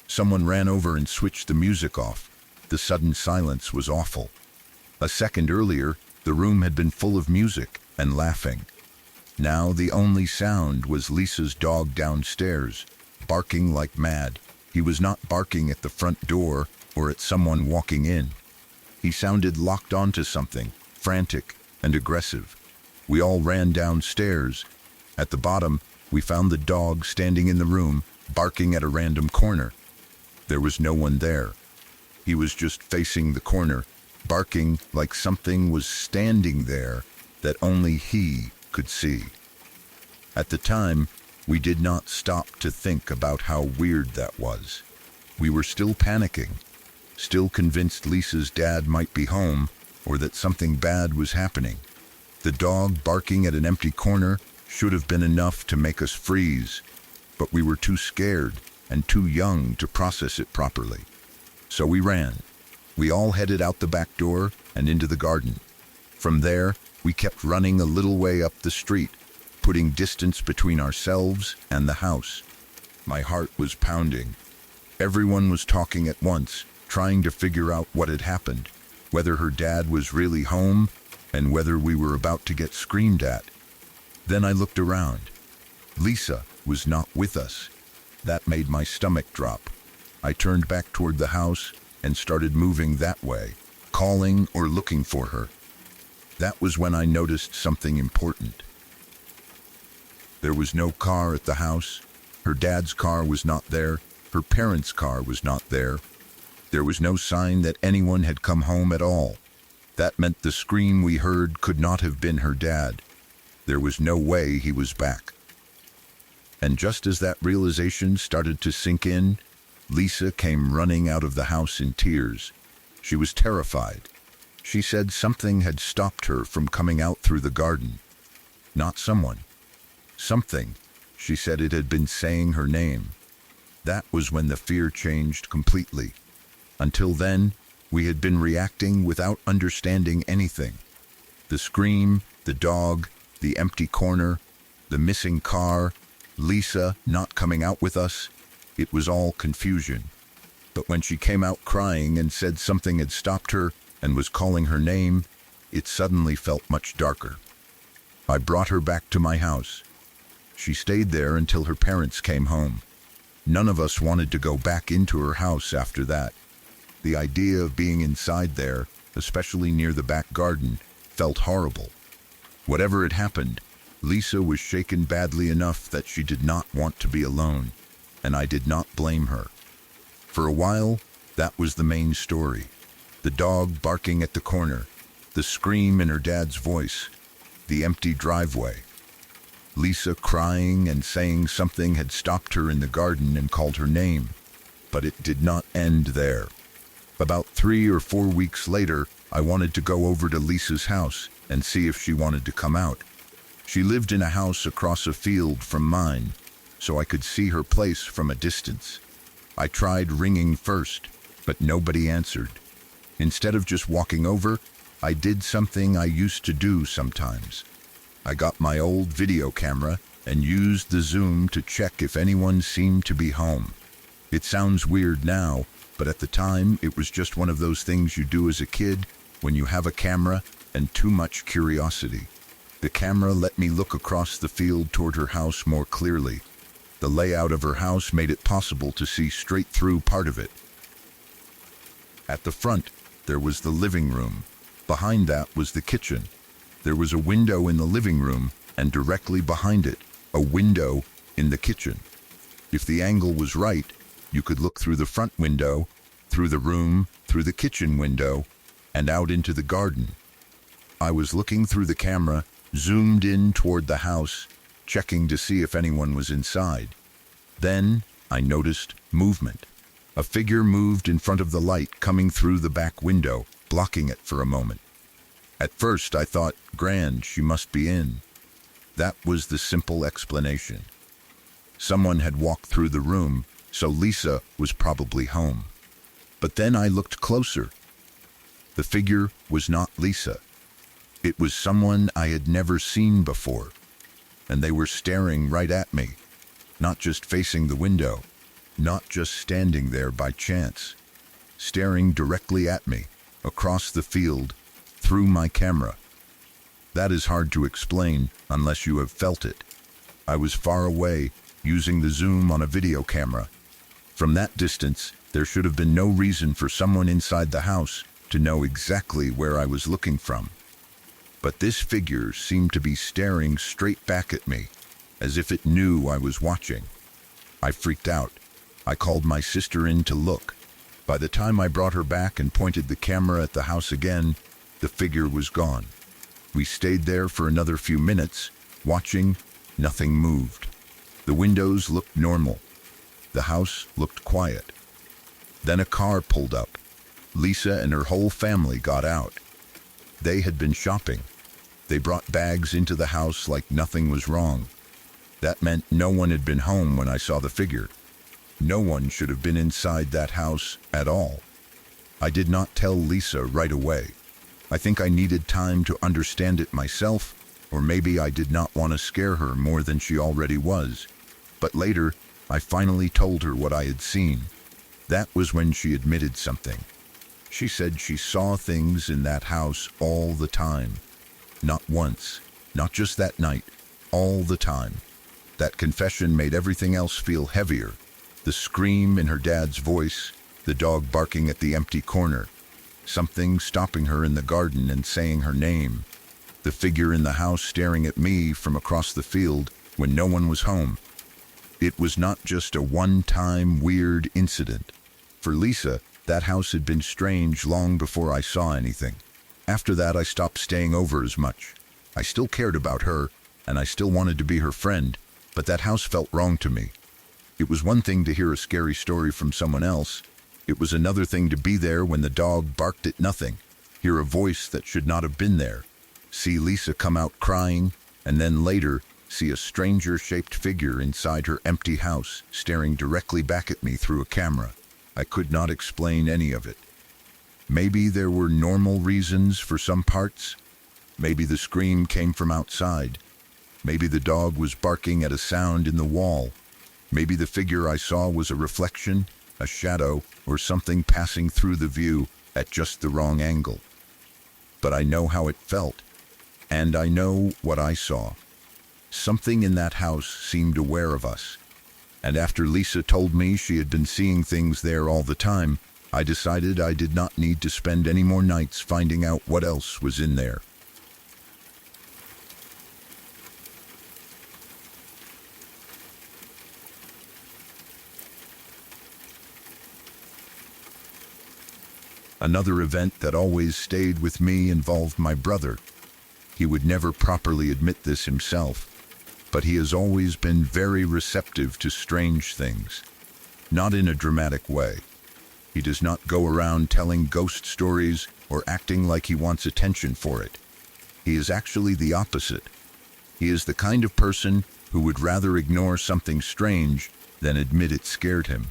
Someone ran over and switched the music off. The sudden silence was awful. A second earlier, the room had been full of music and laughing. Now the only sound was Lisa's dog downstairs, barking like mad. He was not barking at the front door or at someone walking in. He sounded locked onto something, frantic and aggressive. We all ran downstairs. At the bottom, we found the dog standing in the room, barking at a random corner. There was no one there. He was just facing the corner, barking like something was standing there that only he could see. At the time, we did not stop to think about how weird that was. We were still panicking, still convinced Lisa's dad might be home or that something bad was happening. The dog barking at an empty corner should have been enough to make us freeze, but we were too scared and too young to process it properly. So we ran. We all headed out the back door and into the garden. From there, we kept running a little way up the street, putting distance between ourselves and the house. My heart was pounding. Everyone was talking at once, trying to figure out what had happened, whether her dad was really home, and whether we were about to get screamed at. Then I looked around. Lisa was not with us. That made my stomach drop. I turned back toward the house and started moving that way, calling or looking for her. That was when I noticed something important. There was no car at the house. Her dad's car was not there. Her parents' car was not there. There was no sign that anyone had come home at all. That meant the scream we heard could not have been her dad. There was no way he was back. And just as that realization started to sink in, Lisa came running out of the house in tears. She was terrified. She said something had stopped her from coming out through the garden. Not someone. Something. She said it had been saying her name. That was when the fear changed completely. Until then, we had been reacting without understanding anything. The scream, the dog, the empty corner, the missing car, Lisa not coming out with us. It was all confusion. But when she came out crying and said something had stopped her and was calling her name, it suddenly felt much darker. I brought her back to my house. She stayed there until her parents came home. None of us wanted to go back into her house after that. The idea of being inside there, especially near the back garden, felt horrible. Whatever had happened, Lisa was shaken badly enough that she did not want to be alone, and I did not blame her. For a while, that was the main story. The dog barking at the corner, the scream in her dad's voice, the empty driveway. Lisa crying and saying something had stopped her in the garden and called her name, but it did not end there. About 3 or 4 weeks later, I wanted to go over to Lisa's house and see if she wanted to come out. She lived in a house across a field from mine, so I could see her place from a distance. I tried ringing first, but nobody answered. Instead of just walking over, I did something I used to do sometimes. I got my old video camera and used the zoom to check if anyone seemed to be home. It sounds weird now, but at the time it was just one of those things you do as a kid when you have a camera and too much curiosity. The camera let me look across the field toward her house more clearly. The layout of her house made it possible to see straight through part of it. At the front, there was the living room. Behind that was the kitchen. There was a window in the living room, and directly behind it, a window in the kitchen. If the angle was right, you could look through the front window, through the room, through the kitchen window, and out into the garden. I was looking through the camera, zoomed in toward the house, checking to see if anyone was inside. Then I noticed movement. A figure moved in front of the light coming through the back window, blocking it for a moment. At first I thought, grand, she must be in. That was the simple explanation. Someone had walked through the room, so Lisa was probably home. But then I looked closer. The figure was not Lisa. It was someone I had never seen before, and they were staring right at me, not just facing the window, not just standing there by chance, staring directly at me, across the field, through my camera. That is hard to explain unless you have felt it. I was far away, using the zoom on a video camera. From that distance, there should have been no reason for someone inside the house to know exactly where I was looking from. But this figure seemed to be staring straight back at me, as if it knew I was watching. I freaked out. I called my sister in to look. By the time I brought her back and pointed the camera at the house again, the figure was gone. We stayed there for another few minutes, watching. Nothing moved. The windows looked normal. The house looked quiet. Then a car pulled up. Lisa and her whole family got out. They had been shopping. They brought bags into the house like nothing was wrong. That meant no one had been home when I saw the figure. No one should have been inside that house at all. I did not tell Lisa right away. I think I needed time to understand it myself, or maybe I did not want to scare her more than she already was. But later, I finally told her what I had seen. That was when she admitted something. She said she saw things in that house all the time. Not once, not just that night, all the time. That confession made everything else feel heavier. The scream in her dad's voice, the dog barking at the empty corner, something stopping her in the garden and saying her name, the figure in the house staring at me from across the field when no one was home. It was not just a one-time weird incident. For Lisa, that house had been strange long before I saw anything. After that, I stopped staying over as much. I still cared about her, and I still wanted to be her friend, but that house felt wrong to me. It was one thing to hear a scary story from someone else. It was another thing to be there when the dog barked at nothing, hear a voice that should not have been there, see Lisa come out crying, and then later see a stranger-shaped figure inside her empty house staring directly back at me through a camera. I could not explain any of it. Maybe there were normal reasons for some parts. Maybe the scream came from outside. Maybe the dog was barking at a sound in the wall. Maybe the figure I saw was a reflection, a shadow, or something passing through the view at just the wrong angle. But I know how it felt, and I know what I saw. Something in that house seemed aware of us. And after Lisa told me she had been seeing things there all the time, I decided I did not need to spend any more nights finding out what else was in there. Another event that always stayed with me involved my brother. He would never properly admit this himself, but he has always been very receptive to strange things. Not in a dramatic way. He does not go around telling ghost stories or acting like he wants attention for it. He is actually the opposite. He is the kind of person who would rather ignore something strange than admit it scared him.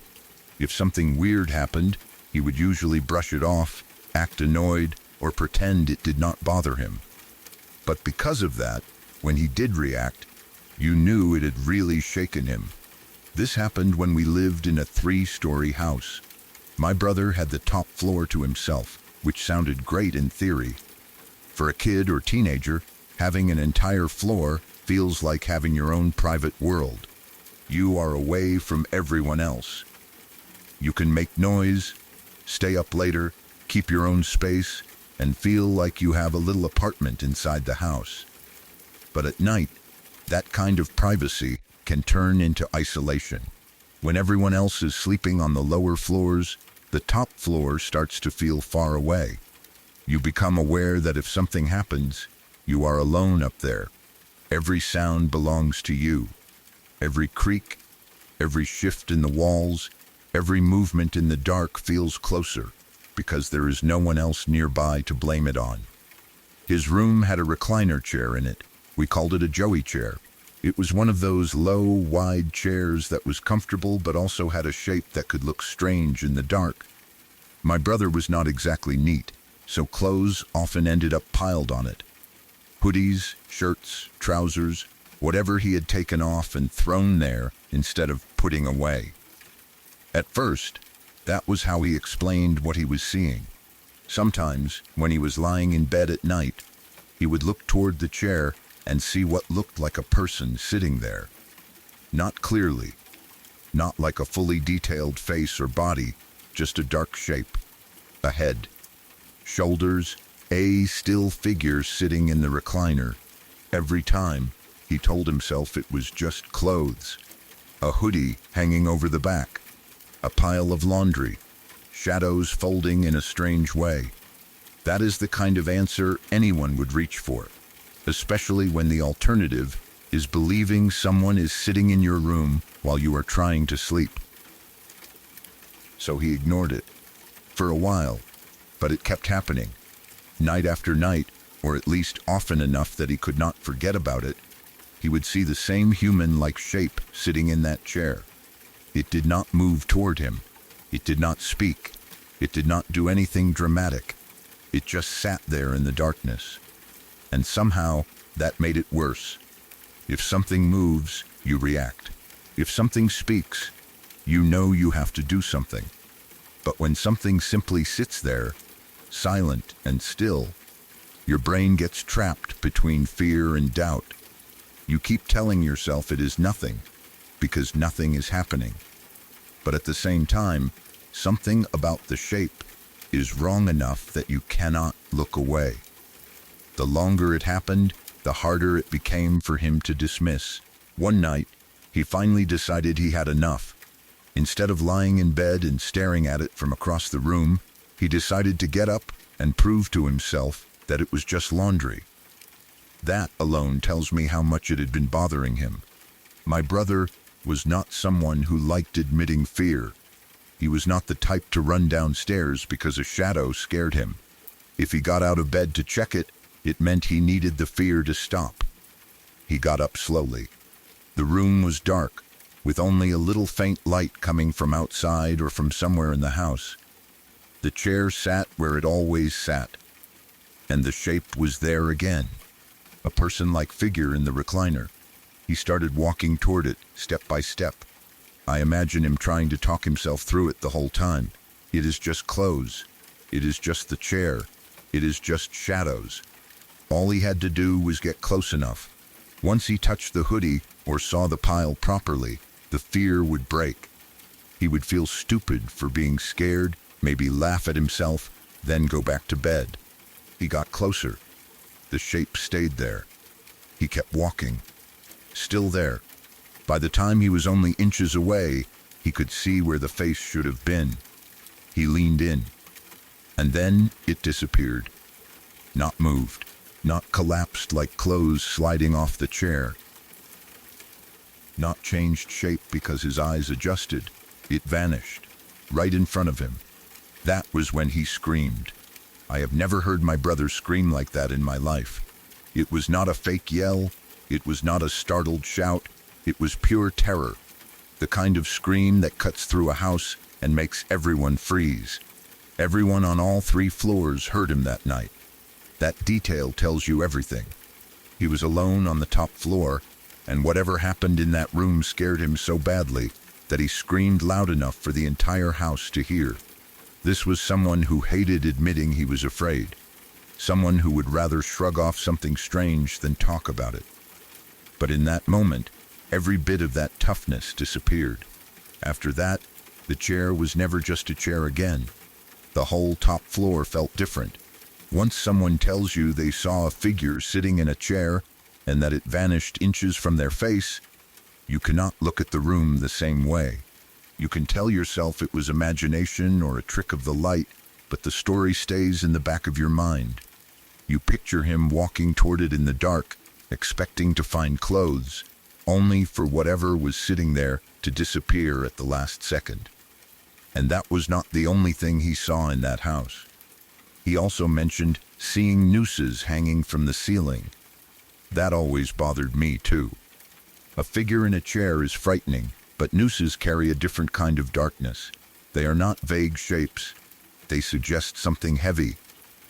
If something weird happened, he would usually brush it off, act annoyed, or pretend it did not bother him. But because of that, when he did react, you knew it had really shaken him. This happened when we lived in a 3-story house. My brother had the top floor to himself, which sounded great in theory. For a kid or teenager, having an entire floor feels like having your own private world. You are away from everyone else. You can make noise, stay up later, keep your own space, and feel like you have a little apartment inside the house. But at night, that kind of privacy can turn into isolation. When everyone else is sleeping on the lower floors, the top floor starts to feel far away. You become aware that if something happens, you are alone up there. Every sound belongs to you. Every creak, every shift in the walls, every movement in the dark feels closer, because there is no one else nearby to blame it on. His room had a recliner chair in it. We called it a Joey chair. It was one of those low, wide chairs that was comfortable but also had a shape that could look strange in the dark. My brother was not exactly neat, so clothes often ended up piled on it. Hoodies, shirts, trousers, whatever he had taken off and thrown there instead of putting away. At first, that was how he explained what he was seeing. Sometimes, when he was lying in bed at night, he would look toward the chair and see what looked like a person sitting there. Not clearly, not like a fully detailed face or body, just a dark shape, a head, shoulders, a still figure sitting in the recliner. Every time, he told himself it was just clothes, a hoodie hanging over the back, a pile of laundry, shadows folding in a strange way. That is the kind of answer anyone would reach for, especially when the alternative is believing someone is sitting in your room while you are trying to sleep. So he ignored it for a while, but it kept happening, night after night, or at least often enough that he could not forget about it. He would see the same human-like shape sitting in that chair. It did not move toward him. It did not speak. It did not do anything dramatic. It just sat there in the darkness. And somehow, that made it worse. If something moves, you react. If something speaks, you know you have to do something. But when something simply sits there, silent and still, your brain gets trapped between fear and doubt. You keep telling yourself it is nothing, because nothing is happening. But at the same time, something about the shape is wrong enough that you cannot look away. The longer it happened, the harder it became for him to dismiss. One night, he finally decided he had enough. Instead of lying in bed and staring at it from across the room, he decided to get up and prove to himself that it was just laundry. That alone tells me how much it had been bothering him. My brother was not someone who liked admitting fear. He was not the type to run downstairs because a shadow scared him. If he got out of bed to check it, it meant he needed the fear to stop. He got up slowly. The room was dark, with only a little faint light coming from outside or from somewhere in the house. The chair sat where it always sat, and the shape was there again, a person-like figure in the recliner. He started walking toward it, step by step. I imagine him trying to talk himself through it the whole time. It is just clothes. It is just the chair. It is just shadows. All he had to do was get close enough. Once he touched the hoodie or saw the pile properly, the fear would break. He would feel stupid for being scared, maybe laugh at himself, then go back to bed. He got closer. The shape stayed there. He kept walking. Still there. By the time he was only inches away, he could see where the face should have been. He leaned in. And then it disappeared. Not moved. Not collapsed like clothes sliding off the chair. Not changed shape because his eyes adjusted. It vanished. Right in front of him. That was when he screamed. I have never heard my brother scream like that in my life. It was not a fake yell. It was not a startled shout. It was pure terror. The kind of scream that cuts through a house and makes everyone freeze. Everyone on all 3 floors heard him that night. That detail tells you everything. He was alone on the top floor, and whatever happened in that room scared him so badly that he screamed loud enough for the entire house to hear. This was someone who hated admitting he was afraid. Someone who would rather shrug off something strange than talk about it. But in that moment, every bit of that toughness disappeared. After that, the chair was never just a chair again. The whole top floor felt different. Once someone tells you they saw a figure sitting in a chair and that it vanished inches from their face, you cannot look at the room the same way. You can tell yourself it was imagination or a trick of the light, but the story stays in the back of your mind. You picture him walking toward it in the dark, expecting to find clothes, only for whatever was sitting there to disappear at the last second. And that was not the only thing he saw in that house. He also mentioned seeing nooses hanging from the ceiling. That always bothered me too. A figure in a chair is frightening, but nooses carry a different kind of darkness. They are not vague shapes. They suggest something heavy,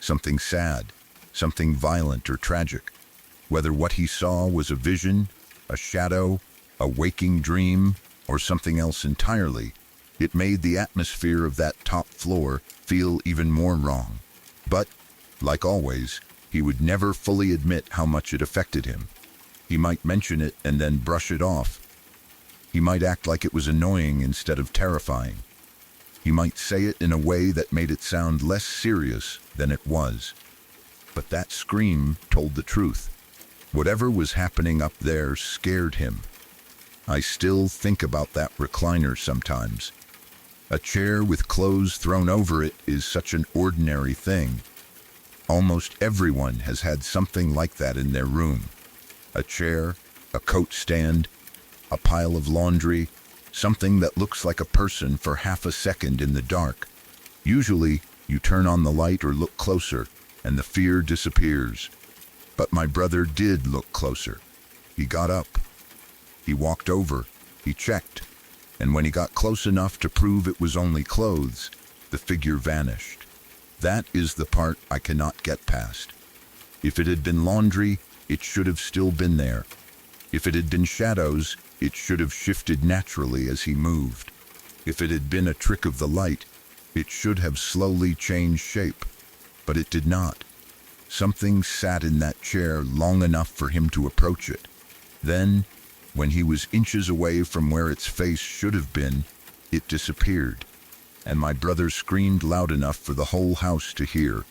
something sad, something violent or tragic. Whether what he saw was a vision, a shadow, a waking dream, or something else entirely, it made the atmosphere of that top floor feel even more wrong. But, like always, he would never fully admit how much it affected him. He might mention it and then brush it off. He might act like it was annoying instead of terrifying. He might say it in a way that made it sound less serious than it was. But that scream told the truth. Whatever was happening up there scared him. I still think about that recliner sometimes. A chair with clothes thrown over it is such an ordinary thing. Almost everyone has had something like that in their room. A chair, a coat stand, a pile of laundry, something that looks like a person for half a second in the dark. Usually, you turn on the light or look closer, and the fear disappears. But my brother did look closer. He got up. He walked over. He checked. And when he got close enough to prove it was only clothes, the figure vanished. That is the part I cannot get past. If it had been laundry, it should have still been there. If it had been shadows, it should have shifted naturally as he moved. If it had been a trick of the light, it should have slowly changed shape. But it did not. Something sat in that chair long enough for him to approach it. Then, when he was inches away from where its face should have been, it disappeared, and my brother screamed loud enough for the whole house to hear.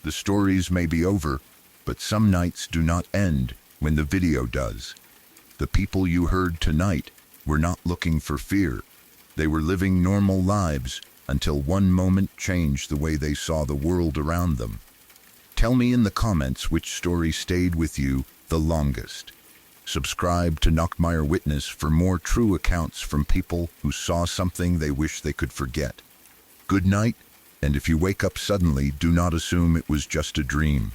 The stories may be over, but some nights do not end when the video does. The people you heard tonight were not looking for fear. They were living normal lives until one moment changed the way they saw the world around them. Tell me in the comments which story stayed with you the longest. Subscribe to Nachtmeier Witness for more true accounts from people who saw something they wish they could forget. Good night, and if you wake up suddenly, do not assume it was just a dream.